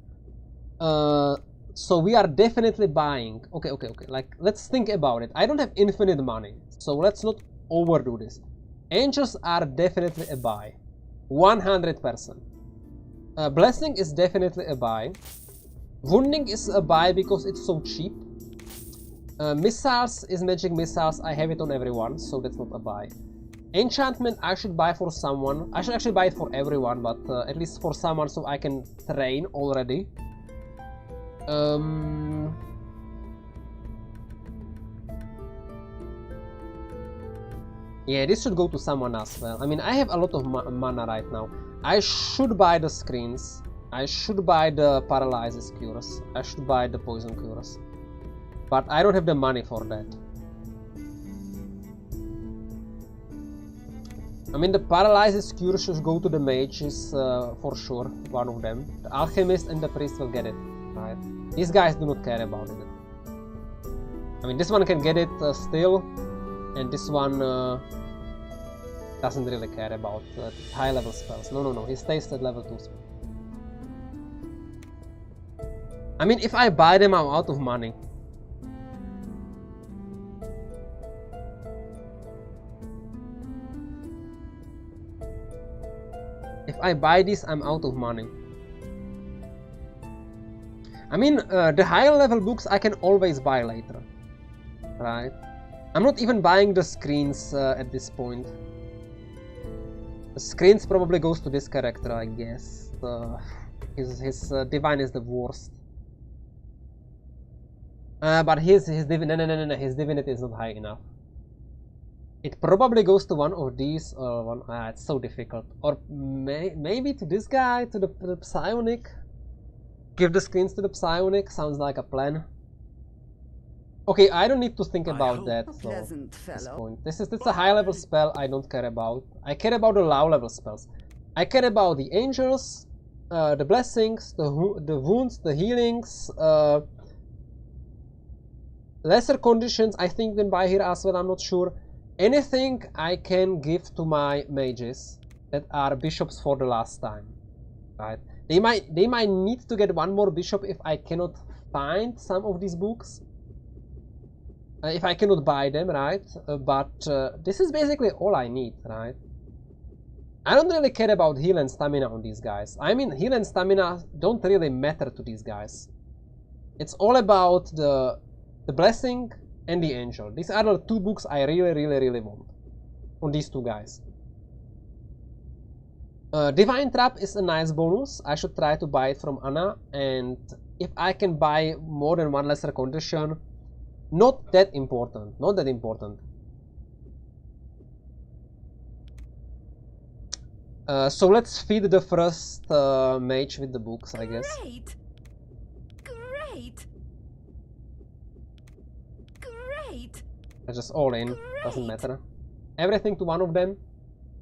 So we are definitely buying. Okay. Like, let's think about it. I don't have infinite money, so let's not overdo this. Angels are definitely a buy. 100%. Blessing is definitely a buy. Wounding is a buy because it's so cheap. Missiles is magic missiles. I have it on everyone, so that's not a buy. Enchantment I should buy for someone. I should actually buy it for everyone, but at least for someone so I can train already. Yeah, this should go to someone as well. I mean, I have a lot of mana right now. I should buy the screens. I should buy the paralysis cures. I should buy the poison cures. But I don't have the money for that. I mean, the paralysis cure should go to the mages for sure, one of them. The alchemist and the priest will get it, right? These guys do not care about it. I mean, this one can get it still, and this one doesn't really care about high level spells. No, he stays at level 2. I mean, if I buy them, I'm out of money. If I buy this, I'm out of money. I mean, the higher level books I can always buy later, right? I'm not even buying the screens at this point. The screens probably goes to this character, I guess. His divine is the worst. But his divinity is not high enough. It probably goes to one of these, or one. It's so difficult. Or maybe to this guy, to the psionic. Give the screens to the psionic. Sounds like a plan. Okay, I don't need to think about that. So, at this point, it's a high level spell. I don't care about. I care about the low level spells. I care about the angels, the blessings, the wounds, the healings, lesser conditions. I think you can buy here as well. I'm not sure. Anything I can give to my mages that are bishops for the last time, right? They might need to get one more bishop if I cannot find some of these books. If I cannot buy them, right? But this is basically all I need, right? I don't really care about heal and stamina on these guys. I mean, heal and stamina don't really matter to these guys. It's all about the blessing and the angel. These are the two books I really want on these two guys. Divine Trap is a nice bonus. I should try to buy it from Anna, and if I can buy more than one lesser condition, not that important. Not that important. So let's feed the first mage with the books, I guess. Great! I just all in, doesn't matter. Everything to one of them.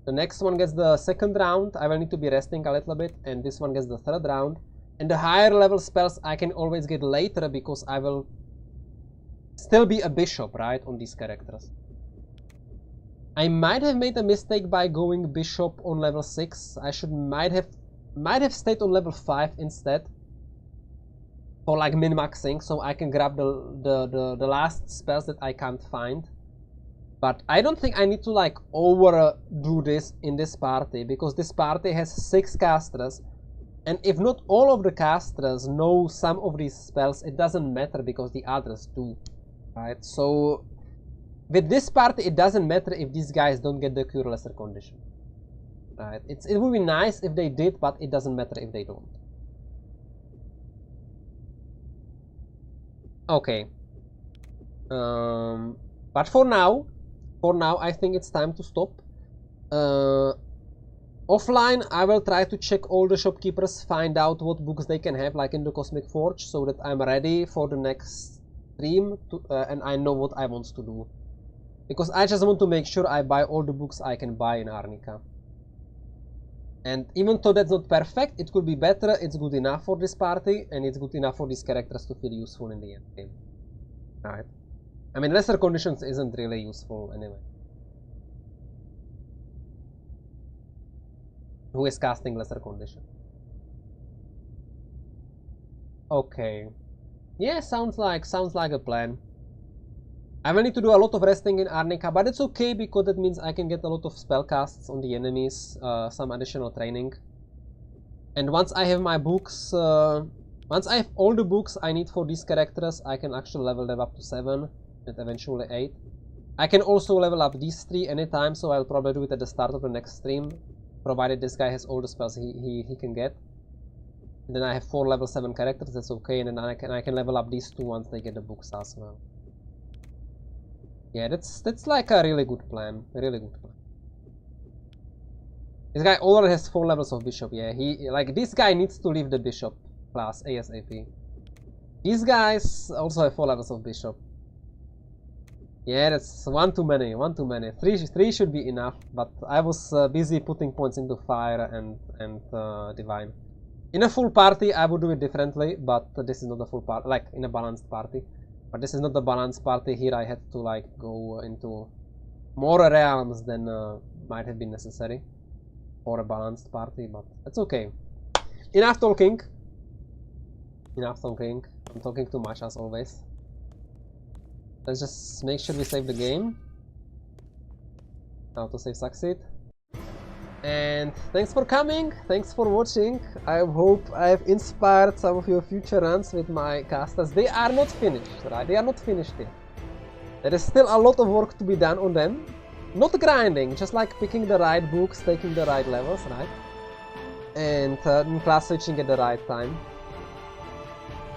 The next one gets the second round. I will need to be resting a little bit, and this one gets the third round. And the higher level spells I can always get later because I will still be a bishop, right, on these characters. I might have made a mistake by going bishop on level 6. I might have stayed on level 5 instead. For like min-maxing, so I can grab the last spells that I can't find. But I don't think I need to like overdo this in this party, because this party has 6 casters, and if not all of the casters know some of these spells, it doesn't matter because the others do, right? So with this party, it doesn't matter if these guys don't get the cure lesser condition, right? It would be nice if they did, but it doesn't matter if they don't. Okay, but for now, I think it's time to stop. Offline, I will try to check all the shopkeepers, find out what books they can have, like in the Cosmic Forge, so that I'm ready for the next stream, and I know what I want to do. Because I just want to make sure I buy all the books I can buy in Arnica. And even though that's not perfect, it could be better. It's good enough for this party, and it's good enough for these characters to feel useful in the end game. Alright. I mean, lesser conditions isn't really useful anyway. Who is casting lesser condition? Okay. Yeah, sounds like a plan. I will need to do a lot of resting in Arnica, but it's okay because that means I can get a lot of spell casts on the enemies, some additional training. And once I have my books, once I have all the books I need for these characters, I can actually level them up to 7 and eventually 8. I can also level up these 3 anytime, so I'll probably do it at the start of the next stream, provided this guy has all the spells he can get. And then I have 4 level 7 characters, that's okay, and then I can level up these 2 once they get the books as well. Yeah, that's like a really good plan. Really good plan. This guy already has 4 levels of bishop. Yeah, this guy needs to leave the bishop class ASAP. These guys also have 4 levels of bishop. Yeah, that's one too many. 3 should be enough. But I was busy putting points into fire and divine. In a full party, I would do it differently, but this is not a full party, like in a balanced party. But this is not the balanced party. Here I had to like go into more realms than might have been necessary for a balanced party, but that's okay. Enough talking. Enough talking. I'm talking too much as always. Let's just make sure we save the game. How to save succeed. And thanks for coming, thanks for watching. I hope I have inspired some of your future runs with my casters. They are not finished, right? They are not finished yet. There is still a lot of work to be done on them. Not grinding, just like picking the right books, taking the right levels, right? And class switching at the right time.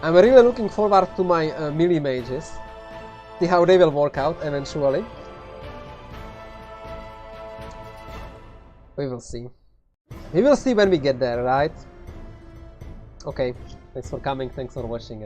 I'm really looking forward to my melee mages. See how they will work out eventually. We will see. We will see when we get there, right? Okay, thanks for coming, thanks for watching.